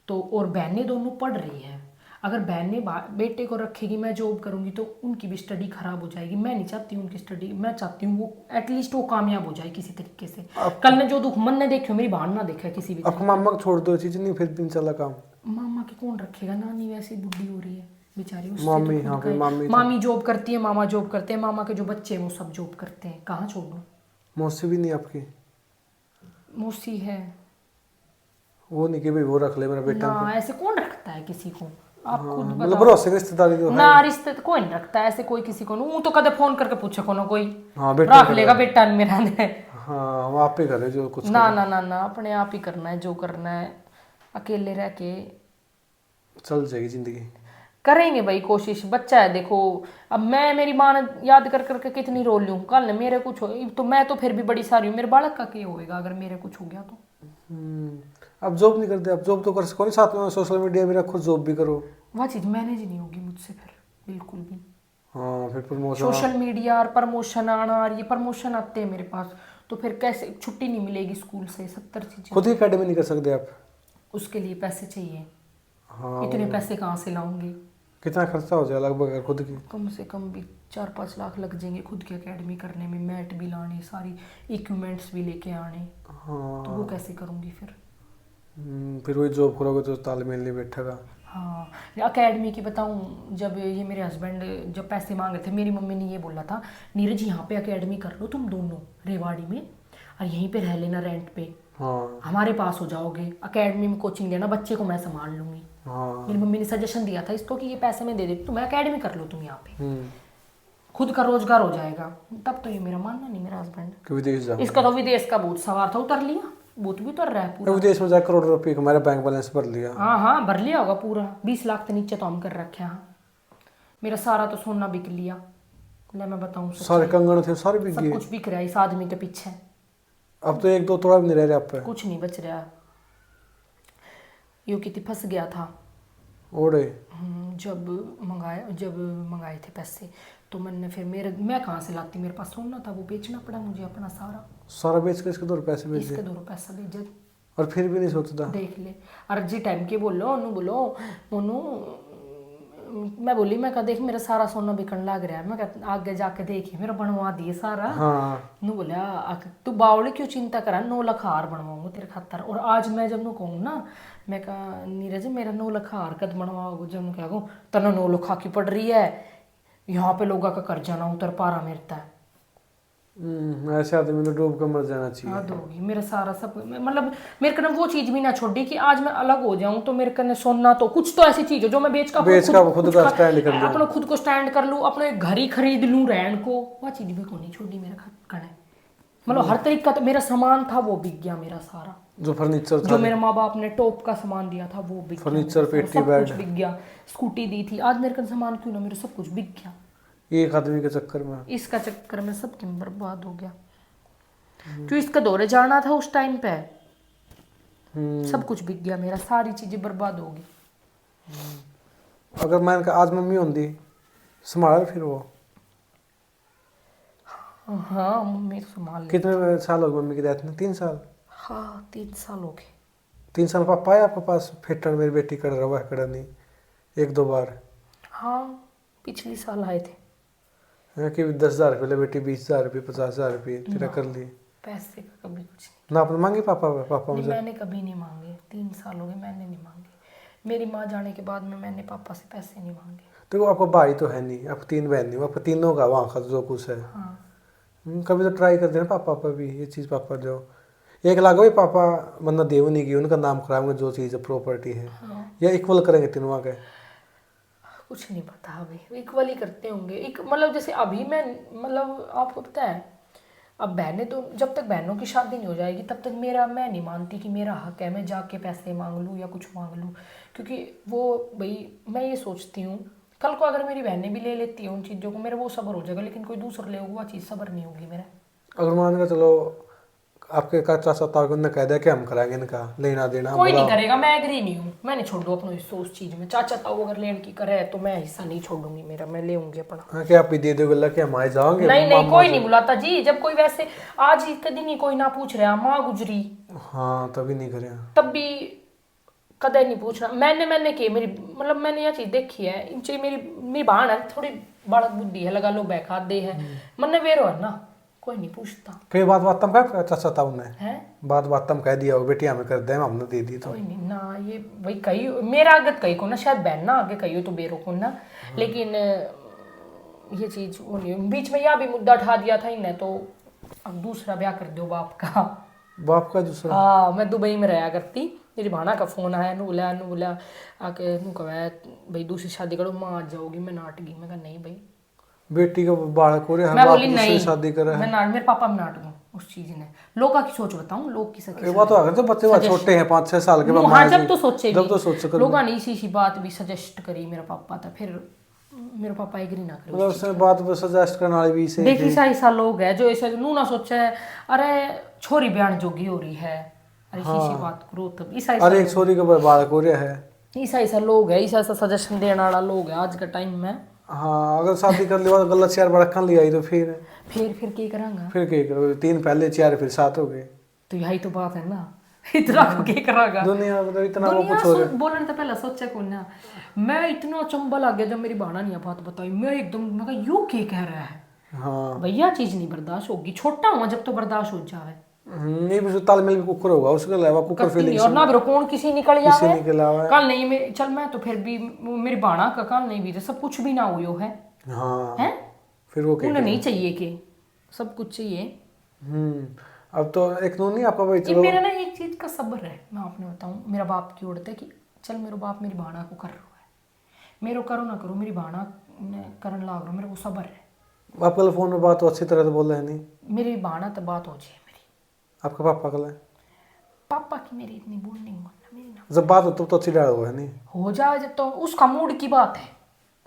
तो और बहनें दोनों पढ़ रही हैं, अगर बहन ने बेटे को रखेगी मैं जॉब करूंगी तो उनकी भी स्टडी खराब हो जाएगी। मैं नहीं चाहती हूँ उनकी स्टडी, मैं चाहती हूँ वो एटलीस्ट वो कामयाब हो जाए किसी तरीके से। कल ने जो दुख मन ने देखे मेरी बहन ना देखे किसी भी। आपको मामा को छोड़ दो चीज नहीं फिर दिन चला काम। मामा की कौन रखेगा, नानी वैसे बुढ़ी हो रही है बेचारी, मामी हाँ फिर मामी जॉब करती है, मामा जॉब करते हैं, मामा के जो बच्चे हैं वो सब जॉब करते हैं, कहाँ छोड़ दूँ। मौसी भी नहीं आपकी? मौसी है, वो नहीं कि भाई वो रख ले मेरा बेटा। ना ऐसे कौन रखता है किसी को, आप खुद मतलब भरोसे की रिश्तेदारी तो ना, रिश्ते तो कोई नहीं रखता है ऐसे कोई किसी को। वो तो कदे फोन करके पूछे को ना कोई, हाँ बेटा रख लेगा बेटा मेरा ने। हाँ वो आप ही करे जो कुछ ना ना ना ना, अपने आप ही करना है जो करना है, अकेले रह के चल जाएगी जिंदगी। करेंगे भाई कोशिश, बच्चा है देखो। अब मैं मेरी माँ ने याद कर करके कितनी रो लूँ, कल मेरे कुछ हो तो मैं तो फिर भी बड़ी सारी हूँ, मेरे बालक का क्या होएगा अगर मेरे कुछ हो गया तो। अब जॉब नहीं करते, अब जॉब तो कर सको नहीं, साथ में सोशल मीडिया भी रखो, जॉब भी करो। वह चीज़ मैनेज नहीं होगी मुझसे फिर बिल्कुल भी। हाँ फिर प्रमोशन, सोशल मीडिया और प्रमोशन आना, और ये प्रमोशन आते हैं मेरे पास तो फिर कैसे, छुट्टी नहीं मिलेगी स्कूल से, 70 चीज़ें। खुद ही अकेडमी नहीं कर सकते आप? उसके लिए पैसे चाहिए। हाँ इतने पैसे कहाँ से लाऊंगी, कितना खर्चा हो जाए लगभग अगर खुद की? कम से कम भी 4-5 लाख लग जाएंगे खुद की एकेडमी करने में, मैट भी लाने, सारी इक्विपमेंट्स भी लेके आने। हाँ तो वो कैसे करूँगी फिर। फिर वही जॉब करोगे तो तालमेल नहीं बैठेगा। हाँ अकेडमी की बताऊँ, जब ये मेरे हस्बैंड जब पैसे मांगे थे, मेरी मम्मी ने ये बोला था नीरज यहाँ पे एकेडमी कर लो तुम दोनों रेवाड़ी में, और यहीं पे रह लेना रेंट पे, हाँ हमारे पास हो जाओगे, एकेडमी में कोचिंग देना, बच्चे को मैं संभाल लूँगी। हाँ मेरी मम्मी ने सजेशन दिया था इसको कि ये पैसे मैं दे देती, तुम एकेडमी कर लो तुम यहाँ पे, खुद का रोजगार हो जाएगा। तब तो ये मेरा मानना नहीं, मेरा हस्बैंड कि विदेश जाओ। इसका तो विदेश का भूत सवार था, उतर लिया, भूत भी उतर रहा है पूरा। विदेश में जाकर करोड़ रुपये हमारा बैंक बैलेंस भर लिया। हाँ हाँ भर लिया होगा पूरा, 20 लाख के नीचे तो हम कर रखे हैं। मेरा सारा तो सोना बिक लिया, ले मैं बताऊँ सारे कंगन थे सारे बिक सब गए। कुछ बिक रहा है इस आदमी के पीछे। अब तो 1-2 तोड़ा भी नहीं रह रहे आप पे। कुछ नहीं बच रहा। यू कितनी फंस गया था, ओड़े जब मंगाए थे पैसे तो मैंने फिर मैं कहाँ से लाती, मेरे पास सोना था वो बेचना पड़ा मुझे अपना सारा। सारा बेच के इसके 2 पैसे भेजे इसके 2 पैसा भेजे और फिर भी नहीं सोचता। देख ले। और जी टाइम के बोलो ओनू बोलो ओनू, मैं बोली मैं कहा देख मेरा सारा सोना बिकन लग रहा है, मैं कहा आगे जाके देखिए मेरा बनवा दिए सारा। हाँ नू बोला तू बावली क्यों चिंता करा, 9 लाख हार बनवाऊंगा तेरे खातर। और आज मैं जब नू कहूँ ना, मैं कहा नीरज मेरा 9 लाख हार कद बनवाओगे, जब नू क्या कहूँ तना 9 लाख की पड़ रही है, यहाँ पे लोगों का कर्जा ना उतर पा रहा मेरे तक। ऐसे आदमी तो डूब कर मर जाना चाहिए। हाँ दोगी मेरा सारा सब, मतलब मेरे कने वो चीज भी ना छोड़ी कि आज मैं अलग हो जाऊं तो मेरे कने सोना तो कुछ तो ऐसी चीज हो जो मैं बेच का खुद का स्टैंड कर लूं, अपना खुद को स्टैंड कर लूं, अपने घर ही खरीद लूं रहन को, वो चीज भी को नहीं छोड़ी मेरे कने। मतलब हर तरीके का तो मेरा सामान था वो बिक गया मेरा सारा, जो फर्नीचर था, जो मेरे माँ बाप ने टॉप का सामान दिया था वो बिक गया, फर्नीचर पेटी सब बेड कुछ बिक गया, स्कूटी दी थी, आज मेरे कने सामान क्यों ना, मेरा सब कुछ बिक गया एक आदमी के चक्कर में। इसका चक्कर में सब कुछ बर्बाद हो गया। क्यों इसका दौरे जाना था उस टाइम पे, सब कुछ बिक गया मेरा, सारी चीजें बर्बाद हो गई। अगर मैं आज मम्मी होती संभाल फिर वो। हाँ मम्मी तो संभाल ले। कितने साल हो गए मम्मी की डेथ में? 3 साल। हाँ 3 साल हो गए। 3 साल पापा आए आपके पास? फिर मेरी बेटी कर रहा हुआ है कड़ा नहीं 1-2 बार? हाँ पिछले साल आए थे। कि 10,000 रुपये ले बेटी, 20,000 रुपये, 50,000 रुपये तेरा कर लिए। पैसे का कभी कुछ ना आपने मांगे पापा नहीं, मुझे? मैंने कभी नहीं मांगे, 3 साल हो गए मैंने नहीं मांगे। मेरी माँ जाने के बाद में मैंने पापा से पैसे नहीं मांगे। तो आपका भाई तो है नहीं, आपको 3 बहन नहीं, आपका तीनों का वहाँ का जो कुछ है। हाँ कभी तो ट्राई कर देना पापा पर भी, ये चीज़ पापा दो 1 लाख भाई पापा वरना देव नहीं की, उनका नाम कराएंगे जो चीज़ प्रॉपर्टी है। हाँ। या इक्वल करेंगे तीनों के? कुछ नहीं पता अभी, इक्वली करते होंगे एक, मतलब जैसे अभी मैं, मतलब आपको पता है अब बहनें तो जब तक बहनों की शादी नहीं हो जाएगी तब तक मैं नहीं मानती कि मेरा हक है मैं जाके पैसे मांग लूँ या कुछ मांग लूँ, क्योंकि वो भाई मैं ये सोचती हूँ कल को अगर मेरी बहनें भी ले लेती हैं उन चीज़ों को, मेरा वो सब्र हो जाएगा, लेकिन कोई दूसरा ले होगा वो चीज़ सब्र नहीं होगी मेरा। अगर मान के चलो आपके चाचा ताऊ ने कह दिया कि हम कराएंगे इनका लेना देना, कोई नहीं करेगा, मैं एग्री नहीं हूँ, मैं नहीं छोड़ दूँ अपना हिस्सा उस चीज़ में। चाचा ताऊ अगर लेन की करे तो मैं हिस्सा नहीं छोड़ूंगी मेरा, मैं ले अपना। हाँ क्या आप भी दे दोगे अल्लाह के हम आए जाओगे? नहीं नहीं कोई नहीं बुलाता जी, जब कोई वैसे आज ही कभी नहीं कोई ना पूछ रहा, माँ गुजरी हाँ तभी नहीं करे, तब भी कदे नहीं पूछना। मैंने की मेरी, मतलब मैंने यह चीज देखी है इनसे, मेरी बहन है थोड़ी बालक बुद्धि है, लगा लो बैखा दे है मन वेरो है ना, कोई नहीं पूछता। कई बात तम कह चाचा ताऊ ने है बात तम कह दिया हो बेटी हमें कर दे हमने दे दी तो कोई नहीं ना, ये भाई कही मेरा आगत कही को ना, शायद बहन ना आगे कही हो तो बेरो को ना, लेकिन ये चीज वो नहीं, बीच में यह भी मुद्दा उठा दिया था इन्हें, तो अब दूसरा ब्याह कर दो बाप का दूसरा। हाँ मैं दुबई में रहा करती, मेरी भाना का फोन आया, नू बोला आके नू कहा भाई दूसरी शादी करो, माँ आज जाओगी, मैं नाट गई, मैं कहा नहीं भाई बेटी का बालक हो रहे, मैं बोली नहीं शादी कर मैं नाट, मेरे पापा में नाट गूँ उस चीज ने, लोग की सोच बताऊं, लोग की सके वो तो अगर तो बच्चे बहुत छोटे हैं 5-6 साल के, हाँ जब तो सोचे जब तो सोच सके लोग ने इसी बात भी सजेस्ट करी मेरा पापा था, फिर मेरे पापा एग्री ना करे मतलब उसने बात सजेस्ट करने वाले भी से देखी सा लोग है जो ऐसे नू ना सोचे अरे छोरी बयान जोगी हो रही है, अरे इसी बात करो तब ईसा अरे एक छोरी का बालक हो रहा है, ईसा लोग है, ईसा सजेशन देने वाला लोग है आज के टाइम में। हाँ अगर शादी कर लिया गलत 4 बड़कन ले आई तो फिर क्या करांगा, फिर क्या करोगे? 3 पहले 4 फिर 7 हो गए, तो यही तो बात है ना, इतना को क्या करांगा दुनिया मतलब इतना वो दुनिया कुछ हो रहा है। बोलने तो पहले सोचा कौन ना, मैं इतना चंबल आ गया जब मेरी भाना नहीं बात बताई, मैं एकदम मैं कहा यू क्या कह रहा है, हाँ भैया चीज नहीं बर्दाश्त होगी, छोटा हुआ जब तो बर्दाश्त हो जावे, नहीं भी तालमेल भी कुकर होगा उसके अलावा कुकर फीलिंग और ना ब्रो कौन किसी निकल जावे निकल आवा कल नहीं मेरे चल मैं तो फिर भी मेरी भाना का कल नहीं भी तो सब कुछ भी ना हुई है हाँ हैं, फिर वो उन्हें नहीं चाहिए कि सब कुछ चाहिए। अब तो एक नून नहीं आपका भाई ये चलो मेरा ना एक चीज का सब्र है, मैं आपने बताऊं मेरा बाप की ओर है कि चल मेरा बाप मेरी भाना को कर रहा है, मेरे करो ना करो मेरी भाना ने करन लाग रहा, मेरे को सब्र है। आपका फोन में बात तो अच्छी तरह से बोल रहे हैं नहीं? मेरी भाना तो बात हो जाए मेरी, आपका पापा कल है? पापा की मेरी इतनी बोल नहीं मानना मेरी ना, जब बात हो तब तो अच्छी डाल हुआ है नहीं हो जाए जब तो उसका मूड की बात है,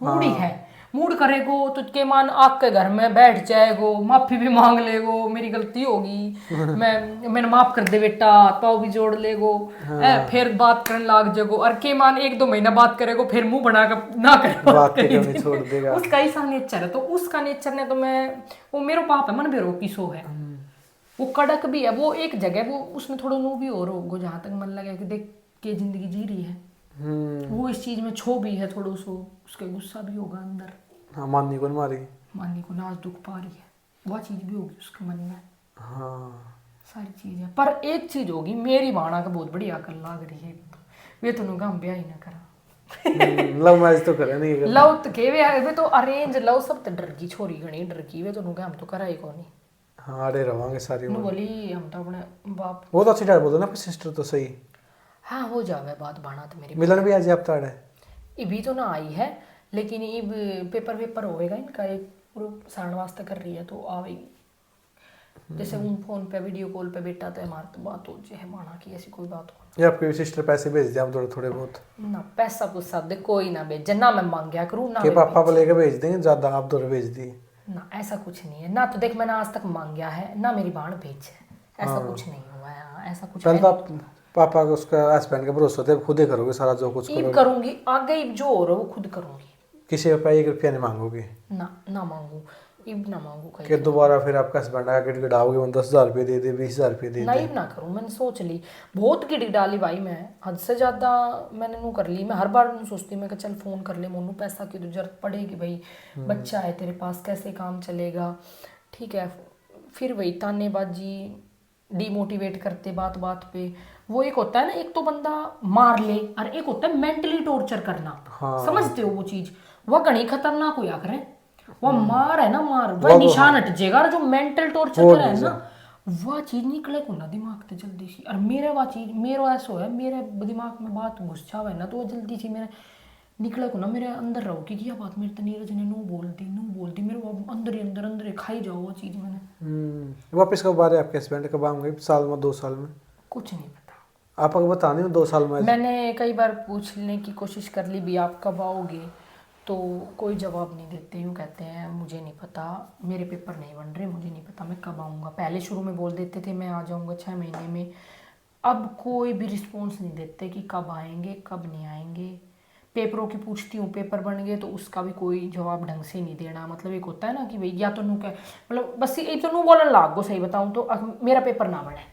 मूड ही है मूड करेगो तो के मान आके घर में बैठ जाएगो, माफी भी मांग लेगो, मेरी गलती होगी, मैंने माफ कर दे बेटा, पाव भी जोड़ लेगो, फिर बात करने लाग जाएगो। और के मान 1-2 महीना बात करेगो, फिर मुंह बना कर ना करे बात करनी छोड़ देगा। उसका ऐसा नेचर है। तो उसका नेचर ने तो मैं, वो मेरो पाप है, मन भी रोकी सो है, वो कड़क भी है। वो एक जगह वो उसमें थोड़ा नो भी और होगो, जहां तक मन लगे कि देख के जिंदगी जी रही है, वो इस चीज में छो भी है थोड़ा सो, उसके गुस्सा भी होगा अंदर। हाँ, माननी को मारी। माननी को नाज दुख पा रही है, वह चीज भी होगी उसके मन में। हाँ, सारी चीजें, पर एक चीज होगी, मेरी बाणा का बहुत बड़ी अकल लाग रही है, वे तो हम ब्याह ही ना करा। लव मैरिज तो करे नहीं। लव तो के वे तो अरेंज लव सब तो डर की छोरी घनी डर की, वे तो हम तो करा ही को नहीं। हाँ, अरे रवांगे सारी नु उम्र। बोली हम तो अपने बाप। वो तो अच्छी डाल बोलते ना, आपकी सिस्टर तो सही। हाँ हो जावे बात बाणा तो मेरी। मिलन भी आज आप ताड़ है। ये भी तो ना आई है, लेकिन ये पेपर होएगा इनका, एक पूरा सारण वास्ते कर रही है तो आवेगी। जैसे उन फोन पे वीडियो कॉल पे बेटा तो हमारी तो बात हो जाए माना की, ऐसी कोई बात हो ये आपकी सिस्टर पैसे भेज दिया हम थोड़े थोड़े बहुत ना, पैसा पुसा दे कोई ना भेज ना, मैं मांगया करूँ ना के वे पापा को भेजे। लेकर भेज देंगे, ज्यादा आप दो भेज दी। ना ऐसा कुछ नहीं है ना, तो देख मैंने आज तक मांगया है ना, मेरी बाण भेज है, ऐसा कुछ नहीं हुआ है, ऐसा कुछ पहले है तो आप पापा को उसका हस्बैंड का भरोसा थे, खुद ही करोगे सारा जो कुछ नहीं। करोगे। करूंगी आगे ही जो हो रहा है वो खुद करूंगी, किसी का 1 रुपया नहीं मांगोगे ना मांगू, इब ना मांगू कि कहीं। दोबारा फिर आपका हस्बैंड आके गिड़गिड़ाओगे, 10,000 रुपये दे दे, 20,000 रुपये दे दे। नहीं ना करूँ, मैंने सोच ली, बहुत गिड़ी डाली भाई, मैं हद से ज्यादा मैंने नू कर ली। मैं हर बार नू सोचती मैं कि चल फोन कर ले मोनू, पैसा की तो जरूरत पड़ेगी भाई, बच्चा है तेरे पास, कैसे काम चलेगा, ठीक है। फिर वही तानेबाजी, डिमोटिवेट करते बात बात पे। वो एक होता है ना, एक तो बंदा मार ले और एक होता है मेंटली टॉर्चर करना। हाँ। समझते हो वो चीज, वह घनी खतरनाक हुआ करे। वो मार है ना, मार वह निशान हट जाएगा, और जो मेंटल टॉर्चर कर है ना, वह चीज निकले को ना दिमाग से जल्दी सी। और मेरे वह चीज मेरा ऐसा है, मेरे दिमाग में बात घुस जावे ना, तो वो जल्दी सी मेरे निकले को ना मेरे अंदर रहो कि यह बात मेरे तो नीरज ने नू बोल दी मेरे वो अंदर ही खाई जाओ वो चीज मैंने। वापस कब आ रहे आपके हस्बैंड, कब आऊंगे, साल में 2 साल में? कुछ नहीं पता, आप अगर बता नहीं 2 साल में। मैंने कई बार पूछने की कोशिश कर ली भी आप कब आओगे, तो कोई जवाब नहीं देते, यूँ कहते हैं मुझे नहीं पता, मेरे पेपर नहीं बन रहे, मुझे नहीं पता मैं कब आऊँगा। पहले शुरू में बोल देते थे मैं आ जाऊँगा 6 महीने में, अब कोई भी रिस्पॉन्स नहीं देते कि कब आएंगे कब नहीं आएंगे। पेपरों की पूछती हूँ, पेपर बन गए तो उसका भी कोई जवाब ढंग से नहीं देना। मतलब एक होता है ना कि भाई या तो नू क्या, मतलब बस ये तो नू बोलने लाग गो, सही बताऊँ तो मेरा पेपर ना बने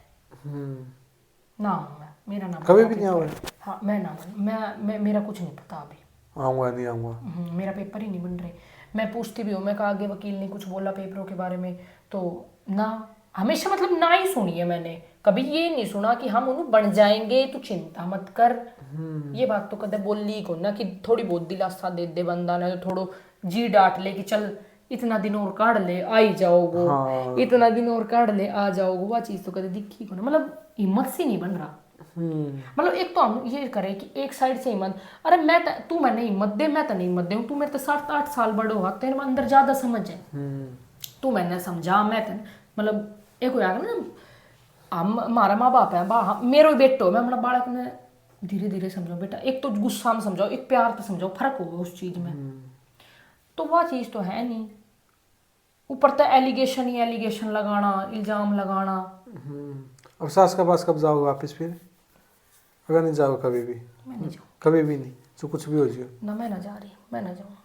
ना हूँ मैं, मेरा नाम कभी भी नहीं आऊंगा। हाँ मैं ना मैं मेरा कुछ नहीं पता अभी, आऊंगा नहीं आऊंगा। मेरा पेपर ही नहीं बन रहे। मैं पूछती भी हूँ, मैं कहा आगे वकील ने कुछ बोला पेपरों के बारे में, तो ना, हमेशा मतलब ना ही सुनी है मैंने, कभी ये नहीं सुना कि हम उन्हें बन जाएंगे तू चिंता मत कर। ये बात तो कदे बोली को ना कि थोड़ी बहुत दिलासा दे दे बंदा ने, तो थोड़ो जी डांट ले कि चल इतना दिन और काढ़ ले आ ही जाओगो। हाँ। इतना दिन और काढ़ ले आ जाओगो, वह चीज़ तो कदे दिखी को ना, मतलब हिम्मत से नहीं बन रहा। मतलब एक तो हम ये करे कि एक साइड से हिम्मत, अरे तू मैंने हिम्मत दे, मैं तो नहीं हिम्मत दे, तू मेरे तो 7-8 साल बड़ो हुआ, तेरे अंदर ज्यादा समझ है, तू मैंने समझा, मैं मतलब एक हो जाएगा ना, हम हमारा माँ बाप है, मेरो बेटो मैं अपना बालक ने धीरे धीरे समझाओ बेटा, एक तो गुस्सा में समझाओ, एक प्यार से समझाओ, फर्क होगा उस चीज में। तो वह चीज तो है नहीं, ऊपर तो एलिगेशन ही एलिगेशन लगाना, इल्जाम लगाना। अब सास का पास कब जाओगे वापस फिर? अगर नहीं जाओगे कभी भी? मैं नहीं जाऊँ कभी भी नहीं, जो कुछ भी हो जाए ना, मैं ना जा रही, मैं ना जाऊँ,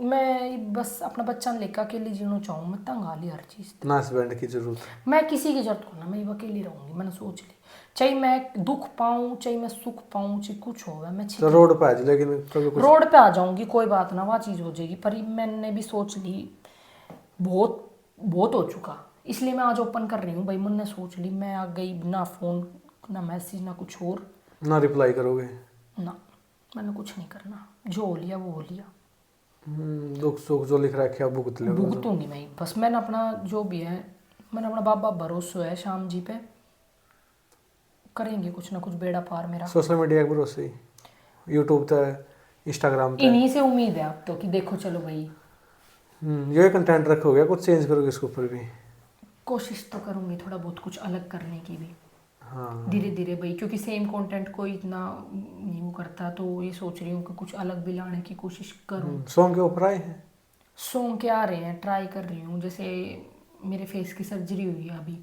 मैं बस अपना बच्चा लेकर अकेली जीना चाहूँ, मैं तंग आ ली हर चीज़। ना हस्बैंड की जरूरत है। मैं किसी की जरूरत को ना, मैं अकेली रहूँगी, मैंने सोच ली, चाहे मैं दुख पाऊँ चाहे मैं सुख पाऊँ चाहे कुछ होगा, मैं तो रोड पे आ जाए, लेकिन कभी कुछ रोड पे आ जाऊँगी, कोई बात ना, वह चीज़ हो जाएगी। पर मैंने भी सोच ली, बहुत बहुत हो चुका, इसलिए मैं आज ओपन कर रही हूँ भाई। मैंने सोच ली, मैं आ गई, ना फ़ोन ना मैसेज ना कुछ और, ना रिप्लाई करोगे ना मैंने कुछ नहीं करना, जो हो लिया वो हो लिया। दुख सुख जो लिख रखे भुगत लो। भुगतूंगी मैं, बस मैंने अपना जो भी है, मैंने अपना बाबा भरोसा है श्याम जी पे, करेंगे कुछ ना कुछ बेड़ा पार मेरा। सोशल मीडिया के भरोसे, यूट्यूब पे, इंस्टाग्राम पे, इन्हीं से उम्मीद है अब तो कि देखो चलो भाई, ये कंटेंट रखोगे, कुछ चेंज करोगे इसके ऊपर भी? कोशिश तो करूंगी थोड़ा बहुत कुछ अलग करने की भी, हाँ। धीरे धीरे भाई, क्योंकि सेम कंटेंट कोई इतना नहीं वो करता, तो ये सोच रही हूँ कि कुछ अलग भी लाने की कोशिश करूँ। सॉन्ग के ऊपर आए हैं? सॉन्ग के आ रहे हैं, ट्राई कर रही हूँ। जैसे मेरे फेस की सर्जरी हुई है अभी,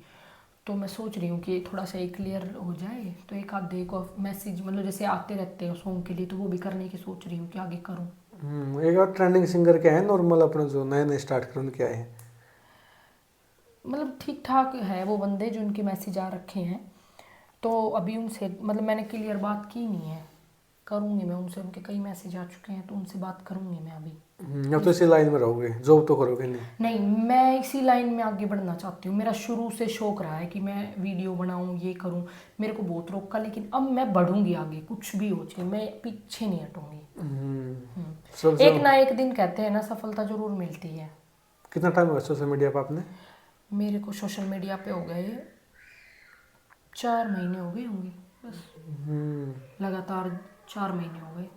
तो मैं सोच रही हूँ कि थोड़ा सा क्लियर हो जाए, तो एक आधे को मैसेज मतलब जैसे आते रहते हैं सॉन्ग के लिए, तो वो भी करने की सोच रही हूँ कि आगे करूँ। एक और ट्रेंडिंग सिंगर क्या है नॉर्मल अपने जो नए नए स्टार्ट कर उनके आए हैं? मतलब ठीक ठाक है वो बंदे जो उनके मैसेज आ रखे हैं, तो अभी उनसे मतलब मैंने क्लियर बात की नहीं है, करूँगी मैं उनसे। उनके कई मैसेज आ चुके हैं, तो उनसे बात करूँगी मैं अभी। अब तो इसी लाइन में रहोगे, जॉब तो करोगे नहीं? नहीं, मैं इसी लाइन में आगे बढ़ना चाहती हूँ। मेरा शुरू से शौक रहा है कि मैं वीडियो बनाऊँ, ये करूँ। मेरे को बहुत रोका, लेकिन अब मैं बढ़ूंगी आगे, कुछ भी हो जाए मैं पीछे नहीं हटूंगी। सबसे एक ना एक दिन कहते हैं ना, सफलता जरूर मिलती है। कितना टाइम हुआ सोशल मीडिया पर आपने? मेरे को सोशल मीडिया पे हो गए 4 महीने हो गए होंगे बस, लगातार 4 महीने हो गए।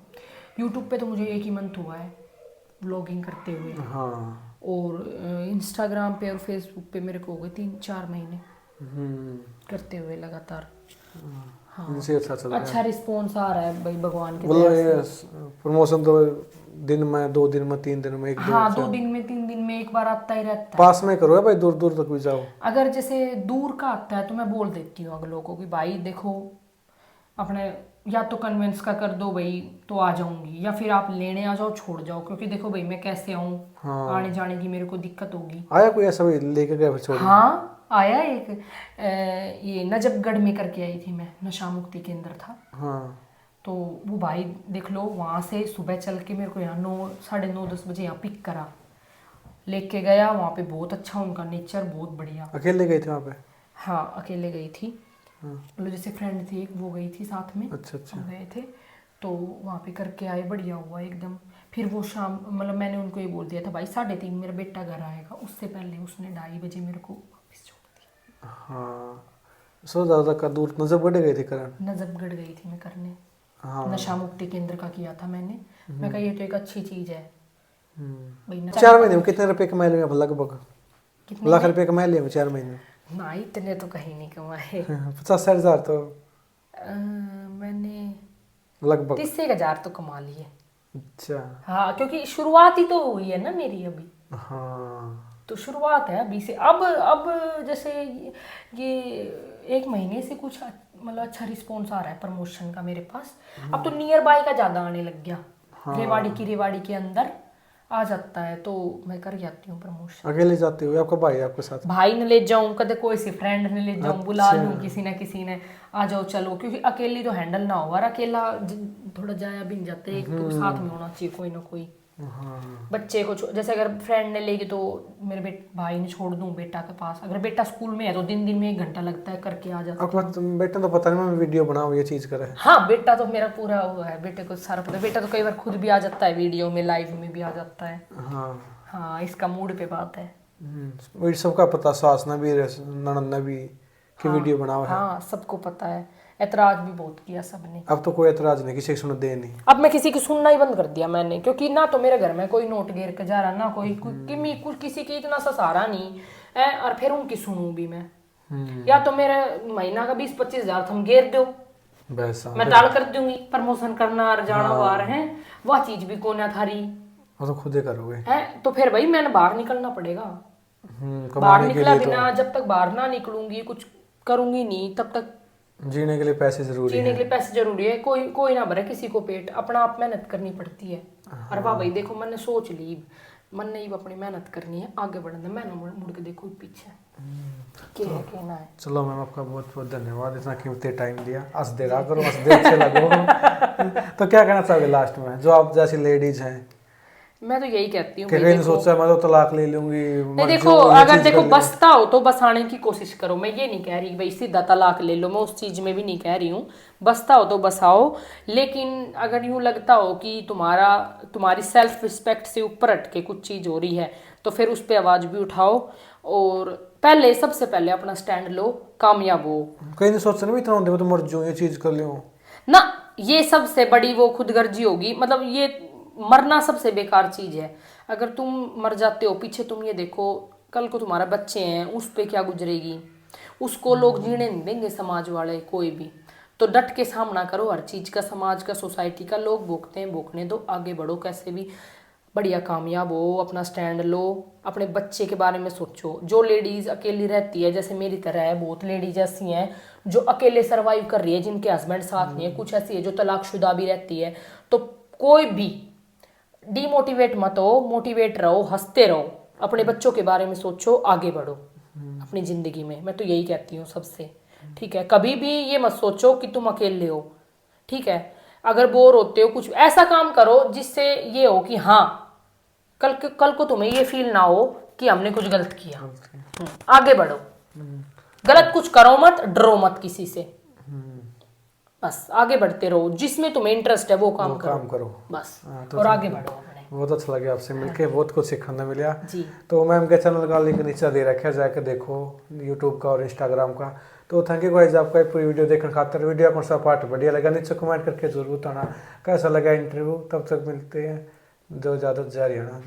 यूट्यूब पे तो मुझे 1 ही मंथ हुआ है व्लॉगिंग करते हुए। हाँ। और इंस्टाग्राम पे और फेसबुक पे मेरे को हो गए 3-4 महीने करते हुए लगातार। हाँ, इनसे अच्छा चल रहा है। अच्छा रिस्पॉन्स आ रहा है भाई, भगवान के मतलब दया से। ये प्रमोशन तो दिन में, 2 दिन में, 3 दिन में, एक हाँ, दो 2 दिन में 3 दिन में एक बार आता ही रहता है। पास में करो भाई, दूर दूर तक भी जाओ। अगर जैसे दूर का आता है तो मैं बोल देती हूँ अगले लोगों को कि भाई देखो, अपने या तो कन्विंस का कर दो भाई तो आ जाऊंगी, या फिर आप लेने आ जाओ, छोड़ जाओ, क्योंकि देखो भाई मैं कैसे आऊँ, हाँ। आने जाने की मेरे को दिक्कत होगी। आया कोई ऐसा भी लेके गया फिर छोड़? हाँ आया एक, ये नजफगढ़ में करके आई थी मैं, नशा मुक्ति केंद्र था। हाँ। तो वो भाई देख लो, वहाँ से सुबह चल के मेरे को यहाँ 9, 9:30, 10 बजे यहाँ पिक करा, लेके गया। वहाँ पे बहुत अच्छा, उनका नेचर बहुत बढ़िया। अकेले गए थे वहाँ पे? हाँ अकेले गई थी, हाँ। मतलब जैसे फ्रेंड थी एक, वो गई थी साथ में। अच्छा अच्छा। हम गए थे तो वहाँ पे करके आए, बढ़िया हुआ एकदम। फिर वो शाम, मतलब मैंने उनको ये बोल दिया था भाई 3:30 मेरा बेटा घर आएगा, उससे पहले उसने 2:30 बजे मेरे को वापस छोड़ दिया। हाँ, सो ज़्यादा का दूर नजफगढ़ गए थे करण? नजफगढ़ गई थी मैं करने। हाँ। नशा मुक्ति केंद्र का किया था मैंने। मैं कहा ये तो एक अच्छी चीज़ है भाई। 4 महीने में कितने रुपए कमाए लिए लगभग? कितने लाख में? रुपए कमाए लिए 4 महीने में? ना इतने तो कहीं नहीं कमाए। 50-60 हज़ार तो मैंने लगभग। 30,000 तो कमा लिए। अच्छा। हाँ, क्योंकि शुरुआत ही तो हुई है ना मेरी अभी, हाँ। तो शुरुआत है अभी से। अब जैसे ये 1 महीने से कुछ मतलब अच्छा रिस्पॉन्स आ रहा है प्रमोशन का मेरे पास। अब तो नियर बाय का ज़्यादा आने लग गया। रेवाड़ी के अंदर आ जाता है, तो मैं कर जाती हूँ प्रमोशन। अकेले जाते हो, आपका भाई है आपके साथ? भाई ने ले जाऊँ, कदे कोई सी फ्रेंड ने ले जाऊँ, बुला अच्छा। लूँ किसी ना किसी ने, आ जाओ चलो, क्योंकि अकेली तो हैंडल ना हो। और अकेला थोड़ा जाया भी नहीं जाते, एक तो साथ में होना चाहिए कोई ना कोई। हाँ। बच्चे को जैसे अगर फ्रेंड ने लेगी तो मेरे भाई ने छोड़ दूँ बेटा के पास। अगर बेटा स्कूल में है तो दिन में 1 घंटा लगता है, करके आ जाता आपका बेटा तो पता नहीं मैं वीडियो बनाऊँ ये चीज़ करे। हाँ, बेटा तो मेरा पूरा वो है, बेटे को सारा पता है। बेटा तो कई बार खुद भी आ जाता है, वीडियो में, लाइव में भी आ जाता है। हाँ। हाँ, इसका मूड पे बात है। वही सबका पता, सास ने भी ननद ने भी कि वीडियो बनाओ है। हाँ, सबको पता है। ऐतराज भी बहुत किया सबने। अब तो कोई ऐतराज नहीं, किसी की सुन दे नहीं। अब मैं किसी की सुनना ही बंद कर दिया मैंने, क्योंकि ना तो मेरे घर में कोई नोट गिर के जा रहा, ना कोई कुछ किसी की इतना सा सहारा नहीं है, और फिर उनकी सुनूं भी मैं। या तो मेरा महीना का 20-25 हज़ार तुम घेर दो, बस मैं टाल कर दूंगी। प्रमोशन करना और जाना बाहर है, वह चीज भी कोना थारी वो तो खुद ही करोगे। है, तो फिर भाई मैंने बाहर निकलना पड़ेगा। बाहर कमाने के निकला लिए बिना, जब तक बाहर ना निकलूंगी, कुछ करूंगी नहीं, तब तक जीने के लिए पैसे जरूरी जीने है। के लिए पैसे जरूरी है। कोई ना भरे किसी को पेट, अपना आप मेहनत करनी पड़ती है। और वाह भाई देखो, मैंने सोच ली, मन ने अपनी मेहनत करनी है, आगे बढ़ना, मैं ना मुड़ के देखो पीछे क्या कहना है। चलो मैम, आपका बहुत बहुत धन्यवाद, इतना कीमती टाइम दिया। हंस दे रहा करो, हंस दे अच्छे लगो। तो क्या कहना चाहोगे लास्ट में, जो आप जैसी लेडीज हैं? मैं तो यही कहती हूँ कि भाई, कहीं देखो, सोचा मैं तो तलाक ले लूंगी, नहीं देखो, अगर देखो बसता हो तो बसाने की कोशिश करो। मैं ये नहीं कह रही भाई सीधा तलाक ले लो, मैं उस चीज में भी नहीं कह रही हूँ। बसता हो तो बसाओ, लेकिन अगर यूं लगता हो कि तुम्हारी सेल्फ रिस्पेक्ट से ऊपर हटके कुछ चीज हो रही है, तो फिर उस पर आवाज भी उठाओ, और सबसे पहले अपना स्टैंड लो, कामयाब हो। कहीं नहीं सोचा ना इतना होंगे तो मर जाऊं, ये चीज कर लूं ना, ये सबसे बड़ी वो खुदगर्जी होगी। मतलब ये मरना सबसे बेकार चीज है। अगर तुम मर जाते हो, पीछे तुम ये देखो, कल को तुम्हारा बच्चे हैं, उस पे क्या गुजरेगी, उसको लोग जीने नहीं देंगे, समाज वाले कोई भी। तो डट के सामना करो हर चीज का, समाज का, सोसाइटी का। लोग भोगते हैं, भोगने दो, आगे बढ़ो कैसे भी। बढ़िया कामयाब हो, अपना स्टैंड लो, अपने बच्चे के बारे में सोचो। जो लेडीज़ अकेली रहती है, जैसे मेरी तरह है, बहुत लेडीज ऐसी हैं जो अकेले सरवाइव कर रही है, जिनके हस्बैंड साथ नहीं है, कुछ ऐसी है जो तलाकशुदा भी रहती है। तो कोई भी डीमोटिवेट मत हो, मोटिवेट रहो, हंसते रहो, अपने बच्चों के बारे में सोचो, आगे बढ़ो अपनी ज़िंदगी में। मैं तो यही कहती हूँ सबसे, ठीक है। कभी भी ये मत सोचो कि तुम अकेले हो, ठीक है। अगर बोर होते हो, कुछ ऐसा काम करो जिससे ये हो कि हाँ, कल को तुम्हें ये फील ना हो कि हमने कुछ गलत किया। आगे बढ़ो, गलत कुछ करो मत, डरो मत किसी से, बस आगे बढ़ते रहो। जिसमें तुम्हें इंटरेस्ट है वो काम करो बस। तो और आगे बढ़ो अपने। बहुत अच्छा लगा आपसे मिलके, बहुत कुछ सीखने मिला जी। तो मैम के चैनल का लिंक नीचे दे रखा है, जाके देखो, यूट्यूब का और इंस्टाग्राम का। तो थैंक यू गाइस आपका ये पूरी वीडियो देखने खातिर। वीडियो कौन सा पार्ट बढ़िया लगा नीचे कमेंट करके जरूर बताना कैसा लगा इंटरव्यू। तब तक मिलते हैं, जो ज़्यादा जारी रहना।